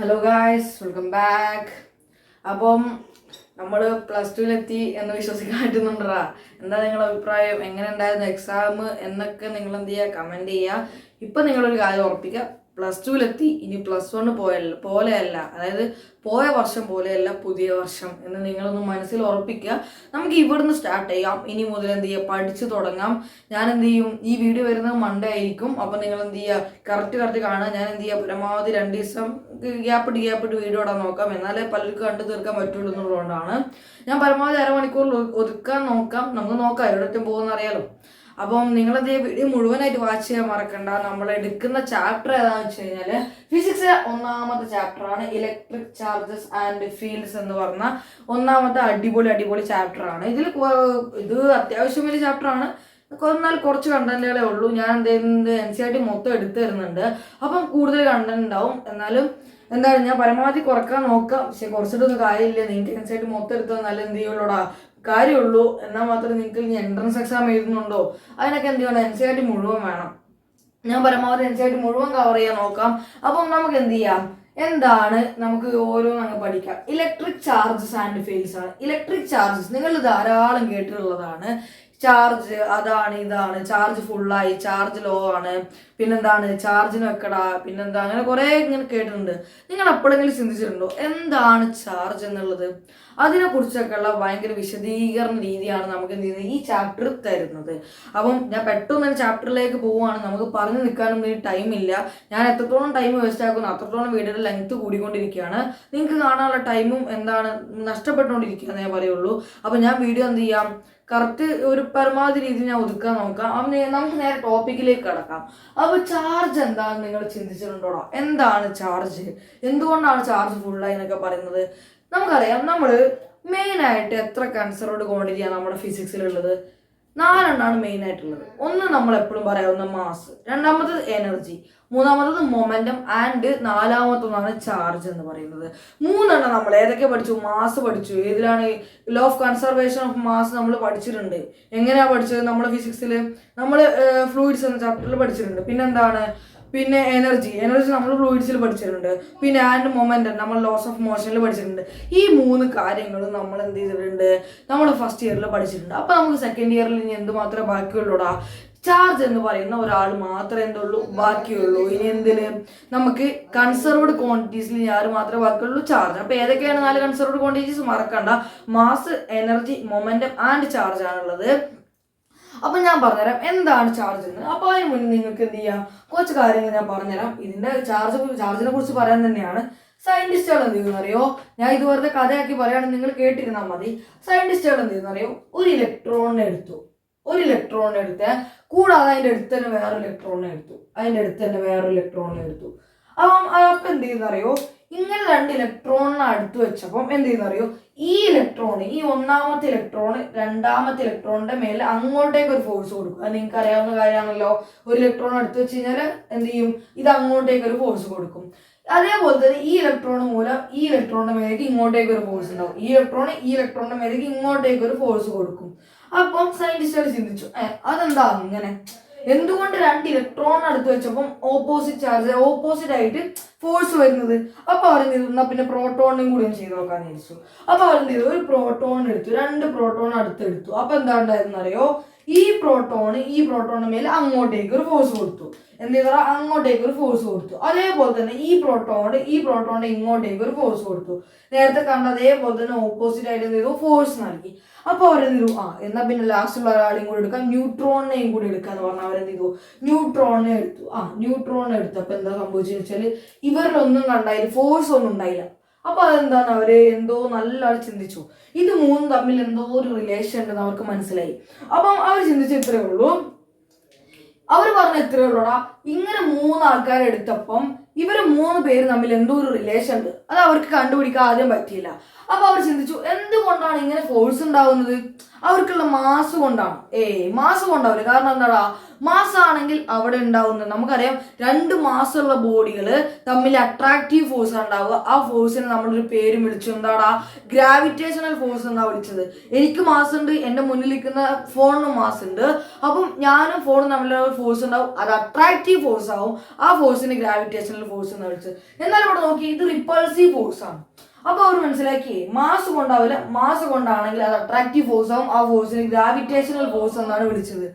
Hello guys, welcome back. അപ്പം നമ്മൾ +2 എന്ന് വിശ്വസിക്കാൻ പറ്റുന്നുണ്ടാ? എന്താ നിങ്ങളുടെ അഭിപ്രായം? എങ്ങനെ ഉണ്ടായിരുന്നു എക്സാം എന്നൊക്കെ നിങ്ങൾ എന്ത് ചെയ്യുക, കമൻറ്റ് ചെയ്യുക. ഇപ്പം നിങ്ങളൊരു കാര്യം ഉറപ്പിക്കുക, +2 ഇനി +1 പോലെയല്ല, അതായത് പോയ വർഷം പോലെയല്ല പുതിയ വർഷം എന്ന് നിങ്ങളൊന്ന് മനസ്സിൽ ഉറപ്പിക്കുക. നമുക്ക് ഇവിടുന്ന് സ്റ്റാർട്ട് ചെയ്യാം. ഇനി മുതൽ എന്ത് ചെയ്യുക, പഠിച്ചു തുടങ്ങാം. ഞാൻ എന്ത് ചെയ്യും, ഈ വീഡിയോ വരുന്നത് മൺഡേ ആയിരിക്കും. അപ്പം നിങ്ങൾ എന്ത് ചെയ്യുക, കറക്റ്റ് കാണുക. ഞാൻ എന്ത് ചെയ്യുക, പരമാവധി 2 ദിവസം ഗ്യാപ്പിട്ട് വീഡിയോ ഇടാൻ നോക്കാം. എന്നാലേ പലർക്കും കണ്ടു തീർക്കാൻ പറ്റുള്ളൂ എന്നുള്ളതുകൊണ്ടാണ് ഞാൻ പരമാവധി അരമണിക്കൂർ ഒതുക്കാൻ നോക്കാം. നമുക്ക് നോക്കാം എവിടേക്കും പോകുന്ന അറിയാലോ. അപ്പം നിങ്ങളെന്ത് വീഡിയോ മുഴുവനായിട്ട് വാച്ച് ചെയ്യാൻ മറക്കണ്ട. നമ്മൾ എടുക്കുന്ന ചാപ്റ്റർ ഏതാണെന്ന് വെച്ച് കഴിഞ്ഞാൽ ഫിസിക്സിലെ 1ാമത്തെ ചാപ്റ്ററാണ് ഇലക്ട്രിക് ചാർജസ് ആൻഡ് ഫീൽഡ്സ് എന്ന് പറഞ്ഞ 1ാമത്തെ അടിപൊളി ചാപ്റ്ററാണ്. ഇത് അത്യാവശ്യം വലിയ ചാപ്റ്ററാണ്. എന്നാൽ കുറച്ച് കണ്ടന്റുകളേ ഉള്ളൂ. ഞാൻ എന്ത് NCERT മൊത്തം എടുത്തു തരുന്നുണ്ട്. അപ്പം കൂടുതൽ കണ്ടന്റ് ഉണ്ടാവും. എന്നാലും എന്താണ്, ഞാൻ പരമാവധി കുറക്കാൻ നോക്കാം. പക്ഷെ കുറച്ചിട്ടൊന്നും കാര്യമില്ല. നിങ്ങൾക്ക് NCERT മൊത്തം എടുത്താൽ നല്ല എന്ത് ചെയ്യുള്ളൂടാ കാര്യമുള്ളൂ. എന്നാൽ മാത്രമേ നിങ്ങൾക്ക് ഇനി എൻട്രൻസ് എക്സാം എഴുതുന്നുണ്ടോ അതിനൊക്കെ എന്ത് ചെയ്യണം, NCERT മുഴുവൻ വേണം. ഞാൻ പരമാവധി NCERT മുഴുവൻ കവർ ചെയ്യാൻ നോക്കാം. അപ്പം നമുക്ക് എന്ത് ചെയ്യാം, എന്താണ് നമുക്ക് ഓരോന്നും അങ്ങ് പഠിക്കാം. ഇലക്ട്രിക് ചാർജസ് ആൻഡ് ഫീൽഡ്സ് ആണ്. ഇലക്ട്രിക് ചാർജസ് നിങ്ങൾ ധാരാളം കേട്ടിട്ടുള്ളതാണ്. ചാർജ് അതാണ് ഇതാണ്, ചാർജ് ഫുള്ളായി, ചാർജ് ലോ ആണ്, പിന്നെന്താണ് ചാർജിന് വെക്കടാ, പിന്നെന്താ, അങ്ങനെ കുറേ ഇങ്ങനെ കേട്ടിട്ടുണ്ട്. നിങ്ങൾ എപ്പോഴെങ്കിലും ചിന്തിച്ചിട്ടുണ്ടോ എന്താണ് ചാർജ് എന്നുള്ളത്? അതിനെക്കുറിച്ചൊക്കെയുള്ള ഭയങ്കര വിശദീകരണ രീതിയാണ് നമുക്ക് എന്ത് ചെയ്യുന്നത്, ഈ ചാപ്റ്റർ തരുന്നത്. അപ്പം ഞാൻ പെട്ടെന്ന് തന്നെ ചാപ്റ്ററിലേക്ക് പോവുകയാണ്. നമുക്ക് പറഞ്ഞു നിൽക്കാനൊന്നും ടൈമില്ല. ഞാൻ എത്രത്തോളം ടൈം വേസ്റ്റ് ആക്കുന്നു അത്രത്തോളം വീഡിയോയുടെ ലെങ്ത് കൂടിക്കൊണ്ടിരിക്കുകയാണ്. നിങ്ങൾക്ക് കാണാനുള്ള ടൈമും എന്താണ് നഷ്ടപ്പെട്ടുകൊണ്ടിരിക്കുക എന്നേ പറയുള്ളൂ. അപ്പം ഞാൻ വീഡിയോ എന്ത് ചെയ്യാം, കറക്റ്റ് ഒരു പരമാവധി രീതിയിൽ ഞാൻ ഒതുക്കാൻ നോക്കാം. നമുക്ക് നേരെ ടോപ്പിക്കിലേക്ക് കടക്കാം. അപ്പോൾ ചാർജ് എന്താണെന്ന് നിങ്ങൾ ചിന്തിച്ചിട്ടുണ്ടോ? എന്താണ് ചാർജ്, എന്തുകൊണ്ടാണ് ചാർജ് ഫുള്ളായി എന്നൊക്കെ പറയുന്നത്? നമുക്കറിയാം, നമ്മൾ മെയിനായിട്ട് എത്ര കൺസർവ്ഡ് ക്വാണ്ടിറ്റിയാണ് നമ്മുടെ ഫിസിക്സിലുള്ളത്? 4 മെയിൻ ആയിട്ടുള്ളത്. ഒന്ന് നമ്മൾ എപ്പോഴും പറയാവുന്ന മാസ്, രണ്ടാമത്തത് എനർജി, മൂന്നാമത്തത് മൊമെന്റം ആൻഡ് നാലാമത്തൊന്നാണ് ചാർജ് എന്ന് പറയുന്നത്. 3 നമ്മൾ ഏതൊക്കെ പഠിച്ചു? മാസ് പഠിച്ചു. ഏതിലാണ്? Law of conservation of mass നമ്മൾ പഠിച്ചിട്ടുണ്ട്. എങ്ങനെയാ പഠിച്ചത്? നമ്മൾ ഫിസിക്സിൽ നമ്മൾ ഫ്ലൂയിഡ്സ് എന്ന ചാപ്റ്ററിൽ പഠിച്ചിട്ടുണ്ട്. പിന്നെ എനർജി നമ്മൾ ഫ്ലൂയിഡ്സിൽ പഠിച്ചിട്ടുണ്ട്. പിന്നെ ആൻഡ് മൊമെന്റം നമ്മൾ ലോസ് ഓഫ് മോഷനിൽ പഠിച്ചിട്ടുണ്ട്. ഈ 3 കാര്യങ്ങളും നമ്മൾ എന്ത് ചെയ്തിട്ടുണ്ട്, നമ്മൾ ഫസ്റ്റ് ഇയറിൽ പഠിച്ചിട്ടുണ്ട്. അപ്പോൾ നമുക്ക് സെക്കൻഡ് ഇയറിൽ ഇനി എന്ത് മാത്രമേ ബാക്കിയുള്ളൂടാ? ചാർജ് എന്ന് പറയുന്ന ഒരാൾ മാത്രമേ എന്തുള്ളൂ ബാക്കിയുള്ളൂ. ഇനി എന്തിന്, നമുക്ക് കൺസർവ്ഡ് ക്വാണ്ടിറ്റീസിൽ ആര് മാത്രമേ ബാക്കിയുള്ളൂ? ചാർജ്. അപ്പോൾ ഏതൊക്കെയാണ് 4 കൺസർവ്ഡ് ക്വാണ്ടിറ്റീസ്? മറക്കണ്ട, mass, energy, momentum and charge ആണുള്ളത്. അപ്പം ഞാൻ പറഞ്ഞുതരാം എന്താണ് ചാർജ് എന്ന്. അപ്പോൾ അതിന് മുന്നേ നിങ്ങൾക്ക് എന്ത് ചെയ്യാം, കുറച്ച് കാര്യങ്ങൾ ഞാൻ പറഞ്ഞുതരാം. ഇതിൻ്റെ ചാർജിനെ കുറിച്ച് പറയാൻ തന്നെയാണ്. സയന്റിസ്റ്റുകൾ എന്ത് ചെയ്യുന്ന അറിയോ? ഞാൻ ഇത് വെറുതെ കഥയാക്കി പറയുകയാണെങ്കിൽ നിങ്ങൾ കേട്ടിരുന്നാൽ മതി. സയന്റിസ്റ്റുകൾ എന്ത് ചെയ്യുന്ന അറിയോ? ഒരു ഇലക്ട്രോണിനെ എടുത്ത് കൂടാതെ അതിൻ്റെ അടുത്ത് തന്നെ വേറെ ഇലക്ട്രോണിനെ എടുത്തു. അപ്പം എന്ത് ചെയ്യുന്ന അറിയോ? ഇങ്ങനെ 2 ഇലക്ട്രോണിനെ അടുത്ത് വെച്ചപ്പം എന്ത് ചെയ്യുന്ന അറിയോ? ഈ 1ാമത്തെ ഇലക്ട്രോണ് 2ാമത്തെ ഇലക്ട്രോണിന്റെ മേലെ അങ്ങോട്ടേക്ക് ഒരു ഫോഴ്സ് കൊടുക്കും. അത് നിങ്ങൾക്ക് അറിയാവുന്ന കാര്യമാണല്ലോ. ഒരു ഇലക്ട്രോൺ അടുത്ത് വെച്ച് കഴിഞ്ഞാൽ എന്ത് ചെയ്യും, ഇത് അങ്ങോട്ടേക്ക് ഒരു ഫോഴ്സ് കൊടുക്കും. അതേപോലെ തന്നെ ഈ ഇലക്ട്രോൺ മൂലം ഈ ഇലക്ട്രോണിന്റെ മേലേക്ക് ഇങ്ങോട്ടേക്ക് ഒരു ഫോഴ്സ് ഉണ്ടാവും. ഈ ഇലക്ട്രോണിന്റെ മേലേക്ക് ഇങ്ങോട്ടേക്ക് ഒരു ഫോഴ്സ് കൊടുക്കും. അപ്പം സയന്റിസ്റ്റുകൾ ചിന്തിച്ചു, അതെന്താ അങ്ങനെ, എന്തുകൊണ്ട് 2 ഇലക്ട്രോൺ അടുത്ത് വെച്ചപ്പം ഓപ്പോസിറ്റ് ആയിട്ട് ഫോഴ്സ് വരുന്നത്? അപ്പൊ അവരെന്ത് ചെയ്തു, എന്നാൽ പിന്നെ പ്രോട്ടോണിനും കൂടി ചെയ്ത് നോക്കാന്ന് വിചാരിച്ചു. അപ്പൊ അവരെന്ത് ചെയ്തു, ഒരു പ്രോട്ടോൺ എടുത്തു, 2 പ്രോട്ടോൺ അടുത്തെടുത്തു. അപ്പൊ എന്താ ഉണ്ടായിരുന്നറിയോ? ഈ പ്രോട്ടോണിന് മേലെ അങ്ങോട്ടേക്ക് ഒരു ഫോഴ്സ് കൊടുത്തു. എന്ത് ചെയ്താ, അങ്ങോട്ടേക്ക് ഒരു ഫോഴ്സ് കൊടുത്തു. അതേപോലെ തന്നെ ഈ പ്രോട്ടോണിന്റെ ഇങ്ങോട്ടേക്ക് ഒരു ഫോഴ്സ് കൊടുത്തു. നേരത്തെ കണ്ട അതേപോലെ തന്നെ ഓപ്പോസിറ്റ് ആയിട്ട് എന്ത് ചെയ്തു, ഫോഴ്സ് നൽകി. അപ്പൊ അവരെന്ത് ചെയ്തു, എന്നാ പിന്നെ ലാസ്റ്റുള്ള ഒരാളെയും കൂടി എടുക്കാം, ന്യൂട്രോണിനെയും കൂടി എടുക്കാന്ന് പറഞ്ഞാൽ അവരെന്ത് ചെയ്തു, ന്യൂട്രോണിനെ എടുത്തു. അപ്പൊ എന്താ സംഭവിച്ചെന്ന് വെച്ചാൽ ഇവരിലൊന്നും കണ്ടായില്ല, ഫോഴ്സ് ഒന്നും ഉണ്ടായില്ല. അപ്പൊ അതെന്താണ്, അവര് എന്തോ നല്ല ചിന്തിച്ചു, ഇത് 3 തമ്മിൽ എന്തോ ഒരു റിലേഷൻ ഉണ്ടെന്ന് അവർക്ക് മനസ്സിലായി. അപ്പം അവർ ചിന്തിച്ച ഇത്രയേ ഉള്ളൂ. അവർ പറഞ്ഞ എത്രയേ ഉള്ളൂടാ, ഇങ്ങനെ 3 ആൾക്കാരെ എടുത്തപ്പം ഇവര് 3 പേര് തമ്മിൽ എന്തോ ഒരു റിലേഷൻ ഉണ്ട്. അത് അവർക്ക് കണ്ടുപിടിക്കാൻ ആദ്യം പറ്റിയില്ല. അപ്പൊ അവർ ചിന്തിച്ചു എന്തുകൊണ്ടാണ് ഇങ്ങനെ ഫോഴ്സ് ഉണ്ടാവുന്നത്? അവർക്കുള്ള മാസ് കൊണ്ടാണ്. മാസ് കൊണ്ടാവില്ല. കാരണം എന്താടാ, മാസ് ആണെങ്കിൽ അവിടെ ഉണ്ടാവുന്നത് നമുക്കറിയാം, രണ്ട് മാസമുള്ള ബോഡികൾ തമ്മിൽ അട്രാക്റ്റീവ് ഫോഴ്സ് ഉണ്ടാവുക. ആ ഫോഴ്സിനെ നമ്മളൊരു പേരും വിളിച്ചു, എന്താടാ, ഗ്രാവിറ്റേഷണൽ ഫോഴ്സ് എന്നാ വിളിച്ചത്. എനിക്ക് മാസ് ഉണ്ട്, എൻ്റെ മുന്നിൽ നിൽക്കുന്ന ഫോണിന് മാസ് ഉണ്ട്. അപ്പം ഞാനും ഫോണും തമ്മിലുള്ള ഫോഴ്സ് ഉണ്ടാവും, അത് അട്രാക്റ്റീവ് ഫോഴ്സ് ആവും. ആ ഫോഴ്സിന് ഗ്രാവിറ്റേഷണൽ ഫോഴ്സ് എന്നാ വിളിച്ചത്. എന്നാൽ ഇവിടെ നോക്കി, ഇത് റിപ്പൾസീവ് ഫോഴ്സ് ആണ്. അപ്പൊ അവർ മനസ്സിലാക്കി മാസ് കൊണ്ടാവില്ല, മാസ് കൊണ്ടാണെങ്കിൽ അത് അട്രാക്റ്റീവ് ഫോഴ്സ് ആവും. ആ ഫോഴ്സിന് ഗ്രാവിറ്റേഷണൽ ഫോഴ്സ് എന്നാണ് വിളിച്ചത്.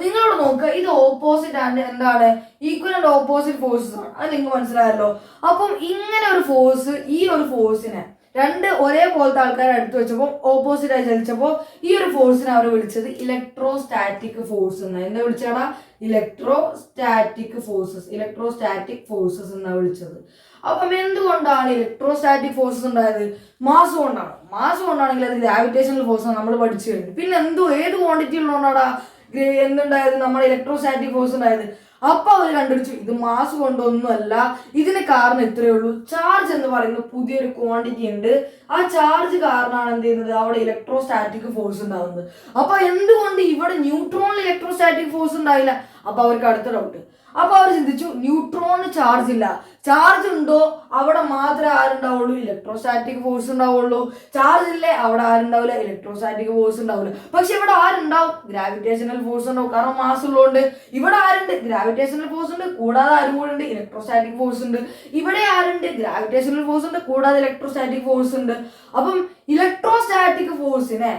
നിങ്ങളോട് നോക്കുക, ഇത് ഓപ്പോസിറ്റ് ആണ്, എന്താണ്, ഈക്വൽ ആൻഡ് ഓപ്പോസിറ്റ് ഫോഴ്സസ് ആണ്. അത് നിങ്ങൾക്ക് മനസ്സിലായല്ലോ. അപ്പം ഇങ്ങനെ ഒരു ഫോഴ്സ്, ഈ ഒരു ഫോഴ്സിനെ രണ്ട് ഒരേപോലത്തെ ആൾക്കാരെ എടുത്തു വെച്ചപ്പോൾ ഓപ്പോസിറ്റ് ആയി ചലിച്ചപ്പോൾ ഈ ഒരു ഫോഴ്സിനെ അവർ വിളിച്ചത് ഇലക്ട്രോസ്റ്റാറ്റിക് ഫോഴ്സ് എന്നാണ്. എന്താ വിളിച്ചാടാ? ഇലക്ട്രോസ്റ്റാറ്റിക് ഫോഴ്സസ് എന്നാണ് വിളിച്ചത്. അപ്പം എന്തുകൊണ്ടാണ് ഇലക്ട്രോസ്റ്റാറ്റിക് ഫോഴ്സസ് ഉണ്ടായത്? മാസ് കൊണ്ടാണ്. മാസ് കൊണ്ടാണെങ്കിൽ അത് ഗ്രാവിറ്റേഷണൽ ഫോഴ്സ് ആണ്, നമ്മൾ പഠിച്ചു കഴിഞ്ഞു. പിന്നെ ഏത് ക്വാണ്ടിറ്റി ഉള്ളതുകൊണ്ടാടാ എന്തുണ്ടായത്? നമ്മുടെ ഇലക്ട്രോസ്റ്റാറ്റിക് ഫോഴ്സ് ഉണ്ടായത്. അപ്പൊ അവർ കണ്ടുപിടിച്ചു ഇത് മാസ് കൊണ്ടൊന്നുമല്ല, ഇതിന് കാരണം ഇത്രയേ ഉള്ളൂ, ചാർജ് എന്ന് പറയുന്ന പുതിയൊരു ക്വാണ്ടിറ്റി ഉണ്ട്. ആ ചാർജ് കാരണമാണ് എന്ത് ചെയ്യുന്നത്, അവിടെ ഇലക്ട്രോസ്റ്റാറ്റിക് ഫോഴ്സ് ഉണ്ടാകുന്നത്. അപ്പൊ എന്തുകൊണ്ട് ഇവിടെ ന്യൂട്രോണിൽ ഇലക്ട്രോസ്റ്റാറ്റിക് ഫോഴ്സ് ഉണ്ടായില്ല? അപ്പൊ അവർക്ക് അടുത്ത ഡൗട്ട്. അപ്പൊ അവർ ചിന്തിച്ചു, ന്യൂട്രോണിന് ചാർജ് ഇല്ല, ചാർജ് ഉണ്ടോ അവിടെ മാത്രമേ ആരുണ്ടാവുള്ളൂ, ഇലക്ട്രോസ്റ്റാറ്റിക് ഫോഴ്സ് ഉണ്ടാവുള്ളൂ. ചാർജ് ഇല്ലേ, അവിടെ ആരുണ്ടാവില്ല, ഇലക്ട്രോസ്റ്റാറ്റിക് ഫോഴ്സ് ഉണ്ടാവില്ല. പക്ഷെ ഇവിടെ ആരുണ്ടാവും? ഗ്രാവിറ്റേഷണൽ ഫോഴ്സ് ഉണ്ടാവും, കാരണം മാസ് ഉള്ളതുകൊണ്ട്. ഇവിടെ ആരുണ്ട്? ഗ്രാവിറ്റേഷണൽ ഫോഴ്സ് ഉണ്ട്, കൂടാതെ ആരും കൂടെ ഉണ്ട്, ഇലക്ട്രോസ്റ്റാറ്റിക് ഫോഴ്സ് ഉണ്ട്. ഇവിടെ ആരുണ്ട്? ഗ്രാവിറ്റേഷണൽ ഫോഴ്സ് ഉണ്ട്, കൂടാതെ ഇലക്ട്രോസ്റ്റാറ്റിക് ഫോഴ്സ് ഉണ്ട്. അപ്പം ഇലക്ട്രോസ്റ്റാറ്റിക് ഫോഴ്സിനെ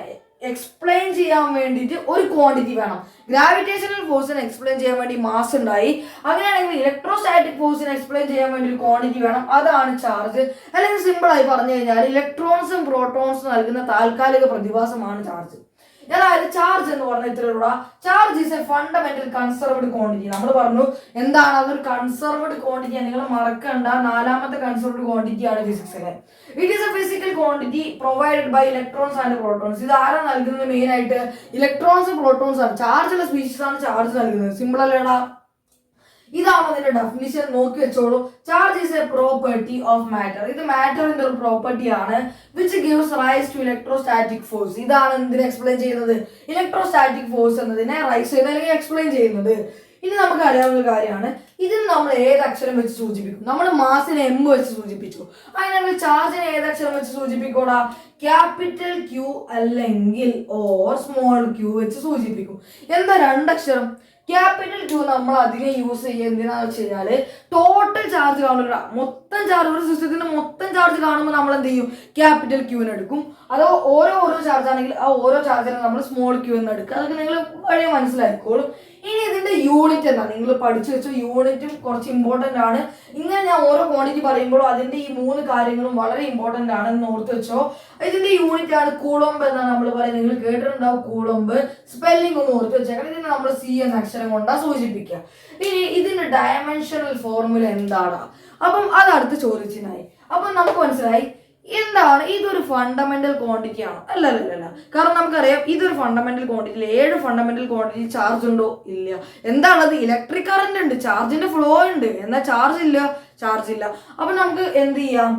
എക്സ്പ്ലെയിൻ ചെയ്യാൻ വേണ്ടിയിട്ട് ഒരു ക്വാണ്ടിറ്റി വേണം. ഗ്രാവിറ്റേഷണൽ ഫോഴ്സിനെ എക്സ്പ്ലെയിൻ ചെയ്യാൻ വേണ്ടി മാസ് ഉണ്ടായി. അങ്ങനെയാണെങ്കിൽ ഇലക്ട്രോസ്റ്റാറ്റിക് ഫോഴ്സിനെ എക്സ്പ്ലെയിൻ ചെയ്യാൻ വേണ്ടി ഒരു ക്വാണ്ടിറ്റി വേണം, അതാണ് ചാർജ്. അല്ലെങ്കിൽ സിമ്പിൾ ആയി പറഞ്ഞു കഴിഞ്ഞാൽ ഇലക്ട്രോൺസും പ്രോട്ടോൺസും നൽകുന്ന താൽക്കാലിക പ്രതിഭാസമാണ് ചാർജ്. അതായത് ചാർജ് എന്ന് പറഞ്ഞാൽ ഇത്രയുള്ള charge is A fundamental conserved quantity. നമ്മൾ പറഞ്ഞു എന്താണ് അതൊരു കൺസർവ്ഡ് ക്വാണ്ടിറ്റി. നിങ്ങൾ മറക്കണ്ട, നാലാമത്തെ കൺസർവ്ഡ് ക്വാണ്ടിറ്റി ആണ് ഫിസിക്സിലെ. It is a physical quantity provided by electrons and protons. ഇത് ആരാ നൽകുന്നത്? മെയിൻ ആയിട്ട് ഇലക്ട്രോൺസും പ്രോട്ടോൺസ് ആണ്. ചാർജ് ഉള്ള സ്പീഷീസ് ആണ് ചാർജ് നൽകുന്നത്. സിമ്പിൾ അല്ലേടാ? ഇതാണ് അതിന്റെ ഡെഫിനിഷൻ, നോക്കി വെച്ചോളൂ. Charge is a property of matter. ഇത് മാറ്ററിന്റെ ഒരു പ്രോപ്പർട്ടി ആണ് which gives rise to electrostatic force. ഇതാണ് എന്തിനെ എക്സ്പ്ലെയിൻ ചെയ്യുന്നത്? ഇലക്ട്രോസ്റ്റാറ്റിക് ഫോഴ്സ് എന്നതിനെ റൈസ് ചെയ്യുന്നത് അല്ലെങ്കിൽ എക്സ്പ്ലെയിൻ ചെയ്യുന്നത്. ഇനി നമുക്ക് അറിയാവുന്ന കാര്യമാണ്, ഇതിന് നമ്മൾ ഏത് അക്ഷരം വെച്ച് സൂചിപ്പിക്കും? നമ്മൾ മാസിനെ എം വെച്ച് സൂചിപ്പിച്ചു. അതിനാണെങ്കിൽ ചാർജിനെ ഏത് അക്ഷരം വെച്ച് സൂചിപ്പിക്കൂടാ? ക്യാപിറ്റൽ ക്യൂ അല്ലെങ്കിൽ ഓർ സ്മോൾ ക്യൂ വെച്ച് സൂചിപ്പിക്കും. എന്താ രണ്ടക്ഷരം? ക്യാപിറ്റൽ ക്യൂ നമ്മൾ അധികം യൂസ് ചെയ്യുക എന്തിനാന്ന് വെച്ച് കഴിഞ്ഞാല് ടോട്ടൽ ചാർജ് കാണില്ല, മൊത്തം ചാർജ്, ഒരു സിസ്റ്റത്തിന്റെ മൊത്തം ചാർജ് കാണുമ്പോൾ നമ്മൾ എന്ത് ചെയ്യും? ക്യാപിറ്റൽ ക്യൂവിന് എടുക്കും. അതോ ഓരോ ചാർജ് ആണെങ്കിൽ ആ ഓരോ ചാർജിനെ നമ്മൾ സ്മോൾ ക്യൂ എന്ന് എടുക്കുക. അതൊക്കെ നിങ്ങൾ വഴി മനസ്സിലാക്കിക്കോളും. ഇനി ഇതിന്റെ യൂണിറ്റ് എന്താ? നിങ്ങൾ പഠിച്ചു വെച്ചു, യൂണിറ്റും കുറച്ച് ഇമ്പോർട്ടന്റ് ആണ്. ഇങ്ങനെ ഞാൻ ഓരോ ക്വാണ്ടിറ്റി പറയുമ്പോഴും അതിന്റെ ഈ 3 കാര്യങ്ങളും വളരെ ഇമ്പോർട്ടന്റ് ആണ് എന്ന് ഓർത്ത് വെച്ചോ. ഇതിന്റെ യൂണിറ്റ് ആണ് കൂളോംബ് എന്നാണ് നമ്മൾ പറയുന്നത്. നിങ്ങൾ കേട്ടിട്ടുണ്ടാവും കൂളോംബ്. സ്പെല്ലിംഗ് ഒന്ന് ഓർത്ത് വെച്ചേക്കാം. ഇതിനെ നമ്മൾ സി എന്ന അക്ഷരം കൊണ്ടാ സൂചിപ്പിക്കുക. ഇനി ഇതിന്റെ ഡയമെൻഷണൽ ഫോർമുല എന്താണ്? അപ്പം അത് അടുത്ത ചോദിച്ചിനായി. അപ്പം നമുക്ക് മനസ്സിലായി എന്താണ് ഇതൊരു ഫണ്ടമെന്റൽ ക്വാണ്ടിറ്റി ആണ്. അല്ല, കാരണം നമുക്കറിയാം ഇതൊരു fundamental quantity. 7 fundamental quantity charge ഉണ്ടോ? ഇല്ല. എന്താണത്? ഇലക്ട്രിക് കറന്റ് ഉണ്ട്, ചാർജിന്റെ ഫ്ലോ ഉണ്ട്, എന്നാൽ ചാർജ് ഇല്ല. അപ്പൊ നമുക്ക് എന്ത് ചെയ്യാം?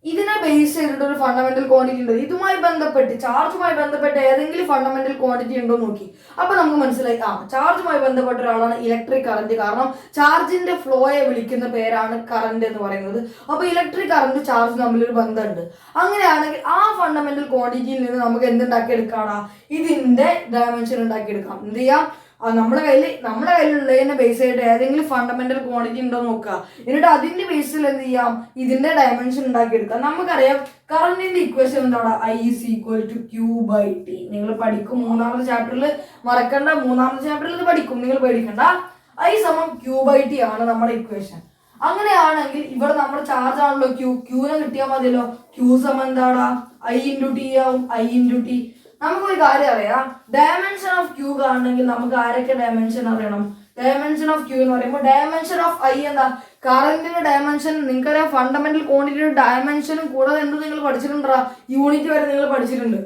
ഇതിനെ ബേസ് ചെയ്തിട്ട് ഒരു ഫണ്ടമെന്റൽ ക്വാണ്ടിറ്റി ഉണ്ട്. ഇതുമായി ബന്ധപ്പെട്ട്, ചാർജുമായി ബന്ധപ്പെട്ട് ഏതെങ്കിലും ഫണ്ടമെന്റൽ ക്വാണ്ടിറ്റി ഉണ്ടോ നോക്കി. അപ്പൊ നമുക്ക് മനസ്സിലായി ചാർജുമായി ബന്ധപ്പെട്ട ഒരാളാണ് ഇലക്ട്രിക് കറന്റ്. കാരണം ചാർജിന്റെ ഫ്ലോയെ വിളിക്കുന്ന പേരാണ് കറന്റ് എന്ന് പറയുന്നത്. അപ്പൊ ഇലക്ട്രിക് കറന്റ് ചാർജ് തമ്മിലൊരു ബന്ധമുണ്ട്. അങ്ങനെയാണെങ്കിൽ ആ ഫണ്ടമെന്റൽ ക്വാണ്ടിറ്റിയിൽ നിന്ന് നമുക്ക് എന്തുണ്ടാക്കിയെടുക്കാണ്? ഇതിന്റെ ഡയമെൻഷൻ ഉണ്ടാക്കിയെടുക്കാം. എന്ത് ചെയ്യാം? നമ്മുടെ കയ്യിലുള്ളതിനെ ബേസ് ചെയ്തിട്ട് ഏതെങ്കിലും ഫണ്ടമെന്റൽ ക്വാണ്ടിറ്റി ഉണ്ടോ നോക്കുക. എന്നിട്ട് അതിന്റെ ബേസിൽ എന്ത് ചെയ്യാം? ഇതിന്റെ ഡയമെൻഷൻ ഉണ്ടാക്കിയെടുക്കാം. നമുക്കറിയാം കറന്റിന്റെ ഇക്വേഷൻ എന്താണ്? I is equal to Q/T. നിങ്ങൾ പഠിക്കും 3ാമത്തെ ചാപ്റ്ററിൽ, മറക്കണ്ട. 3ാമത്തെ ചാപ്റ്ററിൽ ഇത് പഠിക്കും, നിങ്ങൾ പേടിക്കണ്ട. I = Q/T ആണ് നമ്മുടെ ഇക്വേഷൻ. അങ്ങനെയാണെങ്കിൽ ഇവിടെ നമ്മുടെ ചാർജ് ആണല്ലോ ക്യൂനെ കിട്ടിയാൽ മതിയല്ലോ. Q എന്താടാ? I × T ആവും. I × T. നമുക്കൊരു കാര്യം അറിയാം, ഡയമെൻഷൻ ഓഫ് ക്യൂ കാണണമെങ്കിൽ നമുക്ക് ആരൊക്കെ ഡയമെൻഷൻ അറിയണം? ഡയമെൻഷൻ ഓഫ് ക്യൂ എന്ന് പറയുമ്പോൾ ഡയമെൻഷൻ ഓഫ് I എന്താ? കറന്റിന്റെ ഡയമെൻഷൻ. നിങ്ങൾക്കറിയാം ഫണ്ടമെന്റൽ ക്വാണ്ടിറ്റിയുടെ ഡയമെൻഷനും കൂടാതെ എന്ത് നിങ്ങൾ പഠിച്ചിട്ടുണ്ടാ? യൂണിറ്റ് വരെ നിങ്ങൾ പഠിച്ചിട്ടുണ്ട്.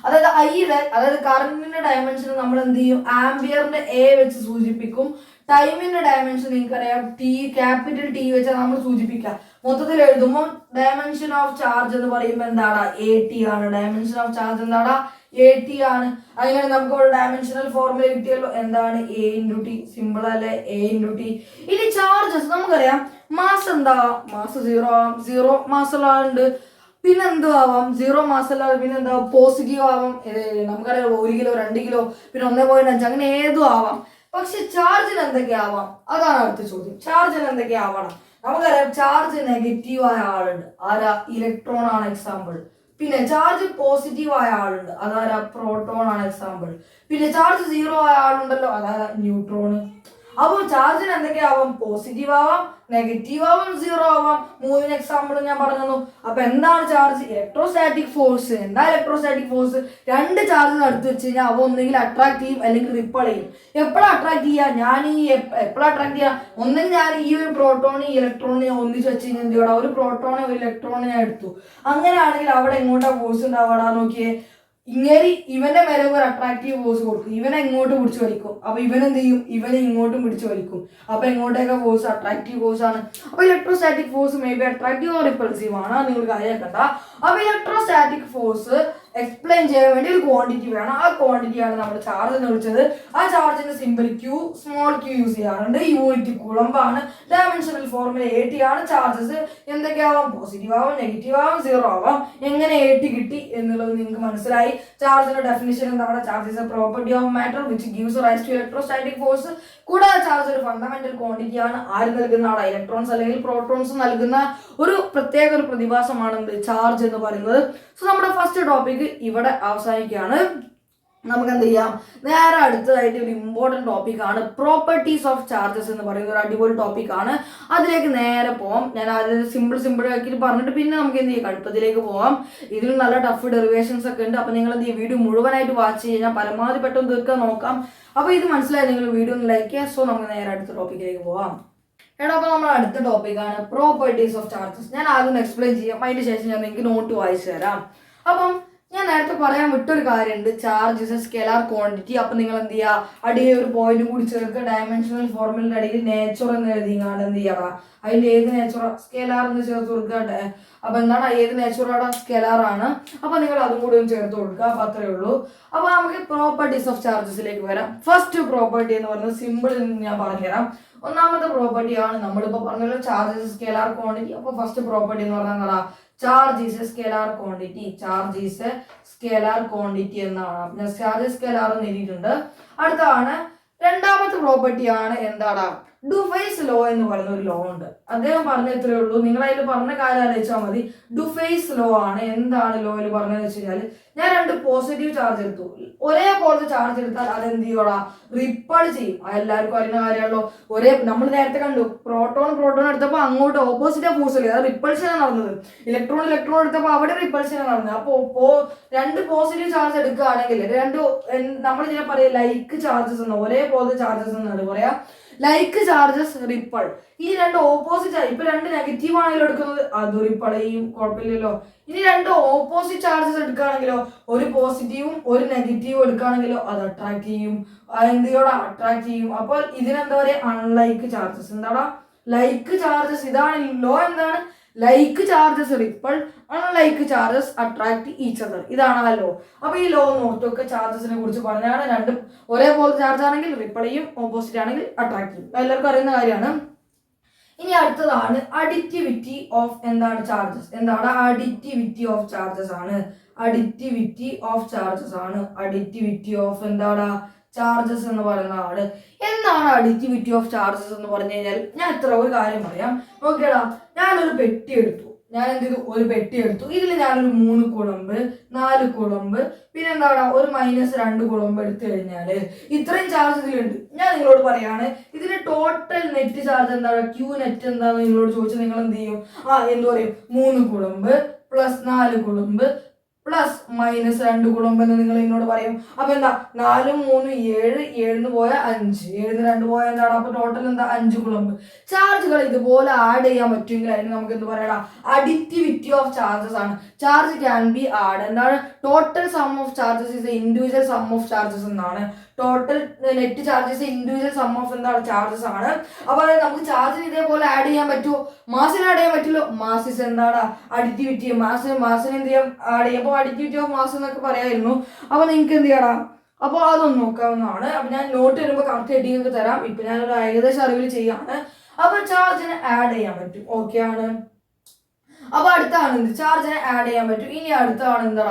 അതായത് കറന്റിന്റെ ഡയമെൻഷൻ നമ്മൾ എന്ത് ചെയ്യും? ആംബിയറിന്റെ A വെച്ച് സൂചിപ്പിക്കും. ടൈമിന്റെ ഡയമെൻഷൻ നിങ്ങൾക്കറിയാം, ടി ക്യാപിറ്റൽ ടി വെച്ചാൽ നമ്മൾ സൂചിപ്പിക്കാം. മൊത്തത്തിൽ എഴുതുമ്പോൾ ഡയമെൻഷൻ ഓഫ് ചാർജ് എന്ന് പറയുമ്പോൾ എന്താണ്? AT ആണ്. ഡയമെൻഷൻ ഓഫ് ചാർജ് എന്താണ്? AT ആണ്. അങ്ങനെ നമുക്ക് ഒരു ഡയമെൻഷണൽ ഫോർമുല കിട്ടിയല്ലോ. എന്താണ്? A×T. സിമ്പിൾ അല്ലെ? A×T. ഇനി ചാർജസ് നമുക്കറിയാം, മാസ് എന്താ? മാസ് 0 ആവാം. 0 മാസുള്ള ആളുണ്ട്. പിന്നെ എന്തോ ആവാം? 0 മാസല്ല. പിന്നെ എന്താ? പോസിറ്റീവ് ആവാം. നമുക്കറിയാം 1 കിലോ 2 കിലോ പിന്നെ 1.5 അങ്ങനെ ഏതും ആവാം. പക്ഷെ ചാർജിന് എന്തൊക്കെ ആവാം? അതാണ് അടുത്ത ചോദ്യം. ചാർജിന് എന്തൊക്കെ ആവണം? നമുക്കറിയാം ചാർജ് നെഗറ്റീവ് ആയ ആളുണ്ട്. ആരാ? ഇലക്ട്രോൺ ആണ് എക്സാമ്പിൾ. പിന്നെ ചാർജ് പോസിറ്റീവ് ആയ ആളുണ്ട്. അതാരാ? പ്രോട്ടോൺ ആണ് എക്സാമ്പിൾ. പിന്നെ ചാർജ് 0 ആയ ആളുണ്ടല്ലോ, അതാരാ? ന്യൂട്രോൺ. അപ്പോൾ ചാർജിന് എന്തൊക്കെയാവാം? പോസിറ്റീവ് ആവാം, നെഗറ്റീവ് ആവാം, 0 ആവാം. 3 എക്സാമ്പിൾ ഞാൻ പറഞ്ഞു. അപ്പൊ എന്താണ് ചാർജ്? Electrostatic force. എന്താ ഇലക്ട്രോസ്റ്റാറ്റിക് ഫോഴ്സ്? രണ്ട് ചാർജ് അടുത്ത് വെച്ച് കഴിഞ്ഞാൽ അവ ഒന്നെങ്കിൽ അട്രാക്ട് ചെയ്യും അല്ലെങ്കിൽ റിപ്പൾ ചെയ്യും. എപ്പോഴാണ് അട്രാക്ട് ചെയ്യുക? എപ്പോഴാണ് അട്രാക്ട് ചെയ്യുക? ഒന്നെങ്കിൽ ഞാൻ ഈ ഒരു പ്രോട്ടോണി ഇലക്ട്രോണിനെ ഒന്നിച്ച് വെച്ച് കഴിഞ്ഞാൽ എന്ത് ചെയ്യണം? ഒരു പ്രോട്ടോണെ ഒരു ഇലക്ട്രോണിനെ ഞാൻ എടുത്തു. അങ്ങനെയാണെങ്കിൽ അവിടെ എങ്ങോട്ടാ ഫോഴ്സ് ഉണ്ടാവാടാ? നോക്കിയേ, ഇവന്റെ മേലെ ഒരു അട്രാക്റ്റീവ് ഫോഴ്സ് കൊടുക്കും. ഇവനെ ഇങ്ങോട്ട് പിടിച്ചു വലിക്കും. അപ്പൊ ഇവൻ എന്ത് ചെയ്യും? ഇവനെ ഇങ്ങോട്ടും പിടിച്ചു വലിക്കും. അപ്പൊ എങ്ങോട്ടേക്ക് ഫോഴ്സ്? അട്രാക്റ്റീവ് ഫോഴ്സ് ആണ്. അപ്പൊ electrostatic force may be attractive or repulsive ആണ്. നിങ്ങൾ കാര്യമാക്കണ്ട. അപ്പൊ ഇലക്ട്രോസ്റ്റാറ്റിക് ഫോഴ്സ് എക്സ്പ്ലെയിൻ ചെയ്യാൻ വേണ്ടി ഒരു ക്വാണ്ടിറ്റി വേണം. ആ ക്വാണ്ടിറ്റിയാണ് നമ്മൾ ചാർജ് എന്ന് വിളിച്ചത്. ആ ചാർജിന്റെ simple Q, small Q use ചെയ്യാറുണ്ട്. യൂണിറ്റ് കുളമ്പാണ്. ഡയമെൻഷണൽ ഫോർമുല AT ആണ്. ചാർജസ് എന്തൊക്കെയാവാം? പോസിറ്റീവ് ആവാം, നെഗറ്റീവ് ആവാം, 0 ആവാം. എങ്ങനെ AT കിട്ടി എന്നുള്ളത് നിങ്ങൾക്ക് മനസ്സിലായി. ചാർജിന്റെ ഡെഫിനിഷൻ എന്താണ്? Charge is a property of matter which gives rise to electrostatic force. കൂടാതെ ചാർജ് ഒരു ഫണ്ടമെന്റൽ ക്വാണ്ടിറ്റി ആണ്. ആര് നൽകുന്ന ആളാണ്? ഇലക്ട്രോൺസ് അല്ലെങ്കിൽ പ്രോട്ടോൺസ് നൽകുന്ന ഒരു പ്രത്യേക ഒരു പ്രതിഭാസമാണ് ചാർജ് എന്ന് പറയുന്നത്. സോ നമ്മുടെ ഫസ്റ്റ് ടോപ്പിക് ഇവിടെ അവസാനിക്കുകയാണ്. നമുക്ക് എന്ത് ചെയ്യാം? നേരെ അടുത്തതായിട്ട് ഒരു ഇമ്പോർട്ടൻറ്റ് ടോപ്പിക്കാണ് പ്രോപ്പർട്ടീസ് ഓഫ് ചാർജസ് എന്ന് പറയുന്ന ഒരു അടിപൊളി ടോപ്പിക്കാണ്. അതിലേക്ക് നേരെ പോവാം. ഞാൻ അതിൽ സിമ്പിൾ ആക്കിയിട്ട് പറഞ്ഞിട്ട് പിന്നെ നമുക്ക് എന്ത് ചെയ്യാം? കടുപ്പത്തിലേക്ക് പോവാം. ഇതിൽ നല്ല ടഫ് ഡെറിവേഷൻസ് ഒക്കെ ഉണ്ട്. അപ്പോൾ നിങ്ങൾ എന്ത് ചെയ്യുക? വീഡിയോ മുഴുവനായിട്ട് വാച്ച് ചെയ്യാൻ പരമാവധി പെട്ടെന്ന് തീർക്കാൻ നോക്കാം. അപ്പോൾ ഇത് മനസ്സിലായി നിങ്ങൾ വീഡിയോ ഒന്ന് ലൈക്ക് ചെയ്യുക. സോ നമുക്ക് നേരെ അടുത്ത ടോപ്പിക്കിലേക്ക് പോവാം. അപ്പോൾ നമ്മൾ അടുത്ത ടോപ്പിക്കാണ് പ്രോപ്പർട്ടീസ് ഓഫ് ചാർജസ്. ഞാൻ ആദ്യം എക്സ്പ്ലെയിൻ ചെയ്യാം. അതിന് ശേഷം ഞാൻ നിങ്ങൾക്ക് നോട്ട് വായിച്ചു തരാം. അപ്പം ഞാൻ നേരത്തെ പറയാൻ വിട്ടൊരു കാര്യമുണ്ട്. Charge is A scalar quantity. അപ്പം നിങ്ങൾ എന്ത് ചെയ്യുക? അടിയിൽ ഒരു പോയിന്റ് കൂടി ചേർക്കുക. ഡയമെൻഷണൽ ഫോർമുലയുടെ അടിയിൽ നേച്ചർ എന്ന് എഴുതിയാണ് എന്ത് ചെയ്യുക? അതിൻ്റെ ഏത് നേച്ചർ? സ്കെലാർ എന്ന് ചേർത്ത് കൊടുക്കുക. അപ്പൊ എന്താണ്? ഏത് നേച്ചറാണ്? സ്കെലാർ ആണ്. അപ്പൊ നിങ്ങൾ അതും കൂടി ഒന്ന് ചേർത്ത് കൊടുക്കുക. അപ്പൊ അത്രേ ഉള്ളൂ. അപ്പൊ നമുക്ക് പ്രോപ്പർട്ടീസ് ഓഫ് ചാർജസിലേക്ക് വരാം. ഫസ്റ്റ് പ്രോപ്പർട്ടി എന്ന് പറയുന്നത് സിമ്പിൾ എന്ന് ഞാൻ പറഞ്ഞുതരാം. ഒന്നാമത്തെ പ്രോപ്പർട്ടി ആണ് നമ്മളിപ്പോൾ പറഞ്ഞല്ലോ, ചാർജ് സ്കെലാർ ക്വാണ്ടിറ്റി. അപ്പൊ ഫസ്റ്റ് പ്രോപ്പർട്ടി എന്ന് പറഞ്ഞാൽ എന്താ? Charge is A scalar quantity. Charge is A scalar quantity എന്നാണ്. ചാർജ് സ്കെലാർ എന്ന് എഴുതിയിട്ടുണ്ട്. അടുത്താണ് രണ്ടാമത്തെ പ്രോപ്പർട്ടി ആണ് എന്താണ്? ഡുഫൈസ് ലോ എന്ന് പറയുന്ന ഒരു ലോ ഉണ്ട്. അദ്ദേഹം പറഞ്ഞ ഇത്രയേ ഉള്ളൂ. നിങ്ങൾ അതിൽ പറഞ്ഞ കാര്യം ആലോചിച്ചാൽ മതി. ഡുഫൈസ് ലോ ആണ്. എന്താണ് ലോയിൽ പറഞ്ഞതെന്ന് വെച്ച് കഴിഞ്ഞാൽ, ഞാൻ രണ്ട് പോസിറ്റീവ് ചാർജ് എടുത്തു. ഒരേപോലത്തെ ചാർജ് എടുത്താൽ അതെന്ത് ചെയ്യോടാ? റിപ്പൾ ചെയ്യും. എല്ലാവർക്കും അറിയുന്ന കാര്യമാണല്ലോ. നമ്മൾ നേരത്തെ കണ്ടു, പ്രോട്ടോൺ എടുത്തപ്പോൾ അങ്ങോട്ട് ഓപ്പോസിറ്റ് ഫോഴ്സ് അല്ലേ, അത് റിപ്പൾഷനാണ് നടന്നത്. ഇലക്ട്രോൺ എടുത്തപ്പോൾ അവിടെ റിപ്പൾഷനാണ് നടന്നത്. അപ്പോൾ രണ്ട് പോസിറ്റീവ് ചാർജ് എടുക്കുകയാണെങ്കിൽ നമ്മൾ ഇതിനെ പറയാം ലൈക്ക് ചാർജസ് എന്ന്, ഒരേപോലത്തെ ചാർജസ് എന്നാണ് പറയാ. Like charges repel. ഈ രണ്ട് ഓപ്പോസിറ്റ് ആയി. ഇപ്പൊ രണ്ട് നെഗറ്റീവ് ആണെങ്കിലും എടുക്കുന്നത്, അത് റിപ്പൾ ചെയ്യും, കുഴപ്പമില്ലല്ലോ. ഇനി രണ്ട് ഓപ്പോസിറ്റ് ചാർജസ് എടുക്കുകയാണെങ്കിലോ, ഒരു പോസിറ്റീവും ഒരു നെഗറ്റീവും എടുക്കുകയാണെങ്കിലോ അത് അട്രാക്ട് ചെയ്യും. എന്തിയോടെ അട്രാക്ട് ചെയ്യും. അപ്പോൾ ഇതിനെന്താ പറയുക? Unlike charges. എന്താടാ? Like charges. ഇതാണ് ലോ. എന്താണ്? Like charges repel, unlike charges attract each other. ഇതാണ് ആ ലോ. അപ്പൊ ഈ ലോ നോട്ടൊക്കെ ചാർജസിനെ കുറിച്ച് പറഞ്ഞാണ്. രണ്ടും ഒരേപോലെ ചാർജ് ആണെങ്കിൽ റിപ്പൾ ചെയ്യും, ഓപ്പോസിറ്റ് ആണെങ്കിൽ അട്രാക്ട് ചെയ്യും. എല്ലാവർക്കും അറിയുന്ന കാര്യമാണ്. ഇനി അടുത്തതാണ് അഡിറ്റിവിറ്റി ഓഫ് എന്താണ്? ചാർജസ്. എന്താണ്? അഡിറ്റിവിറ്റി ഓഫ് ചാർജസ് ആണ്. അഡിറ്റിവിറ്റി ഓഫ് ചാർജസ് ആണ്. അഡിറ്റിവിറ്റി ഓഫ് എന്താണ്? ചാർജസ് എന്ന് പറയുന്ന ആള്. എന്താണ് അഡിറ്റിവിറ്റി ഓഫ് ചാർജസ് എന്ന് പറഞ്ഞു കഴിഞ്ഞാൽ, ഞാൻ ഒരു കാര്യം പറയാം. ഓക്കേടാ, ഞാനൊരു പെട്ടി എടുത്തു. ഞാൻ എന്ത് ചെയ്തു? ഒരു പെട്ടി എടുത്തു. ഇതിൽ ഞാനൊരു 3 കുളമ്പ് 4 കുളമ്പ് പിന്നെ എന്താണ് ഒരു -2 കുളമ്പ് എടുത്തു കഴിഞ്ഞാല് ഇത്രയും ചാർജ് ഇതിലുണ്ട്. ഞാൻ നിങ്ങളോട് പറയാണ്, ഇതിന്റെ ടോട്ടൽ നെറ്റ് ചാർജ് എന്താണ്? ക്യൂ നെറ്റ് എന്താണെന്ന് നിങ്ങളോട് ചോദിച്ചാൽ നിങ്ങൾ എന്ത് ചെയ്യും? എന്ത് പറയും? 3 കുളമ്പ് പ്ലസ് 4 കുളമ്പ് പ്ലസ് -2 കുളമ്പ് എന്ന് നിങ്ങൾ എന്നോട് പറയും. അപ്പൊ എന്താ? 4 3 7, 7 പോയാൽ 5, 7 2 പോയാൽ എന്താണ്? അപ്പൊ ടോട്ടൽ എന്താ? 5 കുളമ്പ്. ചാർജുകൾ ഇതുപോലെ ആഡ് ചെയ്യാൻ പറ്റുമെങ്കിൽ അതിന് നമുക്ക് എന്ത് പറയണം? അഡിറ്റിവിറ്റി ഓഫ് ചാർജസ് ആണ്. Charge can be add. എന്താണ്? Total sum of charges is individual sum of charges എന്നാണ്. Total net charges individual sum of എന്താണ് ചാർജസ് ആണ്. അപ്പൊ അതായത് നമുക്ക് ചാർജിന് ഇതേപോലെ ആഡ് ചെയ്യാൻ പറ്റുമോ? മാസിന് ആഡ് ചെയ്യാൻ പറ്റില്ലോ. മാസിസ് എന്താണ് അഡിറ്റിവിറ്റി, മാസിന് എന്ത് ചെയ്യാം ആഡ് ചെയ്യാം. അപ്പോൾ അഡിറ്റിവിറ്റി ഓഫ് മാസ് എന്നൊക്കെ പറയായിരുന്നു. അപ്പൊ നിങ്ങൾക്ക് എന്ത് ചെയ്യണം, അപ്പോൾ അതൊന്ന് നോക്കാവുന്നതാണ്. അപ്പൊ ഞാൻ നോട്ട് വരുമ്പോൾ കറക്റ്റ് ഹെഡിങ് ഒക്കെ തരാം. ഇപ്പൊ ഞാനൊരു ഏകദേശം അറിവിൽ ചെയ്യാണ്. അപ്പൊ ചാർജിന് ആഡ് ചെയ്യാൻ പറ്റും. ഓക്കെ ആണ്. അപ്പൊ അടുത്താണ് എന്ത്, ചാർജിനെ ആഡ് ചെയ്യാൻ പറ്റും. ഇനി അടുത്താണ്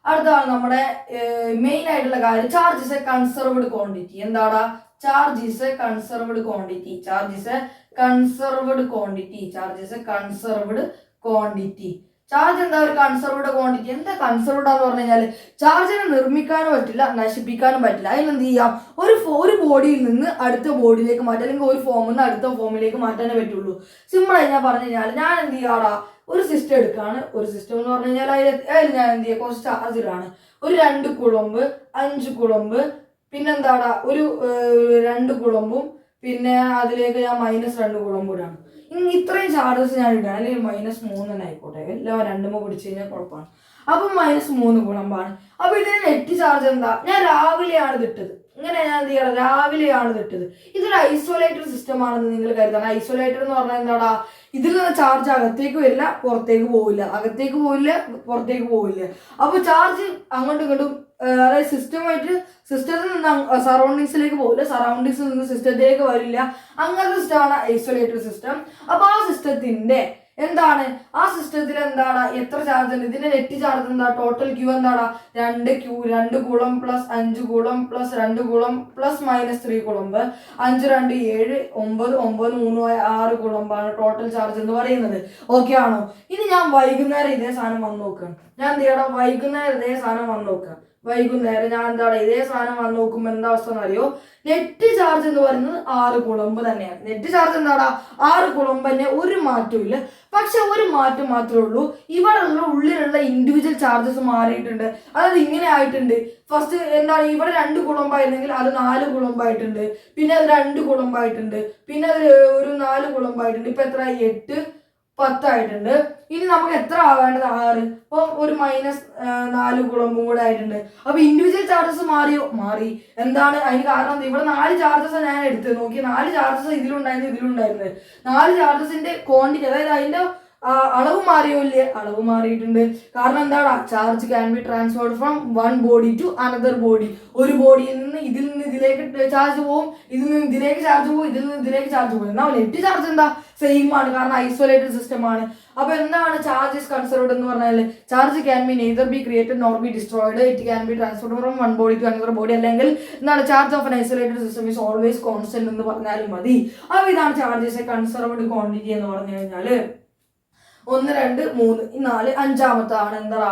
അടുത്താണ് നമ്മുടെ മെയിൻ ആയിട്ടുള്ള കാര്യം, charge is a conserved quantity. എന്താടാ, charge is a conserved quantity. Charge is a conserved quantity. Charge is a conserved quantity. Charge എന്താ ഒരു കൺസർവ്ഡ് ക്വാണ്ടിറ്റി? എന്താ കൺസർവ്ഡ് എന്ന് പറഞ്ഞു കഴിഞ്ഞാൽ ചാർജിനെ നിർമ്മിക്കാനും പറ്റില്ല, നശിപ്പിക്കാനും പറ്റില്ല. അതിനെന്ത് ചെയ്യാം, ഒരു ബോഡിയിൽ നിന്ന് അടുത്ത ബോഡിയിലേക്ക് മാറ്റാം, അല്ലെങ്കിൽ ഒരു ഫോമിൽ നിന്ന് അടുത്ത ഫോമിലേക്ക് മാറ്റാനേ പറ്റുള്ളൂ. സിമ്പിളായി ഞാൻ പറഞ്ഞു കഴിഞ്ഞാൽ ഞാൻ എന്ത് ചെയ്യാടാ, ഒരു സിസ്റ്റം എടുക്കാണ്. ഒരു സിസ്റ്റം എന്ന് പറഞ്ഞു കഴിഞ്ഞാൽ അതിൽ ഞാൻ എന്ത് ചെയ്യുക, കുറച്ച് ചാർജ് ഇടാണ്. ഒരു 2 കുളമ്പ്, 5 കുളമ്പ്, പിന്നെന്താടാ ഒരു 2 കുളമ്പും, പിന്നെ അതിലേക്ക് ഞാൻ -2 കുളമ്പ് ഇടാണ്. ഇനി ഇത്രയും ചാർജസ് ഞാൻ ഇടാം, അല്ലെങ്കിൽ -3 തന്നെ ആയിക്കോട്ടെ, എല്ലാം 2 പിടിച്ചു കഴിഞ്ഞാൽ കുഴപ്പമാണ്. അപ്പം -3 കുളമ്പാണ്. അപ്പൊ ഇതിന് നെറ്റ് ചാർജ് എന്താ, ഞാൻ രാവിലെയാണ് ഇതിട്ടത്. ഇങ്ങനെ ഞാൻ എന്ത് ചെയ്യണം, രാവിലെയാണ് ഇതിട്ടത്. ഇതൊരു ഐസൊലേറ്റഡ് സിസ്റ്റം ആണെന്ന് നിങ്ങൾ കരുതണം. ഐസൊലേറ്റഡ് എന്ന് പറഞ്ഞാൽ എന്താടാ, ഇതിൽ നിന്ന് ചാർജ് അകത്തേക്ക് വരില്ല, പുറത്തേക്ക് പോവില്ല, അകത്തേക്ക് പോവില്ല, പുറത്തേക്ക് പോവില്ല. അപ്പൊ ചാർജ് അങ്ങോട്ടും ഇങ്ങോട്ടും അതായത് സിസ്റ്റത്തിൽ നിന്ന് സറൗണ്ടിങ്സിലേക്ക് പോകില്ല, സറൗണ്ടിങ്സിൽ നിന്ന് സിസ്റ്റത്തിലേക്ക് വരില്ല. അങ്ങനത്തെ സിസ്റ്റമാണ് ഐസൊലേറ്റഡ് സിസ്റ്റം. അപ്പൊ ആ സിസ്റ്റത്തിന്റെ എന്താണ്, ആ സിസ്റ്റത്തിൽ എന്താണ് എത്ര ചാർജ് ഉണ്ട്, ഇതിന്റെ നെറ്റ് ചാർജ് എന്താ, ടോട്ടൽ ക്യൂ എന്താണ് 2 coulomb plus 5 coulomb plus 2 coulomb plus -3 കുളമ്പ്, 5 2 7 9 9 3 6 കുളമ്പാണ് ടോട്ടൽ ചാർജ് എന്ന് പറയുന്നത്. ഓക്കെ ആണോ? ഇനി ഞാൻ വൈകുന്നേരം ഇതേ സാധനം വന്ന് നോക്കാം. ഞാൻ എന്ത് ചെയ്യണം, വൈകുന്നേരം ഇതേ സാധനം വന്ന് നോക്കാം. വൈകുന്നേരം ഞാൻ എന്താണ് ഇതേ സാധനം വന്ന് നോക്കുമ്പോൾ എന്താ അവസ്ഥ എന്നറിയോ, നെറ്റ് ചാർജ് എന്ന് പറയുന്നത് 6 കുളമ്പ് തന്നെയാണ്. നെറ്റ് ചാർജ് എന്താടാ 6 കുളമ്പ് തന്നെ, ഒരു മാറ്റവും ഇല്ല. പക്ഷെ ഒരു മാറ്റം മാത്രമേ ഉള്ളൂ, ഇവിടെ ഉള്ളിലുള്ള ഇൻഡിവിജ്വൽ ചാർജസ് മാറിയിട്ടുണ്ട്. അതായത് ഇങ്ങനെ ആയിട്ടുണ്ട്. ഫസ്റ്റ് എന്താണ്, ഇവിടെ 2 കുളമ്പായിരുന്നെങ്കിൽ അത് 4 കുളമ്പായിട്ടുണ്ട്, പിന്നെ അത് 2 കുളമ്പായിട്ടുണ്ട്, പിന്നെ അത് ഒരു 4 കുളമ്പായിട്ടുണ്ട്. ഇപ്പൊ എത്ര, 8 10 ആയിട്ടുണ്ട്. ഇനി നമുക്ക് എത്ര ആവേണ്ടത്, 6. അപ്പൊ ഒരു -4 കുളമ്പും കൂടെ ആയിട്ടുണ്ട്. അപ്പൊ ഇൻഡിവിജ്വൽ ചാർജസ് മാറി. എന്താണ് അതിന് കാരണം, ഇവിടെ 4 ചാർജസ് ഞാൻ എടുത്ത് നോക്കി. 4 ചാർജസ് ഇതിലുണ്ടായിരുന്നു. 4 ചാർജസിന്റെ ക്വാണ്ടിറ്റി, അതായത് അതിന്റെ അളവ് മാറിയോ ഇല്ലേ, അളവ് മാറിയിട്ടുണ്ട്. കാരണം എന്താണ്, charge can be transferred from one body to another body. ഒരു ബോഡിയിൽ നിന്ന് ഇതിലേക്ക് ചാർജ് പോകും, ഇതിൽ നിന്ന് ഇതിലേക്ക് ചാർജ് പോകും, ഇതിൽ നിന്ന് ഇതിലേക്ക് ചാർജ് പോകും. എന്നാൽ നെറ്റ് ചാർജ് എന്താ സെയിം ആണ്, കാരണം ഐസൊലേറ്റഡ് സിസ്റ്റം ആണ്. അപ്പൊ എന്താണ് ചാർജ് ഇസ് കൺസർവ്ഡ് എന്ന് പറഞ്ഞാൽ, charge can be neither be created nor be destroyed, it can be transferred from one body to another body. അല്ലെങ്കിൽ എന്താണ്, charge of an isolated system is always constant എന്ന് പറഞ്ഞാലും മതി. അപ്പൊ ഇതാണ് charge is a conserved quantity എന്ന് പറഞ്ഞു കഴിഞ്ഞാല്. 1 2 3 4 5ാമത്താണ് എന്താ,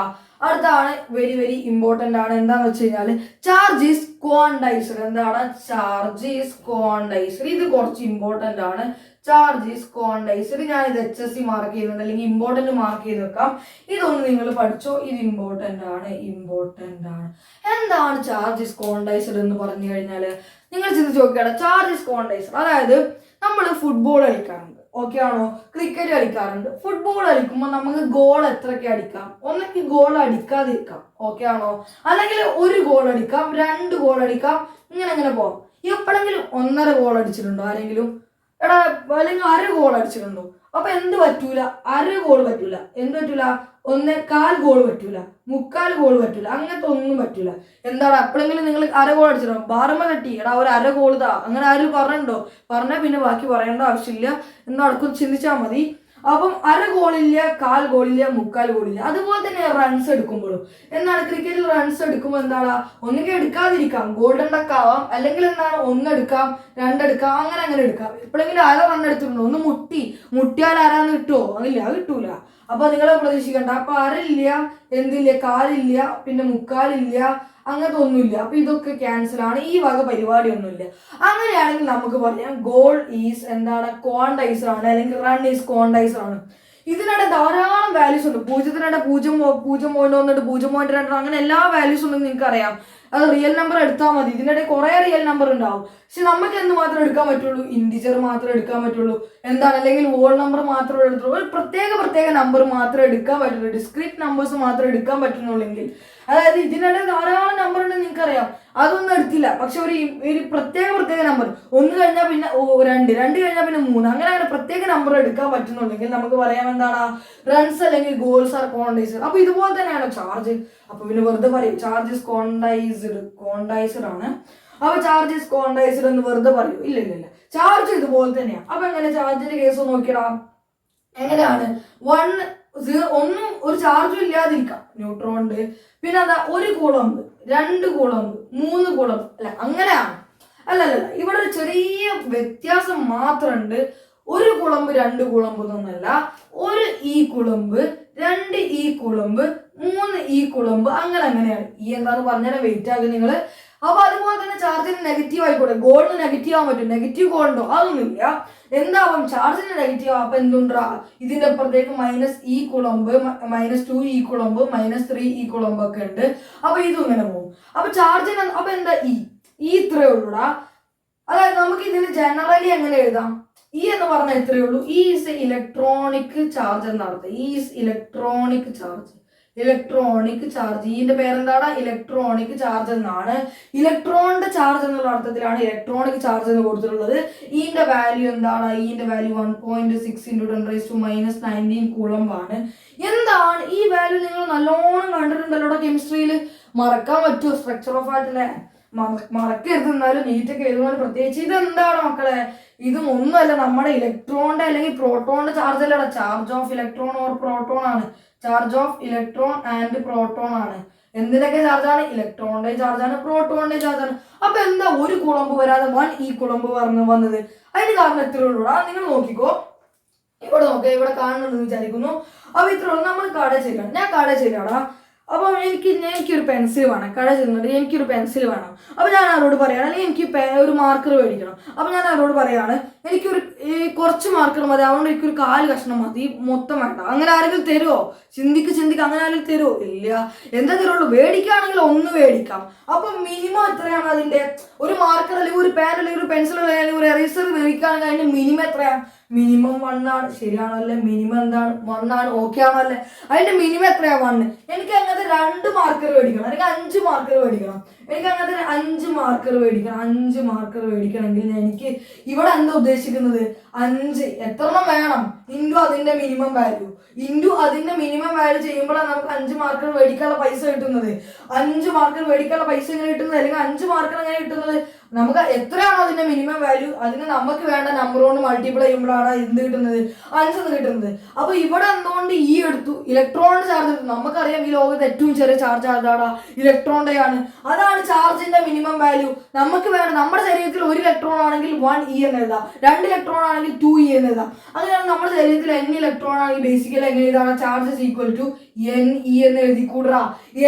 അടുത്താണ് വെരി വെരി ഇമ്പോർട്ടന്റ് ആണ്. എന്താന്ന് വെച്ച് കഴിഞ്ഞാല് ചാർജ് ഈസ് ക്വാണ്ടൈസ്ഡ്. എന്താണ്, ചാർജ് ഈസ് ക്വാണ്ടൈസ്ഡ്. ഇത് കുറച്ച് ഇമ്പോർട്ടന്റ് ആണ്. Charge is quantised. ഞാൻ ഇത് HSC മാർക്ക് ചെയ്യുന്നുണ്ട്, അല്ലെങ്കിൽ ഇമ്പോർട്ടന്റ് മാർക്ക് ചെയ്ത് വെക്കാം. ഇതൊന്ന് നിങ്ങൾ പഠിച്ചോ, ഇത് ഇമ്പോർട്ടന്റ് ആണ്. എന്താണ് ചാർജ് ഈസ് ക്വാണ്ടൈസ്ഡ് എന്ന് പറഞ്ഞു കഴിഞ്ഞാല്, നിങ്ങൾ ചിന്തിച്ച് നോക്കിയാണ്. ചാർജ് ഈസ് ക്വാണ്ടൈസ്ഡ് അതായത് നമ്മൾ ഫുട്ബോൾ കളിക്കാറുണ്ട്, ഓക്കെ ആണോ, ക്രിക്കറ്റ് കളിക്കാറുണ്ട്. ഫുട്ബോൾ കളിക്കുമ്പോൾ നമുക്ക് ഗോൾ എത്രയൊക്കെ അടിക്കാം, ഒന്നെങ്കിൽ ഗോൾ അടിക്കാതിരിക്കാം, ഓക്കെ ആണോ, അല്ലെങ്കിൽ 1 ഗോൾ അടിക്കാം, 2 ഗോൾ അടിക്കാം, ഇങ്ങനെ പോകാം. എപ്പോഴെങ്കിലും 1.5 ഗോൾ അടിച്ചിട്ടുണ്ടോ ആരെങ്കിലും, എടാ, അല്ലെങ്കിൽ 1/2 ഗോൾ അടിച്ചിട്ടുണ്ടോ? അപ്പൊ എന്ത് പറ്റൂല, 1/2 ഗോൾ പറ്റൂല, എന്ത് പറ്റൂല, 1/4 ഗോൾ പറ്റൂല, 3/4 ഗോൾ പറ്റൂല, അങ്ങനത്തെ ഒന്നും പറ്റൂല. എന്താണ്, എപ്പോഴെങ്കിലും നിങ്ങൾ 1/2 ഗോൾ അടിച്ചിട്ടുണ്ടോ, ബാർമ കെട്ടി എടാ ഒരു 1/2 ഗോൾ താ, അങ്ങനെ ആരും പറഞ്ഞിട്ടുണ്ടോ? പറഞ്ഞാൽ പിന്നെ ബാക്കി പറയേണ്ട ആവശ്യമില്ല, എന്നടക്കം ചിന്തിച്ചാൽ മതി. അപ്പം 1/2 ഗോളില്ല, 1/4 ഗോളില്ല, 3/4 ഗോളില്ല. അതുപോലെ തന്നെ റൺസ് എടുക്കുമ്പോഴും എന്താണ്, ക്രിക്കറ്റിൽ റൺസ് എടുക്കുമ്പോൾ എന്താണ്, ഒന്നുകിൽ എടുക്കാതിരിക്കാം, ഗോൾഡൻ ഡക്ക് ആവാം, അല്ലെങ്കിൽ എന്താണ് 1 എടുക്കാം, 2 എടുക്കാം, അങ്ങനെ എടുക്കാം. എപ്പോഴെങ്കിലും 1/2 റൺ എടുത്തിട്ടുണ്ടോ, ഒന്ന് മുട്ടിയാൽ ആരാന്ന് കിട്ടുമോ? ഇല്ല, കിട്ടൂല. അപ്പൊ നിങ്ങളെ പ്രതീക്ഷിക്കണ്ട. അപ്പൊ 1/2 ഇല്ല, എന്തില്ല, 1/4 ഇല്ല, പിന്നെ 3/4 ഇല്ല, അങ്ങനത്തെ ഒന്നുമില്ല. അപ്പൊ ഇതൊക്കെ ക്യാൻസൽ ആണ്, ഈ വക പരിപാടി ഒന്നുമില്ല. അങ്ങനെയാണെങ്കിൽ നമുക്ക് പറയാം ഗോൾ ഈസ് എന്താണ്, ക്വാണ്ടൈസർ ആണ്, അല്ലെങ്കിൽ റൺ ഈസ് ക്വാണ്ടൈസർ ആണ്. ഇതിനിടെ ധാരാളം വാല്യൂസ് ഉണ്ട്. 0 0.1 0.2 അങ്ങനെ എല്ലാ വാല്യൂസ് ഉണ്ടെന്ന് നിങ്ങൾക്ക് അറിയാം. അത് റിയൽ നമ്പർ എടുത്താൽ മതി. ഇതിനിടെ കുറെ റിയൽ നമ്പർ ഉണ്ടാവും. പക്ഷെ നമുക്ക് എന്ത് മാത്രമേ എടുക്കാൻ പറ്റുള്ളൂ, ഇൻഡിജർ മാത്രമേ എടുക്കാൻ പറ്റുള്ളൂ. എന്താണ്, അല്ലെങ്കിൽ വോൾ നമ്പർ മാത്രമേ എടുത്തുള്ളൂ. ഒരു പ്രത്യേക നമ്പർ മാത്രമേ എടുക്കാൻ പറ്റുള്ളൂ. ഡിസ്ക്രീറ്റ് നമ്പേഴ്സ് മാത്രമേ എടുക്കാൻ പറ്റുന്നുള്ളെങ്കിൽ അതായത് ഇതിനിടെ ധാരാളം നമ്പർ ഉണ്ട് നിങ്ങൾക്കറിയാം, അതൊന്നും എടുത്തില്ല. പക്ഷെ ഒരു പ്രത്യേക നമ്പർ, 1 കഴിഞ്ഞാൽ പിന്നെ 2 കഴിഞ്ഞാൽ പിന്നെ 3, അങ്ങനെ പ്രത്യേക നമ്പർ എടുക്കാൻ പറ്റുന്നുണ്ടെങ്കിൽ നമുക്ക് പറയാം എന്താണ് റൺസ് അല്ലെങ്കിൽ ഗോൾസ് ആർ ക്വാണ്ടൈസ്ഡ്. അപ്പൊ ഇതുപോലെ തന്നെയാണ് ചാർജ്. അപ്പൊ പിന്നെ വെറുതെ പറയും ചാർജ് ഇസ് ക്വാണ്ടൈസ്ഡ് ആണ്. അപ്പൊ ചാർജ് ഇസ് ക്വാണ്ടൈസ്ഡ് എന്ന് വെറുതെ പറയൂ? ഇല്ല, ചാർജ് ഇതുപോലെ തന്നെയാണ്. അപ്പൊ എങ്ങനെ ചാർജിന്റെ കേസ് നോക്കിയിടാം? എങ്ങനെയാണ്? ഒന്നും ഒരു ചാർജും ഇല്ലാതിരിക്കാം, ന്യൂട്രോൺ ഉണ്ട്, പിന്നെ അതാ 1 കൂളംബ്, 2 കൂളംബ്, 3 കൂളംബ്, അല്ല അങ്ങനെയാണ്. അല്ലല്ല, ഇവിടെ ഒരു ചെറിയ വ്യത്യാസം മാത്രമുണ്ട്. 1 കൂളംബ് 2 കൂളംബ് എന്നൊന്നല്ല, 1 ഈ കുളമ്പ്, 2 ഈ കുളമ്പ്, 3 ഈ കുളമ്പ്, അങ്ങനെയാണ്. ഈ എന്താന്ന് പറഞ്ഞാൽ വെയിറ്റ് ആകും നിങ്ങള്. അപ്പൊ അതുപോലെ തന്നെ ചാർജിന് നെഗറ്റീവ് ആയിക്കോട്ടെ, ഗോൾഡിന് നെഗറ്റീവ് ആവാൻ പറ്റും, നെഗറ്റീവ് ഗോൾഡോ അതൊന്നുമില്ല. എന്താവും ചാർജിന് നെഗറ്റീവ് ആവും. അപ്പൊ എന്തുണ്ടാ ഇതിന്റെ അപ്പുറത്തേക്ക് -E കുളമ്പ്, -2 ഈ കുളമ്പ്, -3 ഈ കുളമ്പ് ഒക്കെ ഉണ്ട്. അപ്പൊ ഇതും ഇങ്ങനെ പോകും. അപ്പൊ ചാർജിന് അപ്പൊ എന്താ ഈ ഇത്രയേ ഉള്ളൂടാ. അതായത് നമുക്ക് ഇതിന് ജനറലി എങ്ങനെ എഴുതാം? എന്ന് പറഞ്ഞാൽ ഇത്രയേ ഉള്ളൂ. ഈസ് ഇലക്ട്രോണിക് ചാർജ് എന്നർത്ഥം. Is electronic charge. ഇതിന്റെ പേരെന്താണ്? ഇലക്ട്രോണിക് ചാർജ് എന്നാണ്. ഇലക്ട്രോണിന്റെ ചാർജ് എന്നുള്ള അർത്ഥത്തിലാണ് ഇലക്ട്രോണിക് ചാർജ് എന്ന് കൊടുത്തിട്ടുള്ളത്. ഇതിന്റെ വാല്യൂ എന്താണ്? ഇതിന്റെ വാല്യൂ 1.6 × 10⁻⁻19 കൂളംബ് ആണ്. എന്താണ് ഈ വാല്യൂ? നിങ്ങൾ നല്ലോണം കണ്ടിട്ടുണ്ടല്ലോ കെമിസ്ട്രിയിൽ. മറക്കാൻ പറ്റുമോ? സ്ട്രക്ചർ ഓഫ് ആറ്റല്ലേ മറക്കരുത്. എന്നാലും നീറ്റൊക്കെ എഴുതുമ്പോൾ പ്രത്യേകിച്ച് ഇതെന്താണ് മക്കളെ? ഇതും ഒന്നുമല്ല, നമ്മുടെ ഇലക്ട്രോണിന്റെ അല്ലെങ്കിൽ പ്രോട്ടോണിന്റെ ചാർജ് അല്ലടാ. Charge of electron or proton ആണ്. Charge of electron and proton ആണ്. എന്തിനൊക്കെ ചാർജാണ്? ഇലക്ട്രോണിന്റെ ചാർജാണ്, പ്രോട്ടോണിന്റെ ചാർജാണ്. അപ്പൊ എന്താ 1 കൂളംബ് വരാതെ 1 ഈ കുളമ്പ് വന്നത്? അതിന് കാരണം എത്ര ഉള്ളൂടാ? നിങ്ങൾ നോക്കിക്കോ, ഇവിടെ കാണുന്നുണ്ടെന്ന് വിചാരിക്കുന്നു. അപ്പൊ ഇത്ര ഉള്ളൂ. നമ്മൾ കട ചെയ്യണം, ഞാൻ കട ചെയ്യാടാ. അപ്പോൾ എനിക്കൊരു പെൻസിൽ വേണം, കട ചെന്നിട്ട് എനിക്കൊരു പെൻസിൽ വേണം. അപ്പോൾ ഞാൻ അവരോട് പറയുകയാണ്, അല്ലെങ്കിൽ എനിക്ക് ഒരു മാർക്കർ മേടിക്കണം. അപ്പോൾ ഞാൻ അവരോട് പറയുകയാണ് എനിക്കൊരു കുറച്ച് മാർക്കർ മതി, അതുകൊണ്ട് എനിക്കൊരു 4 കഷ്ണം മതി, മൊത്തം വേണ്ട. അങ്ങനെ ആരെങ്കിലും തരുമോ? ചിന്തിക്ക് അങ്ങനെ ആരെങ്കിലും തരുമോ? ഇല്ല. എന്താ തരുള്ളൂ? മേടിക്കുകയാണെങ്കിൽ 1 മേടിക്കാം. അപ്പം മിനിമം എത്രയാണ് അതിൻ്റെ? ഒരു മാർക്കർ അല്ലെങ്കിൽ ഒരു പെൻ അല്ലെങ്കിൽ ഒരു പെൻസിൽ അല്ലെങ്കിൽ ഒരു എറേസർ മേടിക്കുകയാണെങ്കിൽ അതിൻ്റെ മിനിമം എത്രയാണ്? മിനിമം 1 ആണ്. ശരിയാണോ അല്ലേ? മിനിമം എന്താണ്? 1 ആണ്. ഓക്കെ ആണോ അല്ലേ? അതിന്റെ മിനിമം എത്രയാണ്? 1. എനിക്ക് അങ്ങനത്തെ 2 മാർക്കർ മേടിക്കണം, എനിക്ക് 5 മാർക്കർ മേടിക്കണം. എനിക്ക് അങ്ങനത്തെ 5 മാർക്കർ മേടിക്കണം. 5 മാർക്കർ മേടിക്കണമെങ്കിൽ എനിക്ക് ഇവിടെ എന്താ ഉദ്ദേശിക്കുന്നത്? 5 എത്രണ്ണം വേണം? ഇൻറ്റു അതിന്റെ മിനിമം വാല്യൂ. ചെയ്യുമ്പോഴാണ് നമുക്ക് 5 മാർക്കർ മേടിക്കാനുള്ള പൈസ കിട്ടുന്നത്. 5 മാർക്കർ മേടിക്കാനുള്ള പൈസ എങ്ങനെ കിട്ടുന്നത്? അല്ലെങ്കിൽ 5 മാർക്കർ എങ്ങനെ കിട്ടുന്നത്? നമുക്ക് എത്രയാണോ അതിന്റെ മിനിമം വാല്യൂ, അതിന് നമുക്ക് വേണ്ട നമ്പർ കൊണ്ട് മൾട്ടിപ്ലൈ ചെയ്യുമ്പോഴാണ് എന്ത് കിട്ടുന്നത്? 5 എന്ന് കിട്ടുന്നത്. അപ്പൊ ഇവിടെ എന്തുകൊണ്ട് എടുത്തു? ഇലക്ട്രോണിന്റെ ചാർജ് എടുത്തു. നമുക്കറിയാം ഈ ലോകത്ത് ഏറ്റവും ചെറിയ ചാർജ് ആർക്കാണ്? ഇലക്ട്രോണിന്റെ ആണ്. അതാണ് ചാർജിന്റെ മിനിമം വാല്യൂ. നമുക്ക് വേണ്ട നമ്മുടെ ശരീരത്തിൽ 1 ഇലക്ട്രോൺ ആണെങ്കിൽ 1e എന്ന് എഴുതാം, 2 ഇലക്ട്രോൺ ആണെങ്കിൽ 2e എന്ന് എഴുതാം. അങ്ങനെയാണ് നമ്മുടെ ശരീരത്തിൽ n ഇലക്ട്രോൺ ആണെങ്കിൽ ബേസിക്കലി എങ്ങനെ എഴുതാണ്? Charge is equal to ne എന്ന് എഴുതിക്കൂടാ.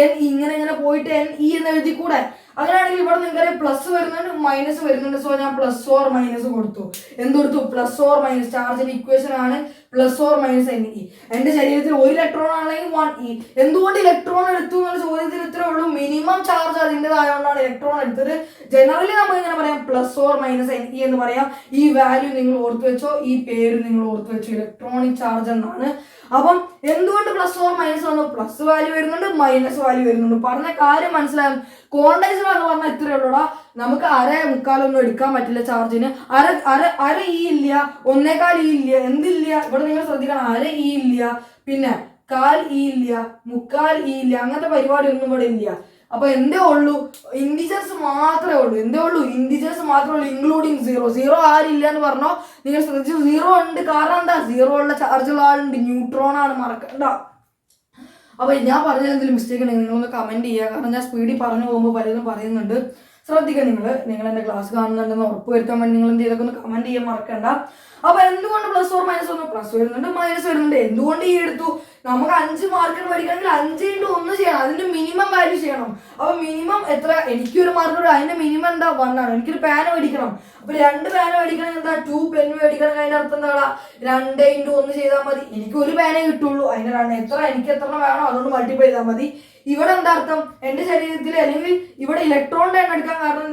n ഇങ്ങനെ പോയിട്ട് ne എന്ന് എഴുതിക്കൂടെ? അങ്ങനെയാണെങ്കിൽ ഇവിടെ നിങ്ങൾക്ക് പ്ലസ് വരുന്നുണ്ട്, മൈനസ് വരുന്നുണ്ട്. സോ ഞാൻ പ്ലസ് ഓർ മൈനസ് കൊടുത്തു. എന്തുകൊടുത്തു? Plus or minus. ചാർജിന്റെ ഇക്വേഷൻ ആണ് പ്ലസ് ഓർ മൈനസ് ne. എന്റെ ശരീരത്തിൽ 1 ഇലക്ട്രോൺ ആണെങ്കിൽ 1e. എന്തുകൊണ്ട് ഇലക്ട്രോൺ എടുത്തു എന്നുള്ള ചോദ്യത്തിന് ഇത്രേ ഉള്ളൂ. മിനിമം ചാർജ് അതിൻ്റെതായതുകൊണ്ടാണ് ഇലക്ട്രോൺ എടുത്തത്. ജനറലി നമുക്ക് ഇങ്ങനെ പറയാം പ്ലസ് ഓർ മൈനസ് ne എന്ന് പറയാം. ഈ വാല്യൂ നിങ്ങൾ ഓർത്തു വെച്ചോ, ഈ പേര് നിങ്ങൾ ഓർത്തു വെച്ചോ, ഇലക്ട്രോണിക് ചാർജ് എന്നാണ്. അപ്പം എന്തുകൊണ്ട് പ്ലസ് ഓർ മൈനസ് വന്നു? പ്ലസ് വാല്യൂ വരുന്നുണ്ട്, മൈനസ് വാല്യൂ വരുന്നുണ്ട്. പറഞ്ഞ കാര്യം മനസ്സിലാകും. ക്വാണ്ടൈസർ എന്ന് പറഞ്ഞാൽ ഇത്രയേ ഉള്ളൂടാ. നമുക്ക് 1/4 എടുക്കാൻ പറ്റില്ല ചാർജിന്. അര ഇ ഇല്ല, 1/4 ഇ ഇല്ല, എന്തില്ല? ഇവിടെ നിങ്ങൾ ശ്രദ്ധിക്കണം, 1/2 ഇ ഇല്ല, പിന്നെ 1/4 ഇ ഇല്ല, 3/4 ഇ ഇല്ല, അങ്ങനത്തെ പരിപാടി ഒന്നും ഇവിടെ ഇല്ല. അപ്പൊ എന്തേ ഉള്ളൂ? ഇൻഡിജേഴ്സ് മാത്രമേ ഉള്ളൂ. ഇൻഡിജേഴ്സ് മാത്രമേ ഉള്ളൂ, ഇൻക്ലൂഡിങ് 0 ആരില്ല എന്ന് പറഞ്ഞോ. നിങ്ങൾ ശ്രദ്ധിച്ചു, 0 ഉണ്ട്. കാരണം എന്താ? 0 ഉള്ള ചാർജുള്ള ആളുണ്ട്, ന്യൂട്രോൺ ആണ്, മറക്കണ്ട. അപ്പൊ ഞാൻ പറഞ്ഞതിൽ എന്തെങ്കിലും മിസ്റ്റേക്ക് ഉണ്ടെങ്കിൽ നിങ്ങളൊന്ന് കമന്റ് ചെയ്യുക. കാരണം ഞാൻ സ്പീഡിൽ പറഞ്ഞു പോകുമ്പോൾ പലരും പറയുന്നുണ്ട്. ശ്രദ്ധിക്കുക, നിങ്ങൾ എൻ്റെ ക്ലാസ് കാണുന്നുണ്ടെന്ന് ഉറപ്പ് വരുത്താൻ വേണ്ടി നിങ്ങൾ എന്ത് ചെയ്തൊക്കെ ഒന്ന് കമന്റ് ചെയ്യാൻ മറക്കണ്ട. അപ്പൊ എന്തുകൊണ്ട് പ്ലസ് ഓർ മൈനസ് വന്നു? പ്ലസ് വരുന്നുണ്ട്, മൈനസ് വരുന്നുണ്ട്. എന്തുകൊണ്ട് ഈ എടുത്തു? നമുക്ക് 5 മാർക്കർ മേടിക്കണമെങ്കിൽ 5 × 1 ചെയ്യണം, അതിന്റെ മിനിമം വാല്യൂ ചെയ്യണം. അപ്പൊ മിനിമം എത്ര? എനിക്കൊരു മാർക്കർ, അതിന്റെ മിനിമം എന്താ? 1 ആണ്. എനിക്കൊരു പാൻ മേടിക്കണം. അപ്പൊ 2 പാൻ മേടിക്കണമെങ്കിൽ എന്താ? 2 പെൻ മേടിക്കണം. അതിന്റെ അർത്ഥം എന്താ? 2 × 1 ചെയ്താൽ മതി. എനിക്ക് ഒരു പാനേ കിട്ടുള്ളൂ. അതിന്റെ എനിക്ക് എത്ര വേണോ അതുകൊണ്ട് മൾട്ടിപ്ലൈ ചെയ്താൽ മതി. ഇവിടെ എന്താ അർത്ഥം? എന്റെ ശരീരത്തിൽ അല്ലെങ്കിൽ ഇവിടെ ഇലക്ട്രോണിന്റെ എണ്ണം എടുക്കാൻ കാരണം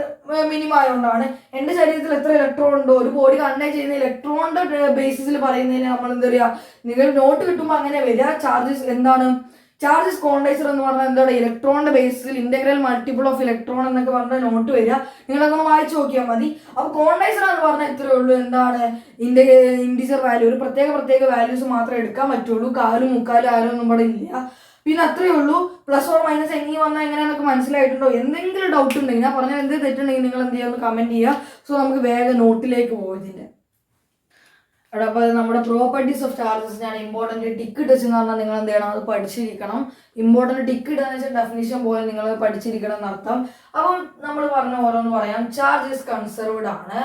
മിനിമം ആയതുകൊണ്ടാണ്. എന്റെ ശരീരത്തിൽ എത്ര ഇലക്ട്രോൺ ഉണ്ടോ, ഒരു ബോഡി കണ്ടക്ട് ചെയ്യുന്ന ഇലക്ട്രോണിന്റെ ബേസിസിൽ പറയുന്നതിന് നമ്മൾ എന്താ പറയുക? നിങ്ങൾ നോട്ട് കിട്ടുമ്പോൾ അങ്ങനെ വരിക. ചാർജസ് എന്താണ്? ചാർജസ് ക്വാണ്ടൈസർ എന്ന് പറഞ്ഞാൽ എന്താണ്? ഇലക്ട്രോണിന്റെ ബേസിൽ ഇന്റഗ്രൽ മൾട്ടിപ്പിൾ ഓഫ് ഇലക്ട്രോൺ എന്നൊക്കെ പറഞ്ഞ നോട്ട് വരിക, നിങ്ങളങ്ങനെ വായിച്ചു നോക്കിയാൽ മതി. അപ്പൊ ക്വാണ്ടൈസർ എന്ന് പറഞ്ഞാൽ ഇത്രയേ ഉള്ളൂ. എന്താണ്? ഇൻഡിജർ വാല്യൂ, ഒരു പ്രത്യേക വാല്യൂസ് മാത്രമേ എടുക്കാൻ പറ്റുള്ളൂ. കാലും മുക്കാലും ആരും ഒന്നും ഇവിടെ ഇല്ല. പിന്നെ അത്രയേ ഉള്ളൂ. പ്ലസ് ഓർ മൈനസ് എങ്ങനെ വന്നാൽ എങ്ങനെയാണെന്നൊക്കെ മനസ്സിലായിട്ടുണ്ടോ? എന്തെങ്കിലും ഡൗട്ട് ഉണ്ടെങ്കിൽ, ഞാൻ പറഞ്ഞാൽ എന്തെങ്കിലും തെറ്റുണ്ടെങ്കിൽ നിങ്ങൾ എന്ത് ചെയ്യുക, കമന്റ് ചെയ്യുക. സോ നമുക്ക് വേഗം നോട്ടിലേക്ക് പോകും ഇതിന്റെ. അപ്പോൾ നമ്മുടെ പ്രോപ്പർട്ടീസ് ഓഫ് ചാർജസ് ഞാൻ ഇമ്പോർട്ടൻറ്റ് ടിക്ക് ടച്ച് എന്ന് പറഞ്ഞാൽ നിങ്ങൾ എന്ത് ചെയ്യണം, അത് പഠിച്ചിരിക്കണം. ഇമ്പോർട്ടൻറ്റ് ടിക്ക് ഇടുക എന്ന് വെച്ചാൽ ഡെഫിനിഷൻ പോലെ നിങ്ങൾ പഠിച്ചിരിക്കണം എന്നർത്ഥം. അപ്പം നമ്മൾ പറഞ്ഞ ഓരോന്ന് പറയാം. ചാർജ് ഇസ് കൺസർവ്ഡ് ആണ്.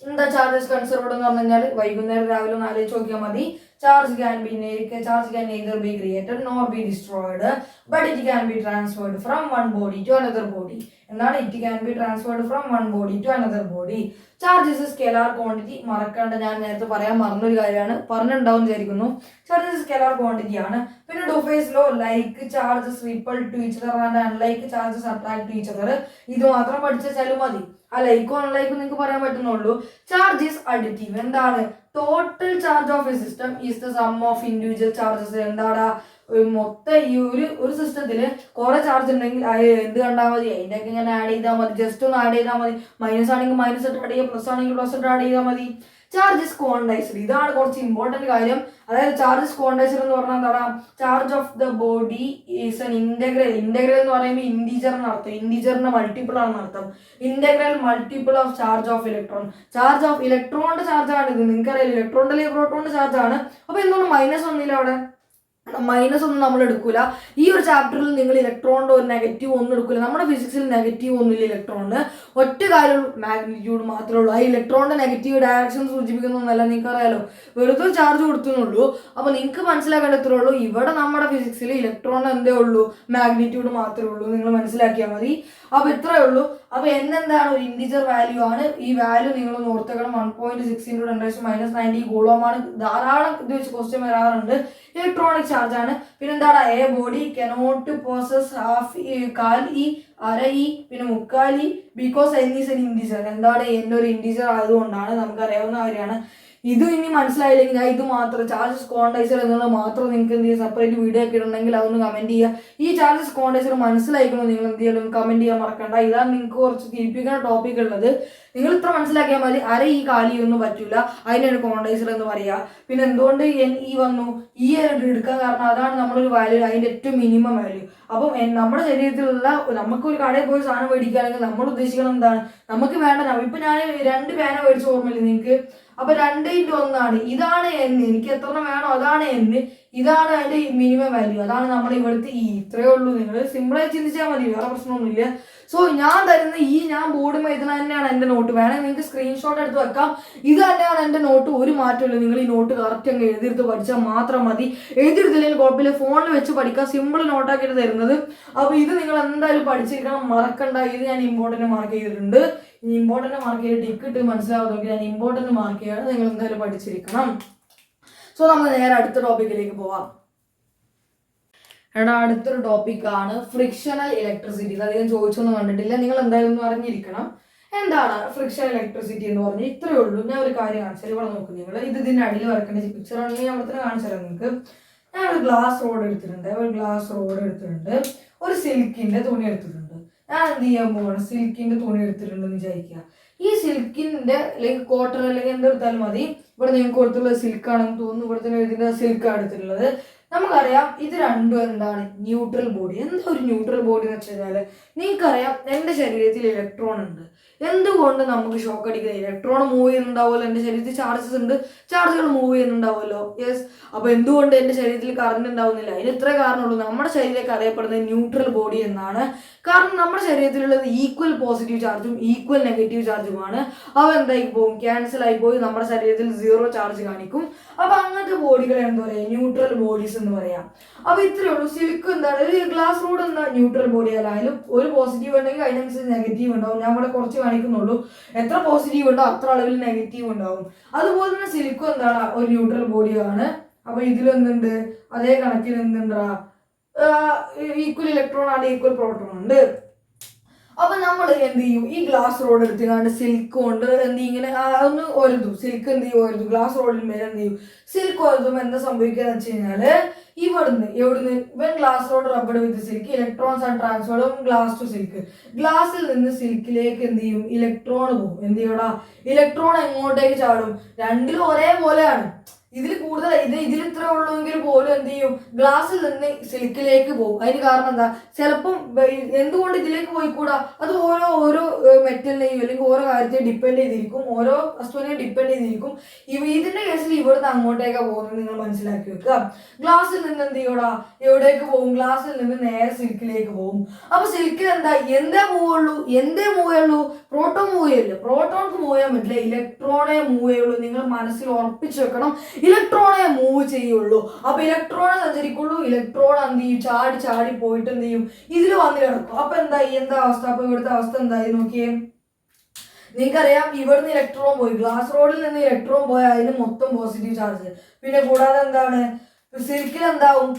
എന്താ ചാർജ് ഇസ് കൺസർവ്ഡ് എന്ന് പറഞ്ഞു കഴിഞ്ഞാൽ വൈകുന്നേരം രാവിലെ ഒന്ന് ആലോചിച്ച് നോക്കിയാൽ മതി. Charge can neither be created nor be destroyed, but it can be transferred from one body to another body. എന്താണ്? It can be transferred from one body to another body. Charge is scalar quantity. മറക്കാണ്ട്, ഞാൻ നേരത്തെ പറയാൻ മറന്നൊരു കാര്യമാണ്, പറഞ്ഞിട്ടുണ്ടാവും വിചാരിക്കുന്നു. Charge is scalar quantity ആണ്. പിന്നെ Du Fay's law, like charges repel to each other and unlike charges attract to each other. ഇത് മാത്രം പഠിച്ചാലും മതി. ആ ലൈക്കും അൺലൈക്കും നിങ്ങൾക്ക് പറയാൻ പറ്റുന്നുള്ളൂ. Charge is additive. എന്താണ്? Total charge of a system is the sum of individual charges. എന്താണ്? മൊത്തം ഈ ഒരു സിസ്റ്റത്തിൽ കുറെ ചാർജ് ഉണ്ടെങ്കിൽ എന്ത് കണ്ടാൽ മതി, അതിൻ്റെയൊക്കെ ഇങ്ങനെ ആഡ് ചെയ്താൽ മതി. ജസ്റ്റ് ഒന്ന് ആഡ് ചെയ്താൽ മതി. മൈനസ് ആണെങ്കിൽ മൈനസ് ഇട്ട് ആഡ് ചെയ്യുക, പ്ലസ് ആണെങ്കിൽ പ്ലസ് ഇട്ട് ആഡ് ചെയ്താൽ മതി. ചാർജസ് ക്വാണ്ടൈസ്ഡ്, ഇതാണ് കുറച്ച് ഇമ്പോർട്ടൻറ്റ് കാര്യം. അതായത് ചാർജസ് ക്വാണ്ടൈസ്ഡ് എന്ന് പറഞ്ഞാൽ എന്താണ്? Charge of the body is N integral എന്ന് പറയുമ്പോൾ ഇൻഡിജറിന് അർത്ഥം, ഇൻഡിജറിന്റെ മൾട്ടിപ്പിൾ ആണെന്ന് അർത്ഥം. Integral multiple of charge of electron. Charge of ഇലക്ട്രോണിന്റെ ചാർജ് ആണ് ഇത്. നിങ്ങൾക്കറിയാം ഇലക്ട്രോണിന്റെ പ്രോട്ടോണിന്റെ ചാർജ് ആണ്. അപ്പൊ എന്തുകൊണ്ട് മൈനസ് ഒന്നുമില്ല അവിടെ? മൈനസ് ഒന്നും നമ്മൾ എടുക്കൂല. ഈ ഒരു ചാപ്റ്ററിൽ നിങ്ങൾ ഇലക്ട്രോണിന്റെ ഒരു നെഗറ്റീവ് ഒന്നും എടുക്കില്ല. നമ്മുടെ ഫിസിക്സിൽ നെഗറ്റീവ് ഒന്നുമില്ല ഇലക്ട്രോണിന്. ഒറ്റ കാര്യം മാഗ്നിറ്റ്യൂഡ് മാത്രമേ ഉള്ളൂ. ആ ഇലക്ട്രോണിന്റെ നെഗറ്റീവ് ഡയറക്ഷൻ സൂചിപ്പിക്കുന്നൊന്നല്ല, നിങ്ങൾക്ക് അറിയാലോ, വെറുതെ ചാർജ് കൊടുത്തുന്നുള്ളൂ. അപ്പൊ നിങ്ങൾക്ക് മനസ്സിലാക്കേണ്ട ഇത്രേ ഉള്ളൂ, ഇവിടെ നമ്മുടെ ഫിസിക്സിൽ ഇലക്ട്രോണിന് എന്തേ ഉള്ളൂ, മാഗ്നിറ്റ്യൂഡ് മാത്രമേ ഉള്ളൂ. നിങ്ങൾ മനസ്സിലാക്കിയാൽ മതി. അപ്പൊ ഇത്രയേ ഉള്ളൂ. അപ്പൊ എന്താണ്? ഒരു ഇൻഡിജർ വാല്യൂ ആണ്. ഈ വാല്യൂ നിങ്ങൾ ഓർത്തേക്കണം. 1.6 × 10⁻90 കൂളോമാണ്. ധാരാളം ഇത് വെച്ച് ക്വസ്റ്റ്യൻ വരാറുണ്ട്. ഇലക്ട്രോണിക് ചാർജ് ആണ്. പിന്നെ എന്താണ്? A body cannot poses half കാൽ ഇ, അര ഇ, പിന്നെ മുക്കാൽ E, because N is N integer. എന്താണ്? എൻ ഒരു ഇൻഡിജർ ആയതുകൊണ്ടാണ്, നമുക്കറിയാവുന്ന കാര്യമാണ്. ഇത് ഇനി മനസ്സിലായില്ലെങ്കിൽ ഞാൻ ഇത് മാത്രം ചാർജസ് ക്വാണ്ടൈസർ എന്നുള്ളത് മാത്രം നിങ്ങൾക്ക് എന്ത് ചെയ്യുക, സെപ്പറേറ്റ് വീഡിയോ ഒക്കെ ഇടണമെങ്കിൽ അതൊന്ന് കമന്റ് ചെയ്യുക. ഈ ചാർജസ് ക്വാണ്ടൈസർ മനസ്സിലായിക്കണം നിങ്ങൾ എന്ത് ചെയ്യണം, കമന്റ് ചെയ്യാൻ മറക്കണ്ട. ഇതാണ് നിങ്ങൾക്ക് കുറച്ച് തിരിപ്പിക്കുന്ന ടോപ്പിക് ഉള്ളത്. നിങ്ങൾ ഇത്ര മനസ്സിലാക്കിയാൽ മതി. അര ഈ കാലിയൊന്നും പറ്റൂല, അതിനാണ് ക്വാണ്ടൈസർ എന്ന് പറയുക. പിന്നെ എന്തുകൊണ്ട് എൻ ഇ വന്നു? ഈ എടുക്കാൻ കാരണം അതാണ് നമ്മളൊരു വാല്യൂ, അതിന്റെ ഏറ്റവും മിനിമം വാല്യൂ. അപ്പം നമ്മുടെ ശരീരത്തിലുള്ള നമുക്കൊരു കടയിൽ പോയി സാധനം മേടിക്കുകയാണെങ്കിൽ നമ്മൾ ഉദ്ദേശിക്കണം എന്താണ്, നമുക്ക് വേണ്ട. ഇപ്പൊ ഞാൻ 2 പേന മേടിച്ച ഓർമ്മയില്ല നിങ്ങൾക്ക്? അപ്പൊ 2:1 ഇതാണ് എൻ. എനിക്ക് എത്ര വേണോ അതാണ് എൻ. ഇതാണ് അതിന്റെ മിനിമം വാല്യൂ. അതാണ് നമ്മുടെ ഇവിടുത്തെ ഈ. ഇത്രയേ ഉള്ളൂ. നിങ്ങൾ സിമ്പിളായി ചിന്തിച്ചാൽ മതി, വേറെ പ്രശ്നമൊന്നുമില്ല. സോ ഞാൻ തരുന്ന ഞാൻ ബോർഡ് എഴുതുന്ന തന്നെയാണ് എൻ്റെ നോട്ട്. വേണമെങ്കിൽ നിങ്ങൾക്ക് സ്ക്രീൻഷോട്ട് എടുത്ത് വെക്കാം. ഇത് തന്നെയാണ് എൻ്റെ നോട്ട്, ഒരു മാറ്റമില്ല. നിങ്ങൾ ഈ നോട്ട് കറക്റ്റ് അങ്ങ് എഴുതിയെടുത്ത് പഠിച്ചാൽ മാത്രം മതി. എഴുതിയെടുത്തില്ലെങ്കിൽ കുഴപ്പമില്ല, ഫോണിൽ വെച്ച് പഠിക്കാം. സിമ്പിൾ നോട്ടാക്കിയിട്ട് തരുന്നത്. അപ്പോൾ ഇത് നിങ്ങൾ എന്തായാലും പഠിച്ചിരിക്കണം, മറക്കണ്ട. ഇത് ഞാൻ ഇമ്പോർട്ടൻറ്റ് മാർക്ക് ചെയ്തിട്ടുണ്ട്. ഇമ്പോർട്ടൻറ്റ് മാർക്ക് ചെയ്ത് ടിക്കറ്റ് മനസ്സിലാവുന്നതൊക്കെ ഞാൻ ഇമ്പോർട്ടൻറ്റ് മാർക്ക് ചെയ്യാണ്. നിങ്ങൾ എന്തായാലും പഠിച്ചിരിക്കണം. സോ നമുക്ക് നേരെ അടുത്ത ടോപ്പിക്കിലേക്ക് പോവാം. അടുത്തൊരു ടോപ്പിക്കാണ് ഫ്രിക്ഷണൽ ഇലക്ട്രിസിറ്റി. ഇത് അധികം ചോദിച്ചൊന്നും കണ്ടിട്ടില്ല, നിങ്ങൾ എന്തായാലും ഒന്ന് അറിഞ്ഞിരിക്കണം. എന്താണ് ഫ്രിക്ഷണൽ ഇലക്ട്രിസിറ്റി എന്ന് പറഞ്ഞാൽ? ഇത്രയേ ഉള്ളൂ. ഞാൻ ഒരു കാര്യം കാണിച്ചാൽ ഇവിടെ നോക്കും നിങ്ങൾ. ഇതിൻ്റെ അടിയിൽ വരക്കേണ്ട പിക്ചർ ആണെങ്കിൽ ഞാൻ അവിടെ തന്നെ കാണിച്ചു തരാം നിങ്ങൾക്ക്. ഞാൻ ഒരു ഗ്ലാസ് റോഡ് എടുത്തിട്ടുണ്ട്. ഒരു സിൽക്കിന്റെ തുണി എടുത്തിട്ടുണ്ട്. ഞാൻ എന്ത് ചെയ്യാൻ പോവാണ്? സിൽക്കിന്റെ തുണി എടുത്തിട്ടുണ്ടെന്ന് വിചാരിക്കുക. ഈ സിൽക്കിന്റെ അല്ലെങ്കിൽ കോട്ടൺ അല്ലെങ്കിൽ എന്തെടുത്താലും മതി. ഇവിടെ നിങ്ങൾക്ക് കൊടുത്തുള്ളത് സിൽക്കാണെന്ന് തോന്നുന്നു. ഇവിടെ തന്നെ ഇതിന്റെ സിൽക്കാണ് എടുത്തിട്ടുള്ളത്. നമുക്കറിയാം ഇത് രണ്ടും എന്താണ്? Neutral body. എന്താ ഒരു ന്യൂട്രൽ ബോഡി എന്ന് വെച്ച് കഴിഞ്ഞാൽ, നിങ്ങൾക്കറിയാം എൻ്റെ ശരീരത്തിൽ ഇലക്ട്രോൺ ഉണ്ട്. എന്തുകൊണ്ട് നമുക്ക് ഷോക്ക് അടിക്കുന്നത്? ഇലക്ട്രോൺ മൂവ് ചെയ്യുന്നുണ്ടാവുമല്ലോ, എൻ്റെ ശരീരത്തിൽ ചാർജസ് ഉണ്ട്, ചാർജുകൾ മൂവ് ചെയ്യുന്നുണ്ടാവുമല്ലോ. യെസ്. അപ്പോൾ എന്തുകൊണ്ട് എൻ്റെ ശരീരത്തിൽ കറണ്ട് ഉണ്ടാവുന്നില്ല? അതിന് ഇത്രേ കാരണമുള്ളൂ. നമ്മുടെ ശരീരമൊക്കെ അറിയപ്പെടുന്നത് ന്യൂട്രൽ ബോഡി എന്നാണ്. കാരണം നമ്മുടെ ശരീരത്തിലുള്ളത് ഈക്വൽ പോസിറ്റീവ് ചാർജും ഈക്വൽ നെഗറ്റീവ് ചാർജുമാണ്. അവ എന്തായി പോകും? ക്യാൻസൽ ആയി പോയി നമ്മുടെ ശരീരത്തിൽ 0 ചാർജ് കാണിക്കും. അപ്പൊ അങ്ങനത്തെ ബോഡികളെ എന്താ പറയുക? ന്യൂട്രൽ ബോഡീസ് എന്ന് പറയാം. അപ്പൊ ഇത്രയേ ഉള്ളൂ. സിൽക്ക് എന്താണ്? ഒരു ഗ്ലാസ് റോഡ് എന്താ? ന്യൂട്രൽ ബോഡി അല്ല. അതിലും ഒരു പോസിറ്റീവ് ഉണ്ടെങ്കിൽ അതിനനുസരിച്ച് നെഗറ്റീവ് ഉണ്ടാവും. ഞാൻ ഇവിടെ കുറച്ച് കാണിക്കുന്നുള്ളൂ. എത്ര പോസിറ്റീവ് ഉണ്ടോ അത്ര അളവിൽ നെഗറ്റീവ് ഉണ്ടാവും. അതുപോലെ തന്നെ സിൽക്കും എന്താണ്? ഒരു ന്യൂട്രൽ ബോഡിയാണ്. അപ്പൊ ഇതിലെന്തുണ്ട്? അതേ കണക്കിന് എന്തുണ്ടാ? ഈക്വൽ ഇലക്ട്രോൺ ആണ്, ഈക്വൽ പ്രോട്ടോൺ ഉണ്ട്. അപ്പൊ നമ്മൾ എന്ത് ചെയ്യും, ഈ ഗ്ലാസ് റോഡ് എടുത്തുകൊണ്ട് സിൽക്ക് കൊണ്ട് എന്ത് ഇങ്ങനെ ഒന്ന് ഒരുതും, സിൽക്ക് എന്ത് ചെയ്യും ഒരുതും, ഗ്ലാസ് റോഡിന് മേലെ എന്ത് ചെയ്യും സിൽക്ക് ഒരുതും. എന്താ സംഭവിക്കുക വെച്ച് കഴിഞ്ഞാല് എവിടുന്ന് ഇവൻ glass rod rubber with silk electrons and transfer glass to silk. ഗ്ലാസ്സിൽ നിന്ന് സിൽക്കിലേക്ക് എന്ത് ചെയ്യും ഇലക്ട്രോൺ പോകും. എന്ത് ചെയ്യടാ, ഇലക്ട്രോൺ എങ്ങോട്ടേക്ക് ചാടും, രണ്ടിലും ഒരേപോലെയാണ്. ഇതിൽ കൂടുതൽ ഇതിൽ ഇത്ര ഉള്ളൂവെങ്കിൽ പോലും എന്ത് ചെയ്യും ഗ്ലാസ്സിൽ നിന്ന് സിൽക്കിലേക്ക് പോകും. അതിന് കാരണം എന്താ, ചിലപ്പം എന്തുകൊണ്ട് ഇതിലേക്ക് പോയിക്കൂടാ, അത് ഓരോ മെറ്റലിനെയും അല്ലെങ്കിൽ ഓരോ കാര്യത്തെ ഡിപ്പെൻഡ് ചെയ്തിരിക്കും, ഓരോ വസ്തുവിനെയും ഡിപ്പെൻഡ് ചെയ്തിരിക്കും. ഇതിന്റെ കേസിൽ ഇവിടുന്ന് അങ്ങോട്ടേക്കാണ് പോകുന്നത് നിങ്ങൾ മനസ്സിലാക്കി വെക്കുക. ഗ്ലാസ്സിൽ നിന്ന് എന്ത് ചെയ്യൂടാ എവിടേക്ക് പോകും, ഗ്ലാസ്സിൽ നിന്ന് നേരെ സിൽക്കിലേക്ക് പോകും. അപ്പൊ സിൽക്കിൽ എന്തേ മൂവേ ഉള്ളൂ, പ്രോട്ടോൺ മൂവ് ചെയ്യില്ല. പ്രോട്ടോൺക്ക് മൂവ് ചെയ്യാൻ പറ്റില്ല, ഇലക്ട്രോണെ മൂവ് ചെയ്യുള്ളൂ. നിങ്ങൾ മനസ്സിൽ ഉറപ്പിച്ചു വെക്കണം, ഇലക്ട്രോണെ മൂവ് ചെയ്യുള്ളൂ. അപ്പൊ ഇലക്ട്രോണെ സഞ്ചരിക്കുള്ളൂ. ഇലക്ട്രോൺ എന്ത് ചെയ്യും ചാടി പോയിട്ട് എന്ത് ചെയ്യും ഇതിൽ വന്ന് കിടക്കും. അപ്പൊ എന്താ അവസ്ഥ, അപ്പൊ ഇവിടുത്തെ അവസ്ഥ എന്തായി നോക്കിയേ. നിങ്ങൾക്കറിയാം ഇവിടുന്ന് ഇലക്ട്രോൺ പോയി, ഗ്ലാസ് റോഡിൽ നിന്ന് ഇലക്ട്രോൺ പോയാൽ അതിന് മൊത്തം പോസിറ്റീവ് ചാർജ്. പിന്നെ കൂടാതെ എന്താണ് സിൽക്കിൽ എന്താവും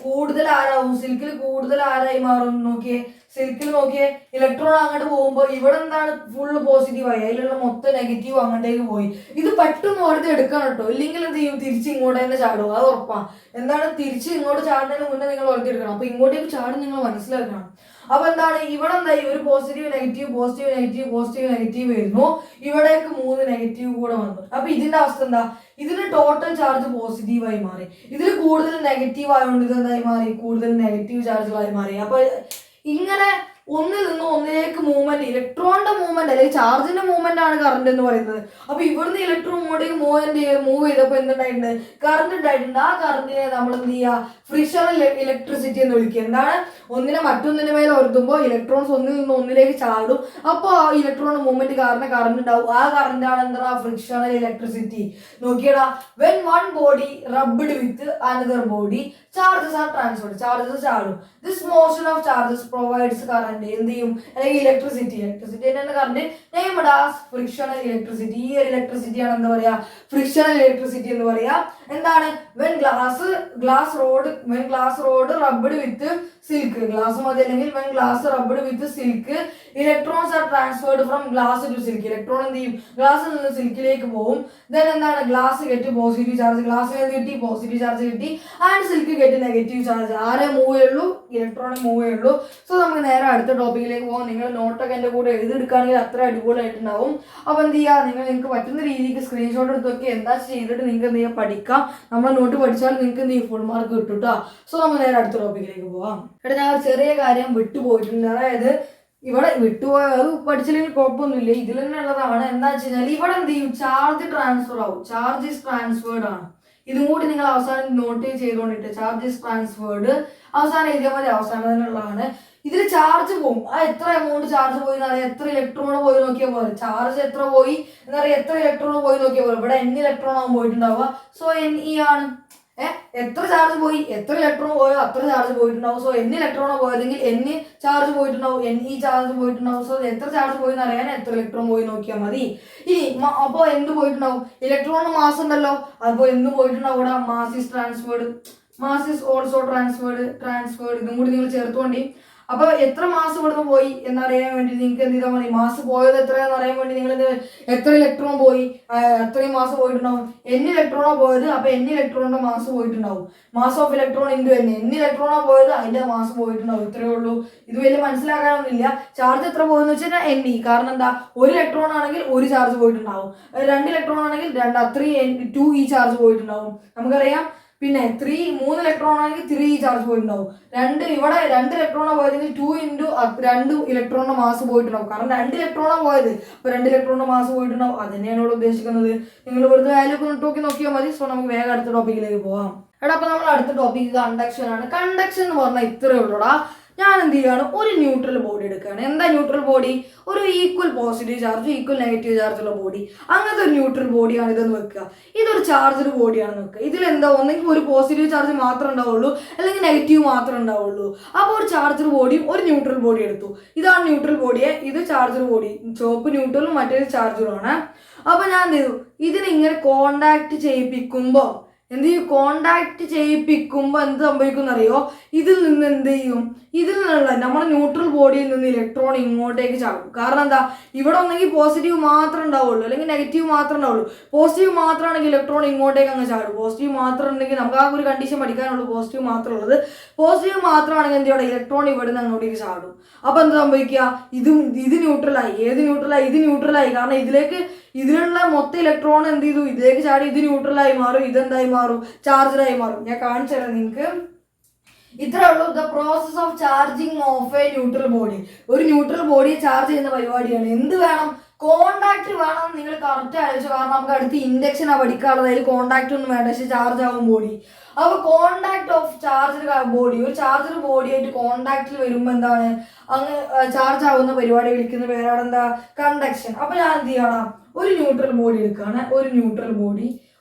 സിൽക്കിൽ കൂടുതൽ ആരായി മാറും നോക്കിയേ. സിൽക്കിൽ നോക്കിയേ ഇലക്ട്രോൺ അങ്ങോട്ട് പോകുമ്പോൾ ഇവിടെ എന്താണ് ഫുള്ള് പോസിറ്റീവായി, അതിലുള്ള മൊത്തം നെഗറ്റീവ് അങ്ങോട്ടേക്ക് പോയി. ഇത് പെട്ടെന്ന് ഓർത്ത് എടുക്കണം കേട്ടോ, ഇല്ലെങ്കിൽ എന്ത് ചെയ്യും തിരിച്ച് ഇങ്ങോട്ട് തന്നെ ചാടും, അത് ഉറപ്പാണ്. എന്താണ് തിരിച്ച് ഇങ്ങോട്ട് ചാടുന്നതിന് മുന്നേ നിങ്ങൾ ഓർത്തെടുക്കണം. അപ്പൊ ഇങ്ങോട്ടേക്ക് ചാടും നിങ്ങൾ മനസ്സിലാക്കണം. അപ്പൊ എന്താണ് ഇവിടെ എന്തായി ഒരു പോസിറ്റീവ് നെഗറ്റീവ് വരുന്നു, ഇവിടേക്ക് 3 നെഗറ്റീവ് കൂടെ വന്നു. അപ്പൊ ഇതിന്റെ അവസ്ഥ എന്താ, ഇതിന് ടോട്ടൽ ചാർജ് പോസിറ്റീവായി മാറി. ഇതിൽ കൂടുതൽ നെഗറ്റീവ് ആയതുകൊണ്ട് ഇതെന്തായി മാറി, കൂടുതൽ നെഗറ്റീവ് ചാർജുകളായി മാറി. അപ്പൊ ഇങ്ങനെ ഒന്നിൽ നിന്ന് ഒന്നിലേക്ക് മൂവ്മെന്റ്, ഇലക്ട്രോണിന്റെ മൂവ്മെന്റ് അല്ലെങ്കിൽ ചാർജിന്റെ മൂവ്മെന്റ് ആണ് കറണ്ട് എന്ന് പറയുന്നത്. അപ്പൊ ഇവിടുന്ന് ഇലക്ട്രോൺ ഇങ്ങോട്ടേക്ക് മൂവ് ചെയ്തപ്പോൾ എന്തുണ്ടായിട്ടുണ്ട്, കറണ്ട് ഉണ്ടായിട്ടുണ്ട്. ആ കറണ്ടിനെ നമ്മൾ എന്ത് ചെയ്യുക ഫ്രിക്ഷണൽ ഇലക്ട്രിസിറ്റി എന്ന് വിളിക്കുക. എന്താണ്, ഒന്നിനെ മറ്റൊന്നിന്റെ മേലെ ഒരുത്തുമ്പോൾ ഇലക്ട്രോൺസ് ഒന്നിൽ നിന്ന് ഒന്നിലേക്ക് ചാടും. അപ്പോൾ ആ ഇലക്ട്രോൺ മൂവ്മെന്റ് കാരണം കറണ്ട് ഉണ്ടാവും. ആ കറണ്ടാണ് എന്താ ഫ്രിക്ഷണൽ ഇലക്ട്രിസിറ്റി. നോക്കിയടാ, when one body rubbed with another body charges are transferred, charges ചാടും. This motion of charges provides current, എന്ത് ചെയ്യും അല്ലെങ്കിൽ ഇലക്ട്രിസിറ്റി തന്നെ current named as frictional electricity. ഈ ഒരു ഇലക്ട്രിസിറ്റിയാണ് എന്താ പറയാ ഫ്രിക്ഷണൽ ഇലക്ട്രിസിറ്റി എന്ന് പറയാ. എന്താണ്, when glass rod rubbed with silk, glass മതി അല്ലെങ്കിൽ when glass rubbed with silk electrons are transferred from glass to silk. Electron എന്ത് ചെയ്യും ഗ്ലാസ്സിൽ നിന്ന് സിൽക്കിലേക്ക് പോകും. ദെൻ എന്താണ്, ഗ്ലാസ് ഗെറ്റ് പോസിറ്റീവ് ചാർജ്, ഗ്ലാസ്സിൽ കിട്ടി പോസിറ്റീവ് ചാർജ് കിട്ടി, and silk get negative charge. ആരെ മൂവ് ചെയ്യുള്ളൂ, ഇലക്ട്രോണെ മൂവ് ചെയ്യുള്ളൂ. സോ നമുക്ക് നേരെ അടുത്ത ടോപ്പിക്കിലേക്ക് പോകാം. നിങ്ങൾ നോട്ടൊക്കെ എൻ്റെ കൂടെ എഴുതിയെടുക്കുകയാണെങ്കിൽ അത്ര അടിപൊളിയായിട്ടുണ്ടാവും. അപ്പോൾ എന്ത് ചെയ്യുക, നിങ്ങൾക്ക് പറ്റുന്ന രീതിക്ക് സ്ക്രീൻഷോട്ട് എടുത്തൊക്കെ എന്താ ചെയ്തിട്ട് നിങ്ങൾക്ക് എന്ത് ചെയ്യുക പഠിക്കാം. നമ്മളെ നോട്ട് പഠിച്ചാൽ നിങ്ങൾക്ക് എന്ത് ചെയ്യും ഫുൾ മാർക്ക് കിട്ടും കേട്ടോ. സോ നമ്മൾ നേരെ അടുത്ത ടോപ്പിക്കിലേക്ക് പോകാം. ഇവിടെ ഞാൻ ചെറിയ കാര്യം വിട്ടുപോയിട്ടുണ്ട്. അതായത് ഇവിടെ വിട്ടുപോയത് പഠിച്ചില്ലെങ്കിൽ കുഴപ്പമൊന്നുമില്ല, ഇതിൽ തന്നെ ഉള്ളതാണ്. എന്താ വെച്ച് കഴിഞ്ഞാൽ ഇവിടെ എന്ത് ചെയ്യും ചാർജ് ട്രാൻസ്ഫർ ആവും, ചാർജ് ഈസ് ട്രാൻസ്ഫേർഡ് ആണ്. ഇതും കൂടി നിങ്ങൾ അവസാനം നോട്ട് ചെയ്തുകൊണ്ടിട്ട് ചാർജ് ഈസ് ട്രാൻസ്ഫേർഡ് അവസാനം എഴുതിയാൽ മതി, അവസാനം തന്നെ ഉള്ളതാണ്. ഇതിൽ ചാർജ് പോകും, ആ എത്ര എമൗണ്ട് ചാർജ് പോയി എന്നറിയാം, എത്ര ഇലക്ട്രോൺ പോയി നോക്കിയാൽ പോലെ ചാർജ് എത്ര പോയി എന്നറിയാം, എത്ര ഇലക്ട്രോൺ പോയി നോക്കിയാൽ പോലെ. ഇവിടെ N ഇലക്ട്രോൺ ആവും പോയിട്ടുണ്ടാവുക, സോ Ne ആണ്. എത്ര ചാർജ് പോയി, എത്ര ഇലക്ട്രോൺ പോയോ അത്ര ചാർജ് പോയിട്ടുണ്ടാവും. സോ N ഇലക്ട്രോണോ പോയതെങ്കിൽ N ചാർജ് പോയിട്ടുണ്ടാവും, Ne ചാർജ് പോയിട്ടുണ്ടാവും. സോ എത്ര ചാർജ് പോയി എന്ന് അറിയാൻ എത്ര ഇലക്ട്രോൺ പോയി നോക്കിയാൽ മതി. ഇനി അപ്പോൾ എന്ത് പോയിട്ടുണ്ടാവും, ഇലക്ട്രോണിന് മാസ് ഉണ്ടല്ലോ, അപ്പോൾ എന്ത് പോയിട്ടുണ്ടാവും ഇവിടെ mass is transferred, mass is also transferred. ഇതും കൂടി നിങ്ങൾ ചേർത്തുകൊണ്ടി. അപ്പൊ എത്ര മാസ് ഇവിടുന്ന് പോയി എന്നറിയാൻ വേണ്ടി നിങ്ങൾക്ക് എന്ത് ചെയ്താൽ മതി, മാസ് പോയത് എത്രയാണെന്ന് അറിയാൻ വേണ്ടി നിങ്ങൾ എത്ര ഇലക്ട്രോൺ പോയി അത്രയും മാസ് പോയിട്ടുണ്ടാവും. N ഇലക്ട്രോണോ പോയത്, അപ്പൊ N ഇലക്ട്രോണിന്റെ മാസ് പോയിട്ടുണ്ടാവും. Mass of electron into N ഇലക്ട്രോണോ പോയത് അതിന്റെ മാസ് പോയിട്ടുണ്ടാവും. ഇത്രയേ ഉള്ളൂ. ഇത് വലിയ മനസ്സിലാക്കാനൊന്നുമില്ല. ചാർജ് എത്ര പോകുന്ന വെച്ചാൽ Ne, കാരണം എന്താ, ഒരു ഇലക്ട്രോൺ ആണെങ്കിൽ ഒരു ചാർജ് പോയിട്ടുണ്ടാവും, 2 ഇലക്ട്രോൺ ആണെങ്കിൽ 2 ചാർജ് പോയിട്ടുണ്ടാവും നമുക്കറിയാം. പിന്നെ 3 ഇലക്ട്രോൺ ആണെങ്കിൽ 3 ചാർജ് പോയിട്ടുണ്ടാവും. ഇവിടെ 2 ഇലക്ട്രോണോ പോയതെങ്കിൽ 2 ഇൻറ്റു 2 ഇലക്ട്രോണിന്റെ മാസ് പോയിട്ടുണ്ടാവും, കാരണം 2 ഇലക്ട്രോണോ പോയത്, അപ്പൊ 2 ഇലക്ട്രോണിന്റെ മാസ് പോയിട്ടുണ്ടാവും. അത് തന്നെയാണ് ഇവിടെ ഉദ്ദേശിക്കുന്നത്. നിങ്ങൾ വെറുതെ വാല്യൂ ഒക്കെ നോക്കിയാൽ മതി. സോ നമുക്ക് വേഗം അടുത്ത ടോപ്പിക്കിലേക്ക് പോകാം. അപ്പൊ നമ്മൾ അടുത്ത ടോപ്പിക് കണ്ടക്ഷൻ ആണ്. കണ്ടക്ഷൻ എന്ന് പറഞ്ഞാൽ ഇത്രയേ ഉള്ളൂടാ. ഞാൻ എന്ത് ചെയ്യുകയാണ്, ഒരു ന്യൂട്രൽ ബോഡി എടുക്കുകയാണ്. എന്താ ന്യൂട്രൽ ബോഡി, ഒരു equal positive charge equal negative ചാർജുള്ള ബോഡി. അങ്ങനത്തെ ഒരു ന്യൂട്രൽ ബോഡിയാണ് ഇതെന്ന് വെക്കുക. ഇതൊരു ചാർജഡ് ബോഡിയാണെന്ന് വെക്കുക. ഇതിലെന്താ ഒന്നെങ്കിൽ ഒരു പോസിറ്റീവ് ചാർജ് മാത്രമേ ഉണ്ടാവുള്ളൂ, അല്ലെങ്കിൽ നെഗറ്റീവ് മാത്രമേ ഉണ്ടാവുള്ളൂ. അപ്പോൾ ഒരു ചാർജഡ് ബോഡിയും ഒരു ന്യൂട്രൽ ബോഡി എടുത്തു. ഇതാണ് ന്യൂട്രൽ ബോഡിയെ, ഇത് ചാർജഡ് ബോഡി, ചുവപ്പ് ന്യൂട്രലും മറ്റേത് ചാർജറുമാണ്. അപ്പൊ ഞാൻ എന്ത് ചെയ്തു, ഇതിനെ ഇങ്ങനെ കോണ്ടാക്ട് ചെയ്യിപ്പിക്കുമ്പോൾ എന്ത് ചെയ്യും, കോണ്ടാക്ട് ചെയ്യിപ്പിക്കുമ്പോൾ എന്ത് സംഭവിക്കും അറിയോ, ഇതിൽ നിന്ന് എന്ത് ചെയ്യും, ഇതിൽ നിന്നുള്ള നമ്മുടെ ന്യൂട്രൽ ബോഡിയിൽ നിന്ന് ഇലക്ട്രോൺ ഇങ്ങോട്ടേക്ക് ചാടും. കാരണം എന്താ, ഇവിടെ ഒന്നെങ്കിൽ പോസിറ്റീവ് മാത്രമേ ഉണ്ടാവുള്ളൂ, അല്ലെങ്കിൽ നെഗറ്റീവ് മാത്രമേ ഉണ്ടാവുള്ളൂ. പോസിറ്റീവ് മാത്രമാണെങ്കിൽ ഇലക്ട്രോൺ ഇങ്ങോട്ടേക്ക് അങ്ങ് ചാടും. പോസിറ്റീവ് മാത്രം ഉണ്ടെങ്കിൽ നമുക്ക് ആ ഒരു കണ്ടീഷൻ പഠിക്കാനുള്ളൂ, പോസിറ്റീവ് മാത്രം ഉള്ളത്. പോസിറ്റീവ് മാത്രമാണെങ്കിൽ എന്ത് ചെയ്യണം, ഇലക്ട്രോൺ ഇവിടെ നിന്ന് അങ്ങോട്ടേക്ക് ചാടും. അപ്പോൾ എന്ത് സംഭവിക്കുക, ഇത് ന്യൂട്രലായി. ഏത് ന്യൂട്രലായി? ഇത് ന്യൂട്രലായി. കാരണം ഇതിലുള്ള മൊത്തം ഇലക്ട്രോൺ എന്ത് ചെയ്തു, ഇതിലേക്ക് ചാടി ഇത് ന്യൂട്രലായി മാറും. ഇതെന്തായി മാറും, ചാർജറായി മാറും. ഞാൻ കാണിച്ചു തരാം നിങ്ങൾക്ക്. ഇത്രേ ഉള്ളൂ the process of charging of a neutral body. ഒരു ന്യൂട്രൽ ബോഡിയെ ചാർജ് ചെയ്യുന്ന പരിപാടിയാണ്. എന്ത് വേണം, കോണ്ടാക്ട് വേണം. നിങ്ങൾ കറക്റ്റ് ആലോചിച്ചു. കാരണം നമുക്ക് അടുത്ത് ഇൻഡക്ഷനാ പഠിക്കാനുള്ളത്. അതിൽ കോണ്ടാക്ട് ഒന്നും വേണ്ട, പക്ഷെ ചാർജ് ആവും ബോഡി. അപ്പൊ കോണ്ടാക്ട് ഓഫ് ചാർജർ ബോഡി, ഒരു ചാർജർ ബോഡിയായിട്ട് കോണ്ടാക്റ്റിൽ വരുമ്പോൾ എന്താണ്, അങ്ങ് ചാർജ് ആവുന്ന പരിപാടി വിളിക്കുന്ന പേരാണ് എന്താ, കണ്ടക്ഷൻ. അപ്പൊ ഞാൻ എന്ത് ചെയ്യണം, ഒരു ന്യൂട്രൽ ബോഡി എടുക്കുകയാണ്. ഒരു ന്യൂട്രൽ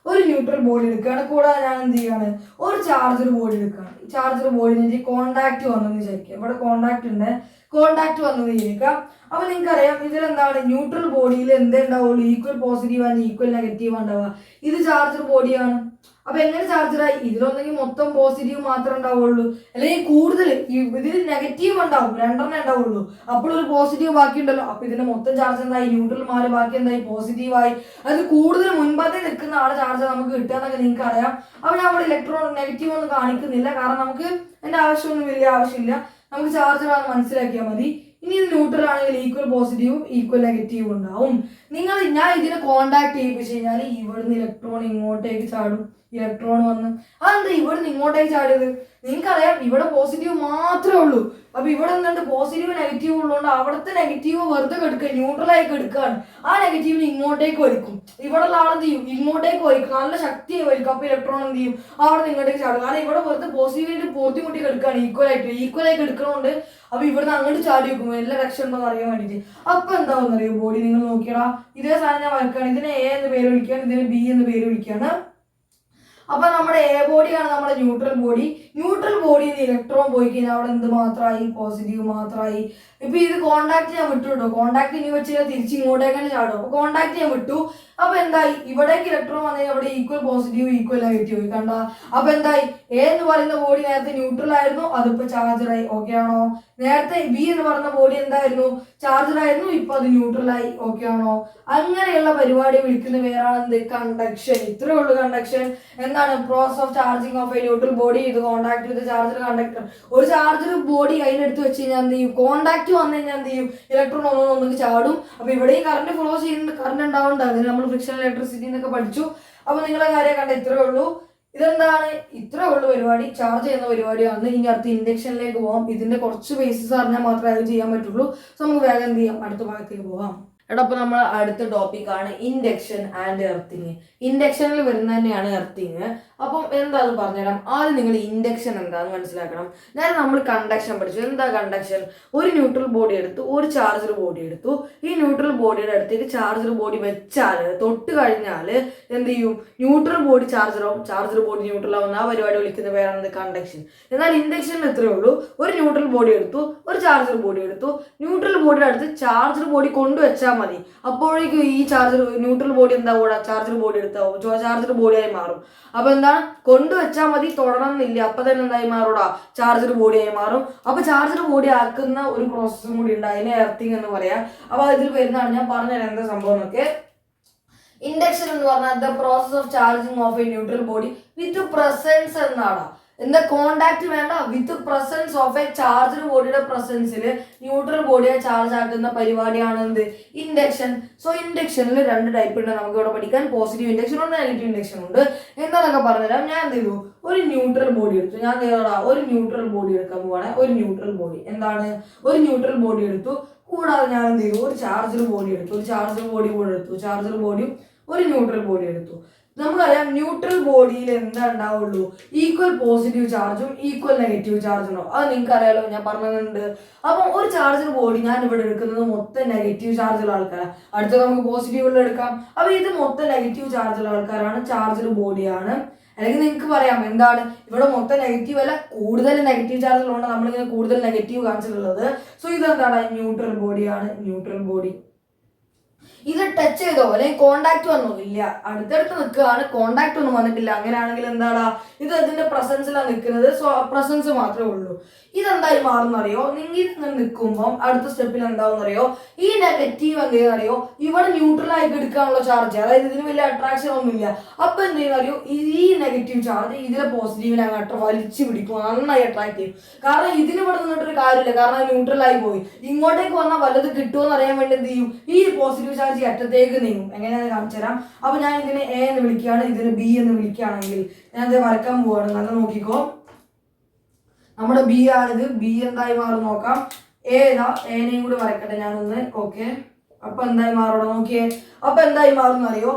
ബോഡി എടുക്കുകയാണ്. കൂടാതെ ഞാൻ എന്ത് ചെയ്യാണ്, ഒരു ചാർജർ ബോഡി എടുക്കുകയാണ്. ചാർജർ ബോഡി കോണ്ടാക്ട് വന്നെന്ന് വിചാരിക്കുക. ഇവിടെ കോണ്ടാക്ട് ഉണ്ട്, കോണ്ടാക്ട് വന്നത് വിചാരിക്കാം. അപ്പൊ നിങ്ങൾക്കറിയാം ഇതിലെന്താണ്, ന്യൂട്രൽ ബോഡിയിൽ എന്തേ ഉണ്ടാവുള്ളൂ, equal positive and equal negative ഉണ്ടാവുക. ഇത് ചാർജർ ബോഡിയാണ്. അപ്പൊ എങ്ങനെ ചാർജറായി, ഇതിലൊന്നെങ്കിൽ മൊത്തം പോസിറ്റീവ് മാത്രമേ ഉണ്ടാവുള്ളൂ, അല്ലെങ്കിൽ കൂടുതൽ ഇതിൽ നെഗറ്റീവ് ഉണ്ടാവും, 2 ഉണ്ടാവുള്ളൂ. അപ്പോൾ ഒരു പോസിറ്റീവ് ബാക്കി ഉണ്ടല്ലോ. അപ്പൊ ഇതിന്റെ മൊത്തം ചാർജ് എന്തായി, ന്യൂട്രൽ മാറി ബാക്കി എന്തായി, പോസിറ്റീവായി. അത് കൂടുതൽ മുൻപത്തെ നിൽക്കുന്ന ആളെ ചാർജ് നമുക്ക് കിട്ടുക എന്നൊക്കെ നിങ്ങൾക്ക് അറിയാം. അപ്പൊ ഞാൻ ഇവിടെ ഇലക്ട്രോൺ നെഗറ്റീവ് ഒന്നും കാണിക്കുന്നില്ല, കാരണം നമുക്ക് എന്റെ ആവശ്യമൊന്നും വലിയ ആവശ്യമില്ല. നമുക്ക് ചാർജറാണെന്ന് മനസ്സിലാക്കിയാൽ മതി. ഇനി ഇത് ന്യൂട്രൽ ആണെങ്കിൽ ഈക്വൽ പോസിറ്റീവും ഈക്വൽ നെഗറ്റീവും ഉണ്ടാവും. ഞാൻ ഇതിനെ കോണ്ടാക്ട് ചെയ്യിപ്പിച്ച് കഴിഞ്ഞാൽ ഇവിടുന്ന് ഇലക്ട്രോൺ ഇങ്ങോട്ടേക്ക് ചാടും. ഇലക്ട്രോൺ വന്ന് അതെന്താ ഇവിടുന്ന് ഇങ്ങോട്ടേക്ക് ചാടിയത്, നിങ്ങൾക്കറിയാം ഇവിടെ പോസിറ്റീവ് മാത്രമേ ഉള്ളൂ. അപ്പൊ ഇവിടെ എന്തുണ്ട്, പോസിറ്റീവ് നെഗറ്റീവ് ഉള്ളതുകൊണ്ട് അവിടുത്തെ നെഗറ്റീവ് വെറുതെ കെടുക്കുക, ന്യൂട്രലായി എടുക്കുകയാണ്. ആ നെഗറ്റീവിന് ഇങ്ങോട്ടേക്ക് വലിക്കും. ഇവിടെ ഉള്ള ആളെന്ത് ചെയ്യും, ഇങ്ങോട്ടേക്ക് വലിക്കും, നല്ല ശക്തിയായി വലിക്കും. അപ്പൊ ഇലക്ട്രോൺ എന്ത് ചെയ്യും, അവിടെ നിന്ന് ഇങ്ങോട്ടേക്ക് ചാടും. കാരണം ഇവിടെ വെറുതെ പോസിറ്റീവിന്റെ പൂർത്തിമുട്ടി കെടുക്കുകയാണ്, ഈക്വലായി എടുക്കണോണ്ട്. അപ്പൊ ഇവിടുന്ന് അങ്ങോട്ട് ചാടി വെക്കും, എല്ലാ രക്ഷ ഉണ്ടോ എന്ന് അറിയാൻ വേണ്ടിയിട്ട്. അപ്പൊ എന്താണെന്ന് അറിയോ, ബോഡി നിങ്ങൾ നോക്കിയടാ, ഇതേ സാധനം ഞാൻ വരക്കുകയാണ്. ഇതിനെ എ എന്ന് പേര് വിളിക്കുകയാണ്, ഇതിനെ ബി എന്ന് പേര് വിളിക്കുകയാണ്. അപ്പൊ നമ്മുടെ എ ബോഡിയാണ് നമ്മുടെ ന്യൂട്രൽ ബോഡി. ന്യൂട്രൽ ബോഡിയിൽ നിന്ന് ഇലക്ട്രോൺ പോയി കഴിഞ്ഞാൽ അവിടെ എന്ത് മാത്രമായി, പോസിറ്റീവ് മാത്രമായി. ഇപ്പൊ ഇത് കോണ്ടാക്ട് ഞാൻ വിട്ടു കേട്ടോ. കോണ്ടാക്ട് ഇനി വെച്ച് കഴിഞ്ഞാൽ തിരിച്ച് ഇങ്ങോട്ടേക്കാണ് ചാടും. അപ്പൊ കോണ്ടാക്ട് ഞാൻ വിട്ടു. അപ്പൊ എന്തായി, ഇവിടേക്ക് ഇലക്ട്രോൺ വന്നതിന് അവിടെ ഈക്വൽ പോസിറ്റീവ് ഈക്വൽ നെഗറ്റീവ് കണ്ട. അപ്പൊ എന്തായി, എ എന്ന് പറയുന്ന ബോഡി നേരത്തെ ന്യൂട്രൽ ആയിരുന്നു, അതിപ്പോ ചാർജറായി. ഓക്കെ ആണോ? നേരത്തെ ബി എന്ന് പറയുന്ന ബോഡി എന്തായിരുന്നു, ചാർജറായിരുന്നു, ഇപ്പൊ അത് ന്യൂട്രലായി. ഓക്കെ ആണോ? അങ്ങനെയുള്ള പരിപാടി വിളിക്കുന്ന പേരാണ് എന്ത്, കണ്ടക്ഷൻ. ഇത്രേ ഉള്ളൂ കണ്ടക്ഷൻ. എന്താണ്, process of charging of a neutral body. ഇത് കോണ്ടാക്ട് വിത്ത് ചാർജർ കണ്ടക്ടർ. ഒരു ചാർജർ ബോഡി അതിനെടുത്ത് വെച്ച് കഴിഞ്ഞാൽ എന്ത് ചെയ്യും, കോണ്ടാക്ട് വന്നു കഴിഞ്ഞാൽ എന്ത് ചെയ്യും, ഇലക്ട്രോൺ ഒന്നൊന്നും ചാടും. അപ്പൊ ഇവിടെയും കറണ്ട് ഫ്ലോ ചെയ്യുന്നുണ്ട്, കറണ്ട് ഉണ്ടാവുന്നുണ്ട്. അതിന് നമ്മൾ ഫ്രിക്ഷൻ ഇലക്ട്രിസിറ്റി എന്നൊക്കെ പഠിച്ചു. അപ്പൊ നിങ്ങളെ കാര്യം കണ്ട ഇത്രേ ഉള്ളൂ. ഇതെന്താണ്, ഇത്രേ ഉള്ളൂ പരിപാടി, ചാർജ് ചെയ്യുന്ന പരിപാടിയാണ്. ഇനി അടുത്ത ഇൻഡക്ഷനിലേക്ക് പോകാം. ഇതിന്റെ കുറച്ച് ബേസിസ് അറിഞ്ഞാൽ മാത്രമേ അത് ചെയ്യാൻ പറ്റുള്ളൂ. സോ നമുക്ക് വേഗം എന്ത് ചെയ്യാം, അടുത്ത ഭാഗത്തേക്ക് പോകാം. എടാ അപ്പൊ നമ്മൾ അടുത്ത ടോപ്പിക്കാണ് ഇൻഡക്ഷൻ ആൻഡ് എർത്തിങ്. ഇൻഡക്ഷനിൽ വരുന്ന തന്നെയാണ് എർത്തിങ്. അപ്പം എന്താന്ന് പറഞ്ഞുതരാം. ആദ്യം നിങ്ങൾ ഇൻഡക്ഷൻ എന്താന്ന് മനസ്സിലാക്കണം. നമ്മൾ കണ്ടക്ഷൻ പഠിച്ചു. എന്താ കണ്ടക്ഷൻ? ഒരു ന്യൂട്രൽ ബോഡി എടുത്തു, ഒരു ചാർജർ ബോഡി എടുത്തു. ഈ ന്യൂട്രൽ ബോഡിയുടെ അടുത്തേക്ക് ചാർജർ ബോഡി വെച്ചാൽ, തൊട്ട് കഴിഞ്ഞാൽ എന്ത് ചെയ്യും, ന്യൂട്രൽ ബോഡി ചാർജറാവും, ചാർജർ ബോഡി ന്യൂട്രൽ ആവുന്ന ആ പരിപാടി വിളിക്കുന്ന പേരാണ് കണ്ടക്ഷൻ. എന്നാൽ ഇൻഡക്ഷനിൽ എത്രയേ ഉള്ളൂ, ഒരു ന്യൂട്രൽ ബോഡി എടുത്തു, ഒരു ചാർജർ ബോഡി എടുത്തു. ന്യൂട്രൽ ബോഡിയുടെ അടുത്ത് ചാർജർ ബോഡി കൊണ്ടുവച്ചാൽ മതി. അപ്പോഴേക്കും ഈ ന്യൂട്രൽ ബോഡി എന്താ കൂടാ, ചാർജർ ബോഡി എടുത്താവും, ചാർജർ ബോഡിയായി മാറും. അപ്പൊ എന്താണ്, കൊണ്ടുവച്ചാൽ മതി, തൊടണം എന്നില്ല. അപ്പൊ തന്നെ എന്തായി മാറൂടാ, ചാർജർ ബോഡിയായി മാറും. അപ്പൊ ചാർജർ ബോഡി ആക്കുന്ന ഒരു പ്രോസസ്സും കൂടി ഉണ്ട്, അതിനെ എർത്തിങ് എന്ന് പറയാം. അപ്പൊ ഇതിൽ വരുന്നതാണ്, ഞാൻ പറഞ്ഞുതരാം എന്താ സംഭവം എന്നൊക്കെ. ഇൻഡക്ഷൻ എന്ന് പറഞ്ഞാൽ the process of charging of a neutral body with presence എന്നാണ്. എന്താ, കോണ്ടാക്ട് വേണ്ട, with presence of a charged ബോഡിയുടെ പ്രസൻസിൽ ന്യൂട്രൽ ബോഡിയെ ചാർജ് ആക്കുന്ന പരിപാടിയാണ് എന്ത്, ഇൻഡക്ഷൻ. സോ ഇൻഡക്ഷനിൽ 2 ടൈപ്പ് ഉണ്ട് നമുക്ക് ഇവിടെ പഠിക്കാൻ. പോസിറ്റീവ് ഇൻഡക്ഷൻ ഉണ്ട്, നെഗറ്റീവ് ഇൻഡക്ഷൻ ഉണ്ട്. എന്താണെന്നൊക്കെ പറഞ്ഞുതരാം. ഞാൻ എന്ത് ചെയ്തു, ഒരു ന്യൂട്രൽ ബോഡി എടുത്തു. ഞാൻ ഒരു ന്യൂട്രൽ ബോഡി എടുക്കാൻ പോവാണ്. ഒരു ന്യൂട്രൽ ബോഡി എന്താണ്, ഒരു ന്യൂട്രൽ ബോഡി എടുത്തു. കൂടാതെ ഞാൻ എന്ത് ചെയ്തു, ഒരു ചാർജർ ബോഡി എടുത്തു. ഒരു ചാർജർ ബോഡി കൂടെ എടുത്തു. ചാർജർ ബോഡിയും ഒരു ന്യൂട്രൽ ബോഡി എടുത്തു. നമുക്കറിയാം ന്യൂട്രൽ ബോഡിയിൽ എന്താ ഉണ്ടാവുള്ളൂ, ഈക്വൽ പോസിറ്റീവ് ചാർജും ഈക്വൽ നെഗറ്റീവ് ചാർജും ഉണ്ടാവും. അത് നിങ്ങൾക്ക് അറിയാലോ, ഞാൻ പറഞ്ഞിട്ടുണ്ട്. അപ്പം ഒരു ചാർജർ ബോഡി ഞാൻ ഇവിടെ എടുക്കുന്നത് മൊത്തം നെഗറ്റീവ് ചാർജുള്ള ആൾക്കാരാണ്. അടുത്ത നമുക്ക് പോസിറ്റീവുള്ള എടുക്കാം. അപ്പൊ ഇത് മൊത്തം നെഗറ്റീവ് ചാർജുള്ള ആൾക്കാരാണ്, ചാർജർ ബോഡിയാണ്. അല്ലെങ്കിൽ നിങ്ങൾക്ക് പറയാം എന്താണ്, ഇവിടെ മൊത്തം നെഗറ്റീവ് അല്ല, കൂടുതൽ നെഗറ്റീവ് ചാർജുള്ളതുകൊണ്ട് നമ്മളിങ്ങനെ കൂടുതൽ നെഗറ്റീവ് കാണിച്ചിട്ടുള്ളത്. സോ ഇതെന്താണ്, ന്യൂട്രൽ ബോഡിയാണ്, ന്യൂട്രൽ ബോഡി. ഇത് ടച്ച് ചെയ്തോ അല്ലെങ്കിൽ കോണ്ടാക്ട് വന്നോ? ഇല്ല, അടുത്തടുത്ത് നിൽക്കുകയാണ്, കോണ്ടാക്ട് ഒന്നും വന്നിട്ടില്ല. അങ്ങനെയാണെങ്കിൽ എന്താടാ, ഇത് ഇതിന്റെ പ്രസൻസിലാണ് നിൽക്കുന്നത്. സോ പ്രസൻസ് മാത്രമേ ഉള്ളൂ. ഇതെന്തായി മാറുന്നറിയോ? നിങ്ങൾ ഇങ്ങനെ നിൽക്കുമ്പോൾ അടുത്ത സ്റ്റെപ്പിൽ എന്താവുന്നറിയോ? ഈ നെഗറ്റീവ് എന്ത് ചെയ്യുന്നറിയോ? ഇവിടെ ന്യൂട്രൽ ആയിട്ട് എടുക്കാനുള്ള ചാർജ്, അതായത് ഇതിന് വലിയ അട്രാക്ഷൻ ഒന്നുമില്ല. അപ്പൊ എന്ത് ചെയ്യുന്നറിയോ? ഈ നെഗറ്റീവ് ചാർജ് ഇതിലെ പോസിറ്റീവിനെ അങ്ങോട്ട് വലിച്ചു പിടിക്കും, നന്നായി അട്രാക്ട് ചെയ്യും. കാരണം ഇതിന് ഇവിടെ നിന്നിട്ടൊരു കാര്യമില്ല, കാരണം ന്യൂട്രൽ ആയി പോയി. ഇങ്ങോട്ടേക്ക് വന്നാൽ വല്ലത് കിട്ടുമെന്ന് അറിയാൻ വേണ്ടി എന്ത് ചെയ്യും? ഈ പോസിറ്റീവ് ചാർജ് അറ്റത്തേക്ക് നീങ്ങും. എങ്ങനെയാണെന്ന് കാണിച്ചു തരാം. അപ്പൊ ഞാൻ ഇതിനെ എ എന്ന് വിളിക്കുകയാണ്, ഇതിന് ബി എന്ന് വിളിക്കുകയാണെങ്കിൽ ഞാൻ ഇത് വരക്കാൻ പോവാണ്. നല്ല നോക്കിക്കോ, നമ്മുടെ ബി ആണിത്. ബി എന്തായി മാറും നോക്കാം. എനെയും കൂടി വരക്കട്ടെ ഞാനൊന്ന്. ഓക്കെ, അപ്പൊ എന്തായി മാറും നോക്കിയേ. അപ്പൊ എന്തായി മാറും അറിയോ?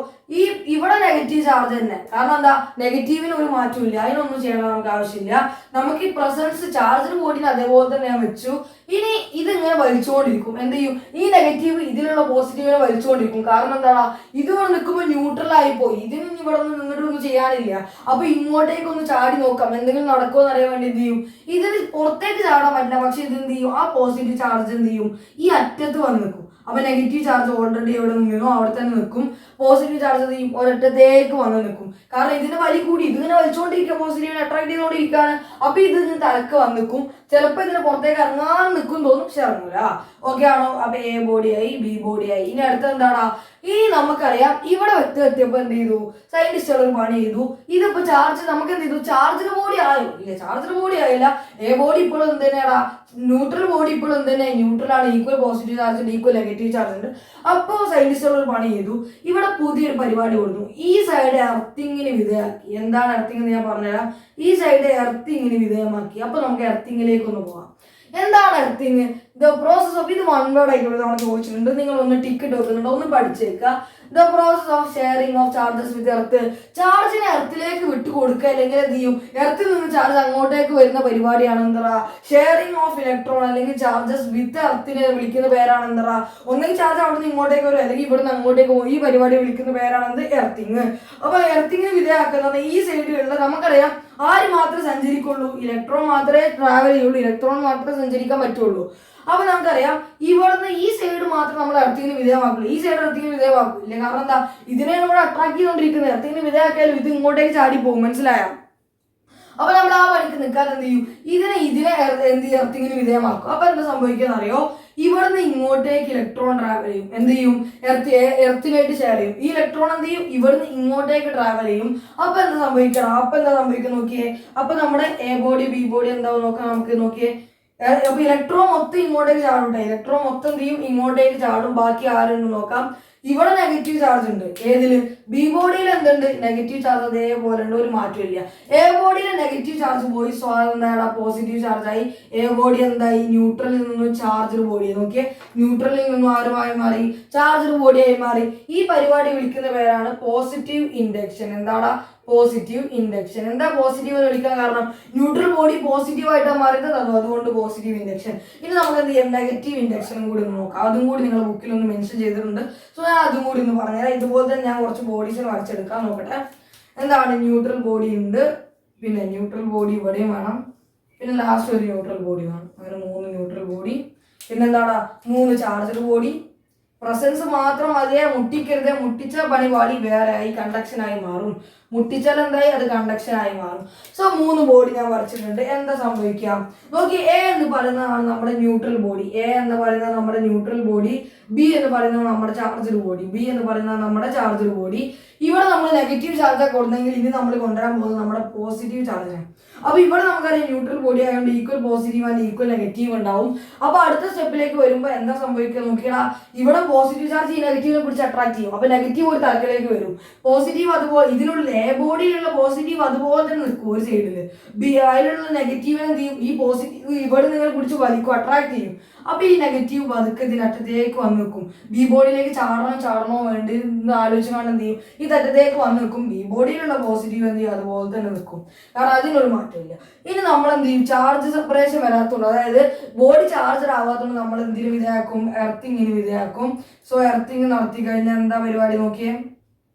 ഇവിടെ നെഗറ്റീവ് ചാർജ് തന്നെ. കാരണം എന്താ, നെഗറ്റീവിന് ഒരു മാറ്റമില്ല, അതിനൊന്നും ചെയ്യണം നമുക്ക് ആവശ്യമില്ല. നമുക്ക് ഈ പ്രസൻസ് ചാർജർ ബോർഡിന് അതേപോലെ തന്നെ ഞാൻ വെച്ചു. ഇനി ഇതിങ്ങനെ വലിച്ചുകൊണ്ടിരിക്കും. എന്ത് ചെയ്യും? ഈ നെഗറ്റീവ് ഇതിലുള്ള പോസിറ്റീവിനെ വലിച്ചുകൊണ്ടിരിക്കും. കാരണം എന്താ, ഇതിവിടെ നിൽക്കുമ്പോൾ ന്യൂട്രൽ ആയി പോയി, ഇതിന് ഇവിടെ നിന്ന് നിന്നിട്ടൊന്നും ചെയ്യാനില്ല. അപ്പൊ ഇങ്ങോട്ടേക്കൊന്ന് ചാടി നോക്കാം, എന്തെങ്കിലും നടക്കുമോ എന്ന് അറിയാൻ വേണ്ടി എന്ത് ചെയ്യും? ഇതിന് പുറത്തേക്ക് ചാടാൻ പറ്റില്ല, പക്ഷെ ഇത് എന്ത് ചെയ്യും? ആ പോസിറ്റീവ് ചാർജ് എന്ത് ചെയ്യും? ഈ അറ്റത്ത് വന്ന് നിൽക്കും. അപ്പൊ നെഗറ്റീവ് ചാർജ് ഓൾറെഡി എവിടെ നിന്നോ അവിടെ തന്നെ നിൽക്കും. പോസിറ്റീവ് ചാർജ് ഒരറ്റത്തേക്ക് വന്ന് നിൽക്കും. കാരണം ഇതിന് വലി കൂടി ഇതിങ്ങനെ വലിച്ചുകൊണ്ടിരിക്കുക, പോസിറ്റീവിനെ അട്രാക്ട് ചെയ്തുകൊണ്ടിരിക്കുകയാണ്. അപ്പൊ ഇത് തലക്ക് വന്ന് നിൽക്കും. ചിലപ്പോൾ ഇതിന് പുറത്തേക്ക് ഇറങ്ങാൻ നിൽക്കും തോന്നും, പക്ഷെ ഇറങ്ങൂല. ഓക്കെ ആണോ? അപ്പൊ എ ബോഡിയായി, ബി ബോഡിയായി. ഇനി അടുത്ത എന്താടാ, ഈ നമുക്കറിയാം ഇവിടെ എത്തിയപ്പോ എന്ത് ചെയ്തു? സയന്റിസ്റ്റുകൾ ഒരു പണി ചെയ്തു. ഇതിപ്പോ ചാർജ് നമുക്ക് എന്ത് ചെയ്തു? ചാർജർ ബോഡി ആയോ? ഇല്ല, ചാർജർ ബോഡി ആയില്ല. എ ബോഡി ഇപ്പോഴും എന്ത് തന്നെയാടാ? ന്യൂട്രൽ ബോഡി ഇപ്പോഴും എന്ത് തന്നെ? ന്യൂട്രൽ ആണ്. ഈക്വൽ പോസിറ്റീവ് ചാർജ് ഉണ്ട്, ഈക്വൽ നെഗറ്റീവ് ചാർജ് ഉണ്ട്. അപ്പോൾ സയന്റിസ്റ്റുകൾ ഒരു പണി ചെയ്തു. ഇവിടെ പുതിയൊരു പരിപാടി കൊടുത്തു. ഈ സൈഡ് എർത്തിങ്ങിന് വിധേയമാക്കി. എന്താണ് എർത്തിങ് എന്ന് ഞാൻ പറഞ്ഞുതരാം. ഈ സൈഡ് എർത്തിങ്ങിന് വിധേയമാക്കി. അപ്പൊ നമുക്ക് എർത്തിങ്ങിലേക്ക് ഒന്ന് പോവാം. എന്താണ് എർത്തിങ്? ദ പ്രോസസ് ഓഫ്, ഇത് വൺ വേർഡ് ആയിട്ടുള്ള നമ്മൾ ചോദിച്ചിട്ടുണ്ട്, നിങ്ങൾ ഒന്ന് ടിക്കറ്റ് വെക്കുന്നുണ്ട്, ഒന്ന് പഠിച്ചേക്കുക. The process of sharing of charges with earth. ചാർജിനെ എർത്തിലേക്ക് വിട്ടു കൊടുക്കുക, അല്ലെങ്കിൽ എന്ത് ചെയ്യും? എർത്തിൽ നിന്ന് ചാർജ് അങ്ങോട്ടേക്ക് വരുന്ന പരിപാടിയാണ് എന്താ? ഷെയറിംഗ് ഓഫ് ഇലക്ട്രോൺ അല്ലെങ്കിൽ ചാർജസ് വിത്ത് എർത്തിനെ വിളിക്കുന്ന പേരാണ് എന്താ? ഒന്നെങ്കിൽ ചാർജ് അവിടെ നിന്ന് ഇങ്ങോട്ടേക്ക് വരും, അല്ലെങ്കിൽ ഇവിടെ നിന്ന് അങ്ങോട്ടേക്ക് പോകും. ഈ പരിപാടി വിളിക്കുന്ന പേരാണ് എർത്തിങ്. അപ്പൊ എർത്തിങ്ങിന് വിധേയമാക്കുന്നത് ഈ സൈഡിലുള്ള നമുക്കറിയാം ആര് മാത്രമേ സഞ്ചരിക്കുള്ളൂ? ഇലക്ട്രോൺ മാത്രമേ ട്രാവൽ ചെയ്യുള്ളൂ, ഇലക്ട്രോൺ മാത്രമേ സഞ്ചരിക്കാൻ പറ്റുള്ളൂ. അപ്പൊ നമുക്കറിയാം ഇവിടുന്ന് ഈ സൈഡ് മാത്രം നമ്മൾ എർത്തിങ്ങിന് വിധേയമാക്കുള്ളൂ, ഈ സൈഡ് എർത്തിങ്ങിന് വിധേയമാക്കില്ല. കാരണം എന്താ? ഇതിനെ നമ്മൾ അട്രാക്ട് ചെയ്തുകൊണ്ടിരിക്കുന്നത്. എർത്തിങ്ങിന് വിധേയമാക്കിയാലും ഇത് ഇങ്ങോട്ടേക്ക് ചാടി പോകും, മനസ്സിലായോ? അപ്പൊ നമ്മൾ ആ വഴിക്ക് നിൽക്കാൻ എന്ത് ചെയ്യും? ഇതിനെ എന്ത് എർത്തിങ്ങിന് വിധേയമാക്കും. അപ്പൊ എന്താ സംഭവിക്കുക അറിയോ? ഇവിടുന്ന് ഇങ്ങോട്ടേക്ക് ഇലക്ട്രോൺ ട്രാവൽ ചെയ്യും. എന്ത് ചെയ്യും? എർത്തിനായിട്ട് ഷെയർ ചെയ്യും. ഈ ഇലക്ട്രോൺ എന്ത് ചെയ്യും? ഇവിടുന്ന് ഇങ്ങോട്ടേക്ക് ട്രാവൽ ചെയ്യും. അപ്പൊ എന്താ സംഭവിക്കണം? അപ്പൊ എന്താ സംഭവിക്കുക നോക്കിയേ. അപ്പൊ നമ്മുടെ എ ബോഡി ബി ബോഡി എന്താവും നോക്കാം നമുക്ക്. നോക്കിയേ, അപ്പൊ ഇലക്ട്രോൺ മൊത്തം ഇങ്ങോട്ടേക്ക് ചാടും. ഇലക്ട്രോൺ മൊത്തം എന്ത് ചെയ്യും? ഇങ്ങോട്ടേക്ക് ചാടും. ബാക്കി ആരുണ്ട് നോക്കാം. ഇവിടെ നെഗറ്റീവ് ചാർജ് ഉണ്ട്. ഏതില്? ബി ബോഡിയിൽ എന്തുണ്ട്? നെഗറ്റീവ് ചാർജ് അതേപോലെ ഉണ്ട്, ഒരു മാറ്റമില്ല. എ ബോഡിയിലെ നെഗറ്റീവ് ചാർജ് പോയി, സോ എന്താ പോസിറ്റീവ് ചാർജ് ആയി. എ ബോഡി എന്തായി? ന്യൂട്രലിൽ നിന്നും ചാർജർ ബോഡിയായി. നോക്കിയേ, ന്യൂട്രലിൽ നിന്നും ആരുമായി മാറി? ചാർജർ ബോഡിയായി മാറി. ഈ പരിപാടി വിളിക്കുന്ന പേരാണ് പോസിറ്റീവ് ഇൻഡക്ഷൻ. എന്താടാ? Positive induction. എന്താ പോസിറ്റീവ് എന്ന് വിളിക്കാൻ കാരണം? ന്യൂട്രൽ ബോഡി പോസിറ്റീവ് ആയിട്ടാണ് മാറിയത്, അതുകൊണ്ട് പോസിറ്റീവ് ഇൻഡക്ഷൻ. ഇനി നമുക്ക് എന്ത് ചെയ്യാം? നെഗറ്റീവ് ഇൻഡക്ഷനും കൂടി ഒന്ന് നോക്കാം. അതും കൂടി നിങ്ങൾ ബുക്കിൽ ഒന്ന് മെൻഷൻ ചെയ്തിട്ടുണ്ട്. സോ ഞാൻ അതും കൂടി ഒന്ന് പറഞ്ഞുതരാം. ഇതുപോലെ തന്നെ ഞാൻ കുറച്ച് ബോഡീസിന് വരച്ചെടുക്കാൻ നോക്കട്ടെ. എന്താണ്? ന്യൂട്രൽ ബോഡി ഉണ്ട്, പിന്നെ ന്യൂട്രൽ ബോഡി ഇവിടെയും വേണം, പിന്നെ ലാസ്റ്റ് ഒരു ന്യൂട്രൽ ബോഡി വേണം. അങ്ങനെ 3 ന്യൂട്രൽ ബോഡി. പിന്നെന്താടാ? 3 ചാർജർ ബോഡി. പ്രസൻസ് മാത്രം അതേ, മുട്ടിക്കരുതേ. മുട്ടിച്ച പണി പാടി വേറെ ആയി, കണ്ടക്ഷനായി മാറും. മുട്ടിച്ചാൽ എന്തായി? അത് കണ്ടക്ഷൻ ആയി മാറും. സോ 3 ബോഡി ഞാൻ വരച്ചിട്ടുണ്ട്. എന്താ സംഭവിക്കാം നോക്കി. എ എന്ന് പറയുന്നതാണ് നമ്മുടെ ന്യൂട്രൽ ബോഡി. എ എന്ന് പറയുന്നത് നമ്മുടെ ന്യൂട്രൽ ബോഡി. ബി എന്ന് പറയുന്നത് നമ്മുടെ ചാർജർ ബോഡി. ബി എന്ന് പറയുന്നത് നമ്മുടെ ചാർജർ ബോഡി. ഇവിടെ നമ്മൾ നെഗറ്റീവ് ചാർജാണ് കൊടുത്തെങ്കിൽ ഇനി നമ്മൾ കൊണ്ടുവരാൻ പോകുന്നത് നമ്മുടെ പോസിറ്റീവ് ചാർജാണ്. അപ്പൊ ഇവിടെ നമുക്കറിയാം ന്യൂട്രൽ ബോഡി ആയതുകൊണ്ട് equal positive and equal negative ഉണ്ടാവും. അപ്പൊ അടുത്ത സ്റ്റെപ്പിലേക്ക് വരുമ്പോൾ എന്താ സംഭവിക്കുക നോക്കിയാ. ഇവിടെ പോസിറ്റീവ് ചാർജ് ഈ നെഗറ്റീവിനെ പിടിച്ച് അട്രാക്ട് ചെയ്യും. അപ്പൊ നെഗറ്റീവ് ഒരു തലത്തിലേക്ക് വരും. പോസിറ്റീവ് അതുപോലെ ഇതിനുള്ള എ ബോഡിയിലുള്ള പോസിറ്റീവ് അതുപോലെ തന്നെ നിൽക്കും ഒരു സൈഡില്. അതിലുള്ള നെഗറ്റീവിനെ എന്ത് ചെയ്യും? ഈ പോസിറ്റീവ് ഇവിടെ നിങ്ങൾ പിടിച്ച് വലിക്കും, അട്രാക്ട് ചെയ്യും. അപ്പൊ ഈ നെഗറ്റീവ് പതുക്കെ ഇതിനറ്റത്തേക്ക് വന്ന് നിൽക്കും. ബി ബോഡിയിലേക്ക് ചാടണോ വേണ്ടി ആലോചിച്ചാണ് എന്ത് ചെയ്യും? ഈ തറ്റത്തേക്ക് വന്ന് നിൽക്കും. ബി ബോഡിയിലുള്ള പോസിറ്റീവ് എന്ത് ചെയ്യും? അതുപോലെ തന്നെ നിൽക്കും. കാരണം അതിനൊരു മാറ്റമില്ല. ഇനി നമ്മൾ എന്ത് ചെയ്യും? ചാർജ് സെപ്പറേഷൻ വരാത്തുള്ളൂ, അതായത് ബോഡി ചാർജർ ആവാത്തതുകൊണ്ട് നമ്മൾ എന്തിനു വിധേയമാക്കും? എർത്തിങ്ങിന് വിധേയമാക്കും. സോ എർത്തിങ് നടത്തി കഴിഞ്ഞാൽ എന്താ പരിപാടി നോക്കിയേ.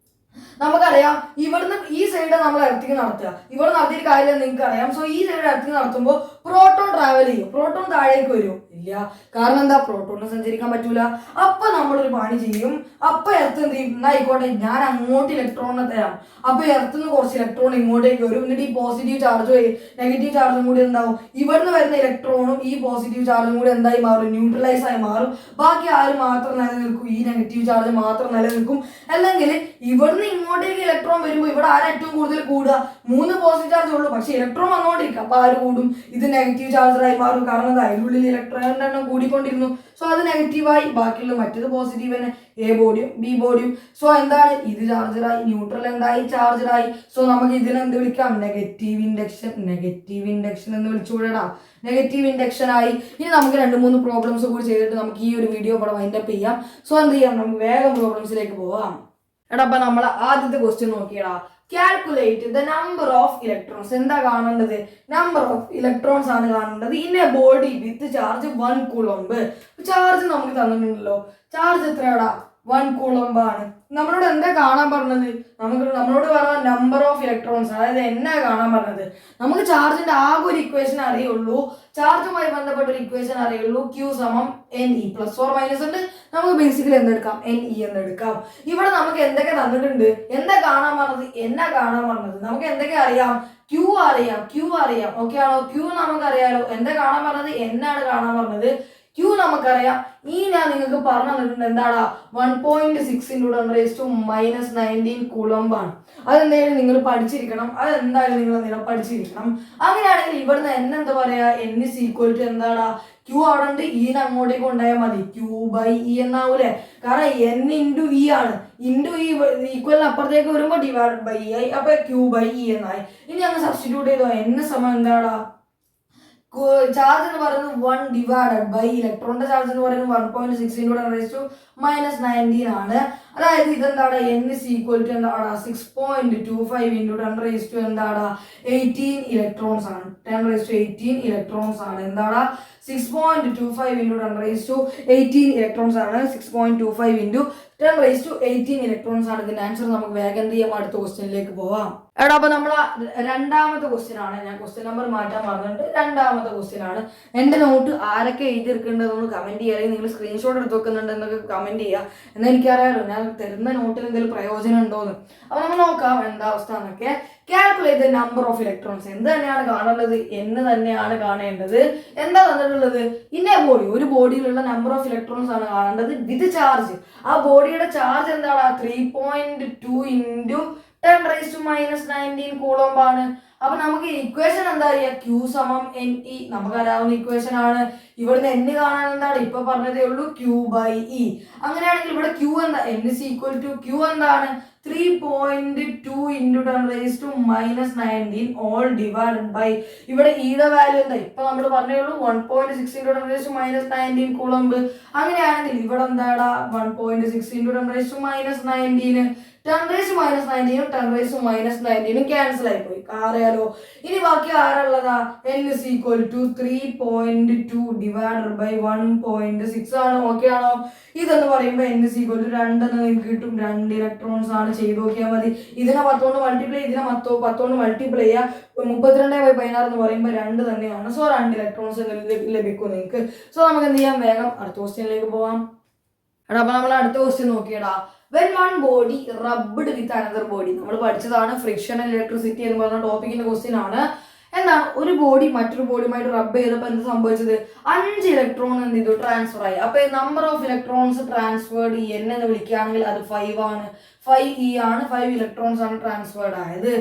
നമുക്കറിയാം ഇവിടുന്ന് ഈ സൈഡ് നമ്മൾ എർത്തിങ് നടത്തുക. ഇവിടെ നടത്തിയിട്ട് കാര്യമില്ല, നിങ്ങൾക്ക് അറിയാം. സോ ഈ സൈഡ് എർത്തിങ് നടത്തുമ്പോൾ പ്രോട്ടോൺ ട്രാവൽ ചെയ്യും? പ്രോട്ടോൺ താഴേക്ക് വരുമോ? ഇല്ല. കാരണം എന്താ? പ്രോട്ടോണിന് സഞ്ചരിക്കാൻ പറ്റൂല. അപ്പൊ നമ്മളൊരു പണി ചെയ്യും. അപ്പൊ എർത്ത് എന്ത് ചെയ്യും? എന്നാ ആയിക്കോട്ടെ, ഞാൻ അങ്ങോട്ട് ഇലക്ട്രോണിനെ തരാം. അപ്പൊ എർത്തുനിന്ന് കുറച്ച് ഇലക്ട്രോൺ ഇങ്ങോട്ടേക്ക് വരും. എന്നിട്ട് ഈ പോസിറ്റീവ് ചാർജും നെഗറ്റീവ് ചാർജും കൂടി എന്താവും? ഇവിടുന്ന് വരുന്ന ഇലക്ട്രോണും ഈ പോസിറ്റീവ് ചാർജും കൂടി എന്തായി മാറും? ന്യൂട്രലൈസ് ആയി മാറും. ബാക്കി ആര് മാത്രം നിലനിൽക്കും? ഈ നെഗറ്റീവ് ചാർജ് മാത്രം നിലനിൽക്കും. അല്ലെങ്കിൽ ഇവിടുന്ന് ഇങ്ങോട്ടേക്ക് ഇലക്ട്രോൺ വരുമ്പോൾ ഇവിടെ ആരാ ഏറ്റവും കൂടുതൽ കൂടുക? 3 പോസിറ്റീവ് ചാർജ് ഉള്ളൂ, പക്ഷെ ഇലക്ട്രോൺ വന്നുകൊണ്ടിരിക്കും. അപ്പൊ ആര് കൂടും? ഇത് നെഗറ്റീവ് ചാർജറായി മാറും. കാരണം അതിനുള്ളിൽ ഇലക്ട്രോണിന്റെ എണ്ണം കൂടിക്കൊണ്ടിരുന്നു. സോ അത് നെഗറ്റീവായി, ബാക്കിയുള്ള മറ്റേത് പോസിറ്റീവ് തന്നെ, എ ബോഡിയും ബി ബോഡിയും. സോ എന്താണ്? ഇത് ചാർജറായി, ന്യൂട്രൽ എന്തായി? ചാർജറായി. സോ നമുക്ക് ഇതിനെ എന്ത് വിളിക്കാം? Negative induction. നെഗറ്റീവ് ഇൻഡക്ഷൻ എന്ന് വിളിച്ചുകൂടാ. നെഗറ്റീവ് ഇൻഡക്ഷൻ ആയി. ഇനി നമുക്ക് 2-3 പ്രോബ്ലംസ് കൂടി ചെയ്തിട്ട് നമുക്ക് ഈ ഒരു വീഡിയോ ഇവിടെ വൈൻഡപ്പ് ചെയ്യാം. സോ എന്ത് ചെയ്യാം? നമുക്ക് വേഗം പ്രോബ്ലംസിലേക്ക് പോവാം. എടാ, അപ്പൊ നമ്മളെ ആദ്യത്തെ ക്വസ്റ്റ്യൻ നോക്കിയടാ. Calculate the number of electrons. എന്താ കാണേണ്ടത്? നമ്പർ ഓഫ് ഇലക്ട്രോൺസ് ആണ് കാണേണ്ടത് in a body with charge 1 coulomb. Charge നമുക്ക് തന്നിട്ടുണ്ടല്ലോ. ചാർജ് എത്രയാടാ? 1 കൂളംബ് ആണ്. നമ്മളോട് എന്താ കാണാൻ പറഞ്ഞത്? നമ്മളോട് പറഞ്ഞ നമ്പർ ഓഫ് ഇലക്ട്രോൺസ്, അതായത് എന്നാ കാണാൻ പറഞ്ഞത്? നമുക്ക് ചാർജിന്റെ ആകെ ഒരു ഇക്വേഷൻ അറിയുള്ളൂ. ചാർജുമായി ബന്ധപ്പെട്ട ഒരു ഇക്വേഷൻ അറിയുള്ളൂ. Q സമം NE. പ്ലസ് ഓർ മൈനസ് ഉണ്ട്. നമുക്ക് ബേസിക്കലി എന്തെടുക്കാം? NE എന്ന് എടുക്കാം. ഇവിടെ നമുക്ക് എന്തൊക്കെ തന്നിട്ടുണ്ട്? എന്താ കാണാൻ പറഞ്ഞത്? എന്നാ കാണാൻ പറഞ്ഞത്? നമുക്ക് എന്തൊക്കെ അറിയാം? Q അറിയാം. ഓക്കെ ആണോ? Q നമുക്ക് അറിയാലോ. എന്താ കാണാൻ പറഞ്ഞത്? എന്നാണ് കാണാൻ പറഞ്ഞത്? Q നമുക്കറിയാം. ഈ ഞാൻ നിങ്ങൾക്ക് പറഞ്ഞു തന്നിട്ടുണ്ട്. എന്താടാ? 1.6 × 10⁻⁻19 കൂളംബാണ്. അതെന്തായാലും നിങ്ങൾ പഠിച്ചിരിക്കണം. അതെന്തായാലും നിങ്ങൾ പഠിച്ചിരിക്കണം. അങ്ങനെയാണെങ്കിൽ ഇവിടുന്ന് എന്താ പറയാ? N = എന്താടാ? Q അവിടെ ഉണ്ട്. ഈനെ അങ്ങോട്ടേക്ക് കൊണ്ടുപോയാൽ മതി. Q/E എന്നാവൂലേ? കാരണം N × E ആണ്. ഈക്വലിന് അപ്പുറത്തേക്ക് വരുമ്പോൾ /E ആയി. അപ്പൊ Q/E എന്നായി. ഇനി ഞങ്ങൾ സബ്സ്റ്റിറ്റ്യൂട്ട് ചെയ്തോ. N സമം എന്താടാ? ചാർജ് എന്ന് പറയുന്നത് 1 / ഇലക്ട്രോണിന്റെ ചാർജ് എന്ന് പറയുന്നത് 1.6 × 10⁻19 ആണ്. അതായത് ഇതെന്താടാ? N = എന്താടാ? 6.25 × 10⁻⁸ എന്താടാ? 18 ഇലക്ട്രോൺസ് ആണ്. 10⁻18 ഇലക്ട്രോൺസ് ആണ്. എന്താടാ? 6.25 × 10⁻18 ഇലക്ട്രോൺസ് ആണ്. 6.25 × 10⁻18 ഇലക്ട്രോൺസ് ആണ്. ഇതിന്റെ ആൻസർ നമുക്ക് വേഗം എന്ത് ചെയ്യാം? അടുത്ത ക്വസ്റ്റ്യനിലേക്ക് പോവാം. എടാ, അപ്പൊ നമ്മൾ രണ്ടാമത്തെ ക്വസ്റ്റ്യൻ ആണ്. ഞാൻ ക്വസ്റ്റ്യൻ നമ്പർ മാറ്റാൻ പറഞ്ഞിട്ടുണ്ട്. രണ്ടാമത്തെ ക്വസ്റ്റ്യൻ ആണ്. എന്റെ നോട്ട് ആരൊക്കെ എഴുതിയെടുക്കേണ്ടതെന്ന് കമന്റ് ചെയ്യുക. അല്ലെങ്കിൽ നിങ്ങൾ സ്ക്രീൻഷോട്ട് എടുത്ത് വെക്കുന്നുണ്ട് എന്നൊക്കെ കമന്റ് ചെയ്യുക. എന്നാൽ എനിക്കറിയാലോ ഞാൻ തരുന്ന നോട്ടിൽ എന്തെങ്കിലും പ്രയോജനം ഉണ്ടോന്ന്. അപ്പൊ നമ്മൾ നോക്കാം എന്താ അവസ്ഥ എന്നൊക്കെ. Calculate the number of electrons. എന്ത് തന്നെയാണ് കാണേണ്ടത്? എന്ന് തന്നെയാണ് കാണേണ്ടത്. എന്താ തന്നിട്ടുള്ളത്? ഇന്ന ബോഡി, ഒരു ബോഡിയിലുള്ള നമ്പർ ഓഫ് ഇലക്ട്രോൺസ് ആണ് കാണേണ്ടത് വിത്ത് ചാർജ്. ആ ബോഡിയുടെ ചാർജ് എന്താണ്? 3.2 × 10⁻⁻19 കൂളംബ് ആണ്. അപ്പൊ നമുക്ക് ഇക്വേഷൻ എന്താ അറിയാം? Q സമം NE. നമുക്കറിയാവുന്ന ഇക്വേഷൻ ആണ്. ഇവിടുന്ന് N കാണാൻ എന്താണ്? ഇപ്പൊ പറഞ്ഞതേ ഉള്ളൂ. Q/E. അങ്ങനെയാണെങ്കിൽ ഇവിടെ Q എന്താ? N = Q എന്താണ്? 3.2 × 10⁻⁻19 ഓൾ ഡിവൈഡഡ് ബൈ ഇവിടെ ഈയുടെ വാല്യൂ എന്താ? ഇപ്പൊ നമ്മൾ പറഞ്ഞേ ഉള്ളൂ 1.6 × 10⁻⁻19 കൂളംബ്. അങ്ങനെയാണെങ്കിൽ ഇവിടെ എന്താടാ? 1.6 × 10⁻⁻19 10⁻⁻19 ക്യാൻസൽ ആയി പോയി. അറിയാലോ. ഇനി ബാക്കി ആരുള്ളതാ? N = 3.2 / 1.6 ആണ്. ഓക്കെ ആണോ? ഇതെന്ന് പറയുമ്പോൾ N = 2 എന്ന് നിങ്ങൾക്ക് കിട്ടും. 2 ഇലക്ട്രോൺസ് ആണ്. ചെയ്ത് നോക്കിയാൽ മതി. ഇതിനെ 10 കൊണ്ട് മൾട്ടിപ്ലൈ, ഇതിനെ 10 കൊണ്ട് മൾട്ടിപ്ലൈ ചെയ്യുക. 32/16 എന്ന് പറയുമ്പോൾ 2 തന്നെയാണ്. സോ 2 ഇലക്ട്രോൺസ് ലഭിക്കും നിങ്ങൾക്ക്. സോ നമുക്ക് എന്ത് ചെയ്യാം? വേഗം അടുത്ത ക്വസ്റ്റ്യനിലേക്ക് പോവാം. എടാ, അപ്പൊ നമ്മൾ അടുത്ത question നോക്കിയടാ. When one body rubbed with another body. നമ്മൾ പഠിച്ചതാണ് ഫ്രിക്ഷൻ ആൻഡ് ഇലക്ട്രിസിറ്റി എന്ന് പറഞ്ഞ ടോപ്പിക്കിന്റെ ക്വസ്റ്റ്യൻ ആണ്. എന്താണ്? ഒരു ബോഡി മറ്റൊരു ബോഡിയുമായിട്ട് റബ്ബ് ചെയ്തപ്പോൾ എന്ത് സംഭവിച്ചത്? 5 ഇലക്ട്രോൺ എന്ത് ചെയ്തു? ട്രാൻസ്ഫർ ആയി. അപ്പൊ number of electrons transferred N എന്ന് വിളിക്കുകയാണെങ്കിൽ അത് 5 ആണ്. 5E ആണ്. 5 ഇലക്ട്രോൺസ് ആണ് ട്രാൻസ്ഫേർഡ് ആയത്.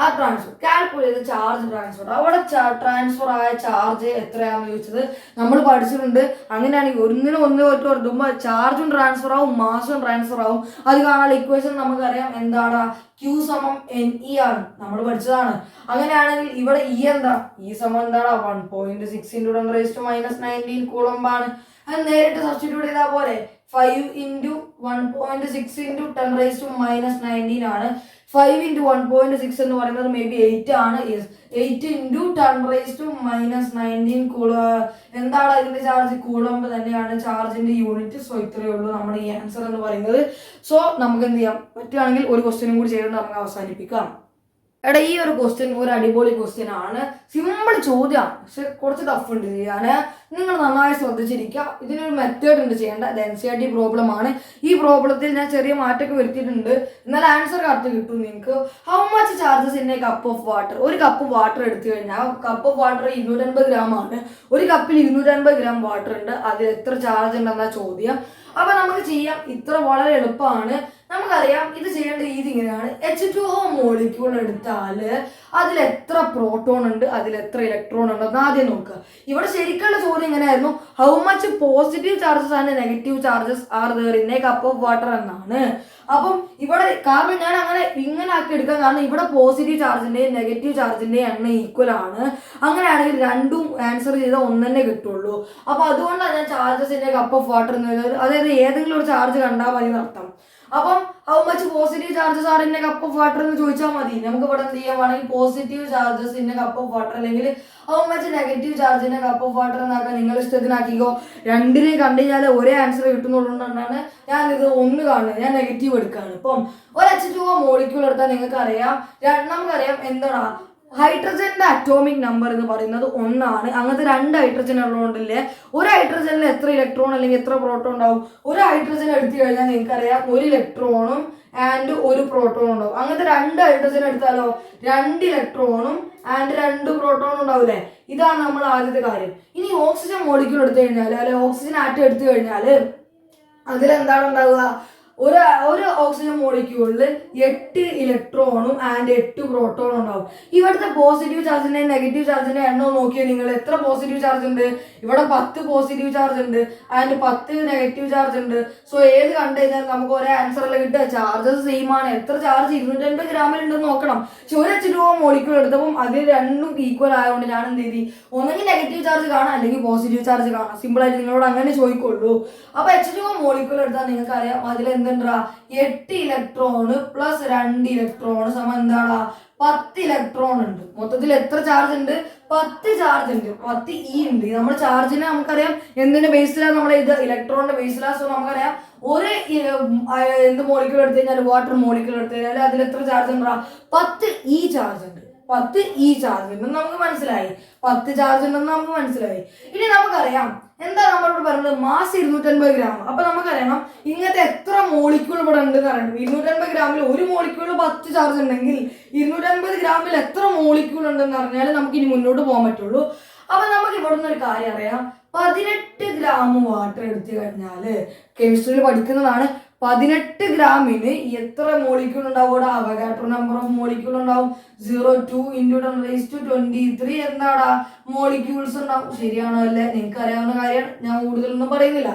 ആ ട്രാൻസ്ഫർ കാൽക്കുലേറ്റ് ചാർജ് ട്രാൻസ്ഫർ. അവിടെ ട്രാൻസ്ഫർ ആയ ചാർജ് എത്രയാണെന്ന് ചോദിച്ചത് നമ്മൾ പഠിച്ചിട്ടുണ്ട്. അങ്ങനെയാണെങ്കിൽ ഒന്ന് വരുമ്പോൾ ചാർജും ട്രാൻസ്ഫർ ആവും, മാസും ട്രാൻസ്ഫർ ആവും. അത് കാണാനുള്ള ഇക്വേഷൻ നമുക്കറിയാം. എന്താണ്? Q സമം NE ആണ്. നമ്മൾ പഠിച്ചതാണ്. അങ്ങനെയാണെങ്കിൽ ഇവിടെ E എന്താ? E സമം എന്താണ്? 1.6 × 10⁻⁻19 കൂളംബ് ആണ്. അത് നേരിട്ട് സബ്സ്റ്റിറ്റ്യൂട്ട് ചെയ്താൽ പോലെ 5 × 1.6 × 10⁻⁻19 ആണ്. 5 × 1.6 എന്ന് പറയുന്നത് മേ ബി 8 ആണ്. 8 × 10⁻⁻19 എന്താണ് ഇതിന്റെ ചാർജ്? കൂളംബ് തന്നെയാണ് ചാർജിന്റെ യൂണിറ്റ്. സോ ഇത്രയേ ഉള്ളൂ നമ്മുടെ ഈ ആൻസർ എന്ന് പറയുന്നത്. സോ നമുക്ക് എന്ത് ചെയ്യാം? പറ്റുകയാണെങ്കിൽ ഒരു ക്വസ്റ്റ്യനും കൂടി ചെയ്തുകൊണ്ട് നമുക്ക് അവസാനിപ്പിക്കാം. എടാ ഈ ഒരു ക്വസ്റ്റ്യൻ ഒരു അടിപൊളി ക്വസ്റ്റ്യൻ ആണ്, സിമ്പിൾ ചോദ്യമാണ്, പക്ഷെ കുറച്ച് ടഫ് ഉണ്ട് ചെയ്യാൻ. നിങ്ങൾ നന്നായി ശ്രദ്ധിച്ചിരിക്കുക. ഇതിനൊരു മെത്തേഡ് ഉണ്ട് ചെയ്യേണ്ട. അത് NCERT പ്രോബ്ലം ആണ്. ഈ പ്രോബ്ലത്തിൽ ഞാൻ ചെറിയ മാറ്റമൊക്കെ വരുത്തിയിട്ടുണ്ട്, എന്നാൽ ആൻസർ കറക്റ്റ് കിട്ടും നിങ്ങൾക്ക്. How much charges in a cup of water? ഒരു കപ്പ് വാട്ടർ എടുത്തു കഴിഞ്ഞാൽ കപ്പ് ഓഫ് വാട്ടർ 250 ഗ്രാം ആണ്. ഒരു കപ്പിൽ 250 ഗ്രാം വാട്ടർ ഉണ്ട്. അതിൽ എത്ര ചാർജ് ഉണ്ടെന്നാ ചോദ്യം. അപ്പൊ നമുക്ക് ചെയ്യാം. ഇത്ര വളരെ എളുപ്പമാണ്. നമുക്കറിയാം ഇത് ചെയ്യേണ്ട രീതി ഇങ്ങനെയാണ്. H2O മോളിക്യൂൾ എടുത്താൽ അതിൽ എത്ര പ്രോട്ടോൺ ഉണ്ട്, അതിൽ എത്ര ഇലക്ട്രോൺ ഉണ്ടെന്ന് ആദ്യം നോക്കുക. ഇവിടെ ശരിക്കുള്ള ചോദ്യം ഇങ്ങനെയായിരുന്നു, how much positive charges and negative charges are there in a cup of water എന്നാണ്. അപ്പം ഇവിടെ കാരണം ഞാൻ ഇങ്ങനെ ആക്കി എടുക്കാൻ കാരണം ഇവിടെ പോസിറ്റീവ് ചാർജിന്റെയും നെഗറ്റീവ് ചാർജിന്റെയും എണ്ണം ഈക്വൽ ആണ്. അങ്ങനെയാണെങ്കിൽ രണ്ടും ആൻസർ ചെയ്താൽ ഒന്ന് തന്നെ കിട്ടുള്ളൂ. അപ്പൊ അതുകൊണ്ടാണ് ഞാൻ ചാർജസിന്റെ കപ്പ് ഓഫ് വാട്ടർ എന്ന് പറയുന്നത്. അതായത് ഏതെങ്കിലും ഒരു ചാർജ് കണ്ടാൽ മതി എന്നർത്ഥം. അപ്പം how much positive charges are in a cup of water എന്ന് ചോദിച്ചാൽ മതി. നമുക്ക് ഇവിടെ എന്ത് ചെയ്യാൻ വേണമെങ്കിൽ positive charges in a cup of water അല്ലെങ്കിൽ how much negative charge in a cup of water എന്നാക്കാൻ നിങ്ങൾ ഇഷ്ടത്തിനാക്കിക്കോ. രണ്ടിനെയും കണ്ടു കഴിഞ്ഞാൽ ഒരേ ആൻസർ കിട്ടുന്നുള്ളതുകൊണ്ടാണ് ഞാനിത് ഒന്ന് കാണുന്നത്. ഞാൻ നെഗറ്റീവ് എടുക്കുകയാണ്. ഇപ്പം ഒരു H2O മോളിക്യൂൾ എടുത്താൽ നിങ്ങൾക്ക് അറിയാം, നമുക്കറിയാം എന്താണ് ഹൈഡ്രജന്റെ അറ്റോമിക് നമ്പർ എന്ന് പറയുന്നത് 1 ആണ്. അങ്ങനത്തെ 2 ഹൈഡ്രജൻ ഉള്ളതുകൊണ്ടില്ലേ ഒരു ഹൈഡ്രജനിൽ എത്ര ഇലക്ട്രോൺ അല്ലെങ്കിൽ എത്ര പ്രോട്ടോൺ ഉണ്ടാവും? ഒരു ഹൈഡ്രജൻ എടുത്തു കഴിഞ്ഞാൽ നിങ്ങൾക്കറിയാം 1 ഇലക്ട്രോണും ആൻഡ് 1 പ്രോട്ടോൺ ഉണ്ടാവും. അങ്ങനത്തെ 2 ഹൈഡ്രജൻ എടുത്താലോ 2 ഇലക്ട്രോണും ആൻഡ് 2 പ്രോട്ടോൺ ഉണ്ടാവില്ലേ? ഇതാണ് നമ്മൾ ആദ്യത്തെ കാര്യം. ഇനി ഓക്സിജൻ മോളിക്യൂൾ എടുത്തു കഴിഞ്ഞാൽ അല്ലെ ഓക്സിജൻ ആറ്റം എടുത്തു കഴിഞ്ഞാൽ അതിലെന്താണ് ഉണ്ടാവുക? ഒരു ഓക്സിജൻ മോളിക്യൂളിൽ 8 ഇലക്ട്രോണും ആൻഡ് 8 പ്രോട്ടോണും ഉണ്ടാവും. ഇവിടുത്തെ പോസിറ്റീവ് ചാർജിന്റെ നെഗറ്റീവ് ചാർജിന്റെ എണ്ണം നോക്കിയാൽ നിങ്ങൾ എത്ര പോസിറ്റീവ് ചാർജ് ഉണ്ട്? ഇവിടെ 10 പോസിറ്റീവ് ചാർജ് ഉണ്ട് ആൻഡ് 10 നെഗറ്റീവ് ചാർജ് ഉണ്ട്. സോ ഏത് കണ്ടു കഴിഞ്ഞാൽ നമുക്ക് ഒരേ ആൻസറിൽ കിട്ടുക. ചാർജസ് സെയിം ആണ്. എത്ര ചാർജ് 250 ഗ്രാമിൽ ഉണ്ടെന്ന് നോക്കണം. പക്ഷെ ഒരു H2O മോളിക്യൂൾ എടുത്തപ്പം അതിൽ രണ്ടും ഈക്വൽ ആയതുകൊണ്ട് ഞാൻ എന്ത് ചെയ്തി, ഒന്നെങ്കിൽ നെഗറ്റീവ് ചാർജ് കാണാം അല്ലെങ്കിൽ പോസിറ്റീവ് ചാർജ് കാണാം. സിമ്പിൾ ആയിട്ട് നിങ്ങളോട് അങ്ങനെ ചോദിക്കുള്ളൂ. അപ്പൊ H2O മോളിക്യൂൾ എടുത്താൽ നിങ്ങൾക്ക് അറിയാം അതിൽ 8 ഇലക്ട്രോണ് പ്ലസ് 2 ഇലക്ട്രോണ് സമം എന്താണ് 10 ഇലക്ട്രോൺ ഉണ്ട്. മൊത്തത്തിൽ എത്ര ചാർജ് ഉണ്ട്? 10 ചാർജ് ഉണ്ട്. 10 E ഉണ്ട്. നമ്മൾ ചാർജിനെ നമുക്കറിയാം എന്തിന്റെ ബേസിലാണ് നമ്മൾ ഇത് ഇലക്ട്രോണിന്റെ ബേസിലാണ്. സോ നമുക്കറിയാം ഒരു എന്ത് മോളിക്യൂൾ എടുത്തു കഴിഞ്ഞാൽ വാട്ടർ മോളിക്യൂൾ എടുത്തു കഴിഞ്ഞാൽ അതിൽ എത്ര ചാർജ് ഉണ്ടാ 10 E ചാർജ് ഉണ്ട്. 10 E ചാർജ് ഉണ്ടെന്ന് നമുക്ക് മനസ്സിലായി. 10 ചാർജ് ഉണ്ടെന്ന് നമുക്ക് മനസ്സിലായി. ഇനി നമുക്കറിയാം എന്താ നമ്മളോട് പറയുന്നത് മാസ് 250 ഗ്രാം. അപ്പൊ നമുക്കറിയണം ഇങ്ങനത്തെ എത്ര മോളിക്യൂൾ ഇവിടെ ഉണ്ട് അറിയണം. 250 ഗ്രാമിൽ ഒരു മോളിക്യൂൾ 10 ചാർജ് ഉണ്ടെങ്കിൽ 250 ഗ്രാമിൽ എത്ര മോളിക്യൂൾ ഉണ്ടെന്ന് അറിഞ്ഞാൽ നമുക്ക് ഇനി മുന്നോട്ട് പോകാൻ പറ്റുള്ളൂ. അപ്പൊ നമുക്ക് ഇവിടെ നിന്ന് ഒരു കാര്യം അറിയാം. 18 ഗ്രാം വാട്ടർ എടുത്തു കഴിഞ്ഞാല് കെമിസ്ട്രിയിൽ പഠിക്കുന്നതാണ്. 18 ഗ്രാമിന് എത്ര മോളിക്യൂൾ ഉണ്ടാവും? അവഗാഡ്രോ നമ്പർ ഓഫ് മോളിക്യൂൾ ഉണ്ടാവും 0.2 × 10⁻23 എന്താടാ മോളിക്യൂൾസ് ഉണ്ടാവും. ശരിയാണോ അല്ലേ? നിങ്ങൾക്ക് അറിയാവുന്ന കാര്യമാണ്, ഞാൻ കൂടുതലൊന്നും പറയുന്നില്ല.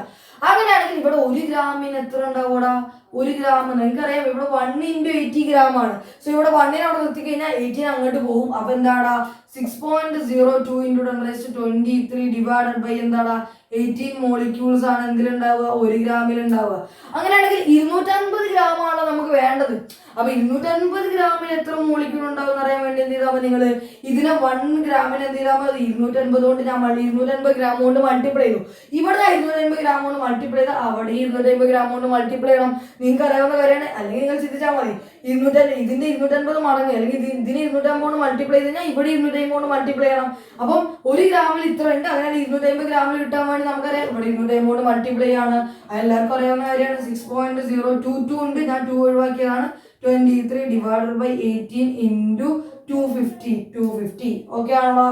അങ്ങനെയാണെങ്കിൽ ഇവിടെ 1 ഗ്രാമിന് എത്ര ഉണ്ടാവൂടാ? 1 ഗ്രാം നിങ്ങൾക്കറിയാം ഇവിടെ 1 × 80 ഗ്രാം ആണ്. സോ ഇവിടെ 1 അവിടെ നിർത്തി കഴിഞ്ഞാൽ 18 അങ്ങോട്ട് പോകും. അപ്പൊ എന്താടാ 6.02 × 10⁻23 ഡിവൈഡഡ് ബൈ എന്താടാ 18 മോളിക്യൂൾസ് ആണ് എന്തിലുണ്ടാവുക? 1 ഗ്രാമിൽ ഉണ്ടാവുക. അങ്ങനെയാണെങ്കിൽ 250 ഗ്രാം ആണ് നമുക്ക് വേണ്ടത്. അപ്പൊ 250 ഗ്രാമിൽ എത്ര മോളിക്യൂൾ ഉണ്ടാവും അറിയാൻ വേണ്ടി എന്ത് ചെയ്താൽ മതി? നിങ്ങൾ ഇതിനെ 1 ഗ്രാമിന് എന്ത് ചെയ്താൽ മതി? 250 കൊണ്ട് ഞാൻ 250 ഗ്രാം കൊണ്ട് മൾട്ടിപ്ലൈ ചെയ്തു. ഇവിടെ 250 ഗ്രാം കൊണ്ട് മൾട്ടിപ്ലൈ ചെയ്താൽ അവിടെ 250 ഗ്രാം കൊണ്ട് മൾട്ടിപ്ലൈ ചെയ്യണം. നിങ്ങൾക്ക് അറിയാവുന്ന കാര്യമാണ്. അല്ലെങ്കിൽ നിങ്ങൾ ചിന്തിച്ചാൽ മതി ഇതിന്റെ 250 മടങ്ങ് അല്ലെങ്കിൽ ഇതിന് 250 കൊണ്ട് മൾട്ടിപ്ലൈ ചെയ്ത് കഴിഞ്ഞാൽ ഇവിടെ 250 കൊണ്ട് മൾട്ടിപ്ലൈ ചെയ്യണം. അപ്പം 1 ഗ്രാമിൽ ഇത്ര ഉണ്ട്. അങ്ങനെ 250 ഗ്രാമിൽ കിട്ടാൻ വേണ്ടി നമുക്കറിയാം ഇവിടെ 250 കൊണ്ട് മൾട്ടിപ്ലൈ ആണ്. എല്ലാവർക്കും അറിയാവുന്ന കാര്യമാണ്. 6.022 ഉണ്ട്. ഞാൻ 2 ഒഴിവാക്കിയതാണ്. 23 ഡിവൈഡഡ് ബൈ 18 × 250. ഓക്കെ ആണോ?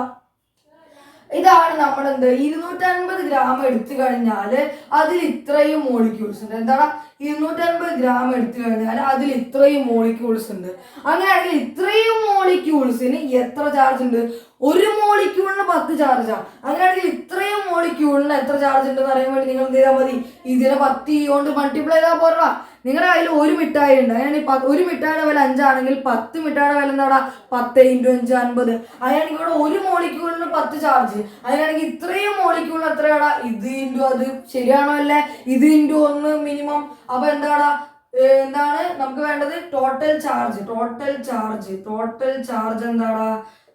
ഇതാണ് നമ്മൾ എന്ത് 250 ഗ്രാം എടുത്തു കഴിഞ്ഞാൽ അതിൽ ഇത്രയും മോളിക്യൂൾസ് ഉണ്ട്. എന്താണ് 250 ഗ്രാം എടുത്തു കഴിഞ്ഞാൽ അതിൽ ഇത്രയും മോളിക്യൂൾസ് ഉണ്ട്. അങ്ങനെയാണെങ്കിൽ ഇത്രയും മോളിക്യൂൾസിന് എത്ര ചാർജ് ഉണ്ട്? ഒരു മോളിക്യൂളിന് 10 ചാർജാണ്. അങ്ങനെയാണെങ്കിൽ ഇത്രയും മോളിക്യൂളിന് എത്ര ചാർജ് ഉണ്ടെന്ന് അറിയാൻ വേണ്ടി നിങ്ങൾ എന്ത് ചെയ്താൽ മതി? ഇതിനെ 10 കൊണ്ട് മൾട്ടിപ്ലൈ ചെയ്താൽ പോരാ. നിങ്ങളുടെ കയ്യിൽ ഒരു മിഠായി ഉണ്ട്. അങ്ങനെ ഒരു മിഠായിയുടെ വില 5 ആണെങ്കിൽ 10 മിഠായിയുടെ വില എന്താടാ 10 × 5 50. അങ്ങനെയാണെങ്കിൽ ഇവിടെ ഒരു മോളിക്യൂളിന് 10 ചാർജ്. അങ്ങനെയാണെങ്കിൽ ഇത്രയും മോളിക്യൂളിന് എത്രയാടാ? ഇത് × അത്. ശരിയാണോ അല്ലേ? ഇത് × 1 മിനിമം. അപ്പൊ എന്താണ് നമുക്ക് വേണ്ടത്? ടോട്ടൽ ചാർജ് എന്താടാ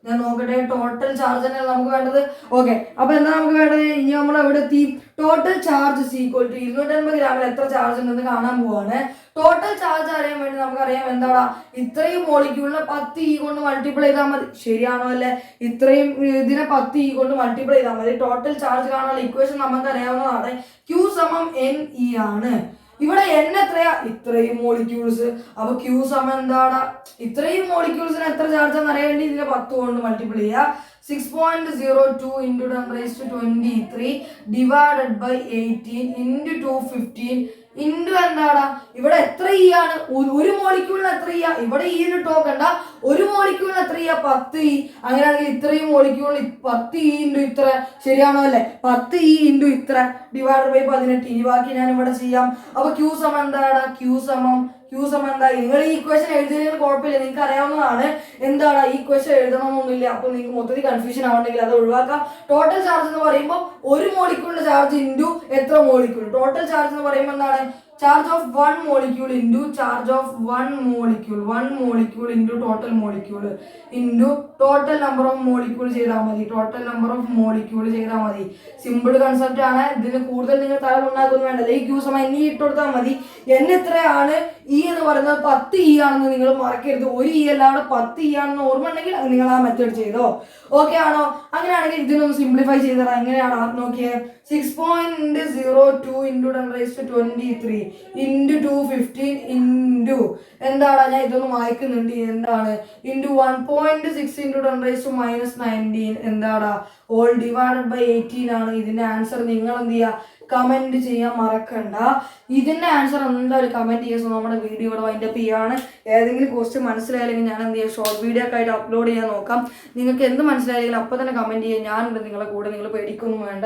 ഞാൻ നോക്കട്ടെ. ടോട്ടൽ ചാർജ് തന്നെയാണ് നമുക്ക് വേണ്ടത്. ഓക്കെ, അപ്പൊ എന്താ നമുക്ക് വേണ്ടത്? ഇനി നമ്മൾ എവിടെ എത്തി? ടോട്ടൽ ചാർജ് ഈക്വൽ ടു 250 ഗ്രാമിൽ എത്ര ചാർജ് ഉണ്ടെന്ന് കാണാൻ പോവാണ്. ടോട്ടൽ ചാർജ് അറിയാൻ വേണ്ടി നമുക്കറിയാം എന്താടാ, ഇത്രയും മോളിക്യൂളിനെ 10 E കൊണ്ട് മൾട്ടിപ്ലൈ ചെയ്താൽ മതി. ശരിയാണോ അല്ലെ? ഇത്രയും ഇതിനെ 10 E കൊണ്ട് മൾട്ടിപ്ലൈ ചെയ്താൽ മതി. ടോട്ടൽ ചാർജ് കാണാനുള്ള ഇക്വേഷൻ നമുക്ക് അറിയാവുന്നതാണ്. Q സമം NE ആണ്. ഇവിടെ n എത്രയാ? ഇത്രയും മോളിക്യൂൾസ്. അപ്പൊ Q സമം എന്താടാ? ഇത്രയും മോളിക്യൂൾസിന് എത്ര ചാർജ് ആണെന്ന് അറിയാൻ വേണ്ടി ഇതിനെ 10 കൊണ്ട് മൾട്ടിപ്ലൈ ചെയ്യുക. 6.02 into 10⁻23 divided by 18 into 215 into എന്താടാ, ഇവിടെ എത്ര E ആണ്? ഒരു മോളിക്യൂളിന് എത്ര E? ഇവിടെ E നോക്കണ്ട, ഒരു മോളിക്യൂളിന് എത്ര E? 10 E. അങ്ങനെയാണെങ്കിൽ ഇത്രയും മോളിക്യൂളിന് 10 E ഇൻറ്റു ഇത്ര. ശരിയാണോ അല്ലെ? 10 E ഇൻറ്റു ഇത്ര ഡിവൈഡ് ബൈ 18. ഇനി ബാക്കി ഞാൻ ഇവിടെ ചെയ്യാം. അപ്പൊ Q സമം എന്താടാ? Q സമം എന്താ? നിങ്ങൾ ഈ ഇക്വേഷൻ എഴുതിയതിന് കുഴപ്പമില്ല, നിങ്ങൾക്ക് അറിയാവുന്നതാണ്. എന്താണ് ഈ ഇക്വേഷൻ എഴുതണമെന്നൊന്നുമില്ല. അപ്പൊ നിങ്ങൾക്ക് മൊത്തത്തിൽ കൺഫ്യൂഷൻ ആവണമെങ്കിൽ അത് ഒഴിവാക്കാം. ടോട്ടൽ ചാർജ് എന്ന് പറയുമ്പോൾ ഒരു മോളിക്യൂളിന്റെ ചാർജ് ഇൻറ്റു എത്ര മോളിക്യൂൾ. ടോട്ടൽ ചാർജ് എന്ന് പറയുമ്പോൾ എന്താണ്? charge of one molecule into charge of one molecule into total molecule into total number of molecule ചെയ്താൽ മതി. total number of molecule ചെയ്താൽ മതി. സിമ്പിൾ കൺസെപ്റ്റ് ആണ്. ഇതിന് കൂടുതൽ നിങ്ങൾ തല ഉണ്ടാക്കുന്നു വേണ്ടത്. ഈ Q സമയം N ഇട്ട് കൊടുത്താൽ മതി. N എത്രയാണ്? E എന്ന് പറയുന്നത് 10 E ആണെന്ന് നിങ്ങൾ മറക്കരുത്. ഒരു E അല്ലാതെ 10 E ആണെന്ന് ഓർമ്മ ഉണ്ടെങ്കിൽ നിങ്ങൾ ആ മെത്തേഡ് ചെയ്തോ. ഓക്കെ ആണോ? അങ്ങനെയാണെങ്കിൽ ഇതിനൊന്ന് സിംപ്ലിഫൈ ചെയ്തറാം. എങ്ങനെയാണ് നോക്കിയേ? 6.02 into 10⁻23 into 215 into എന്താണ്? ഞാൻ ഇതൊന്ന് വായിക്കുന്നുണ്ട്. എന്താണ്? into 1.6 into 10⁻19 എന്താണ്? ഓൾ ഡിവൈഡഡ് ബൈ 18 ആണ്. ഇതിന്റെ ആൻസർ നിങ്ങൾ എന്ത് ചെയ്യുക? കമന്റ് ചെയ്യാൻ മറക്കണ്ട. ഇതിന്റെ ആൻസർ എന്തായാലും കമന്റ് ചെയ്യുക. നമ്മുടെ വീഡിയോ ഇവിടെ വൈൻഡപ്പ് ചെയ്യാണ്. ഏതെങ്കിലും ക്വസ്റ്റ്യൻ മനസ്സിലായില്ലെങ്കിൽ ഞാൻ എന്ത് ചെയ്യുക? ഷോർട്ട് വീഡിയോ ഒക്കെ ആയിട്ട് അപ്ലോഡ് ചെയ്യാൻ നോക്കാം. നിങ്ങൾക്ക് എന്ത് മനസ്സിലായില്ലെങ്കിൽ അപ്പോൾ തന്നെ കമന്റ് ചെയ്യുക. ഞാനുണ്ട് നിങ്ങളെ കൂടെ. നിങ്ങൾ പേടിക്കൊന്നും വേണ്ട.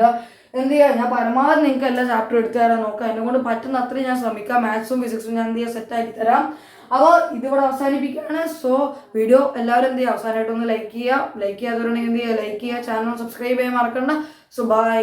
എന്ത് ചെയ്യുക? ഞാൻ പരമാവധി നിങ്ങൾക്ക് എല്ലാ ചാപ്റ്റർ എടുത്തു തരാൻ നോക്കാം. എന്നെ കൊണ്ട് പറ്റുന്ന അത്രയും ഞാൻ ശ്രമിക്കാം. മാത്സും ഫിസിക്സും ഞാൻ എന്ത് ചെയ്യുക? സെറ്റാക്കി തരാം. അപ്പോൾ ഇതിവിടെ അവസാനിപ്പിക്കുകയാണ്. സോ വീഡിയോ എല്ലാവരും എന്ത് ചെയ്യുക? അവസാനമായിട്ടൊന്ന് ലൈക്ക് ചെയ്യുക. ലൈക്ക് ചെയ്യാത്തവരുണ്ടെങ്കിൽ എന്ത് ചെയ്യുക? ലൈക്ക് ചെയ്യുക. ചാനൽ സബ്സ്ക്രൈബ് ചെയ്യാൻ മറക്കണ്ട. So by.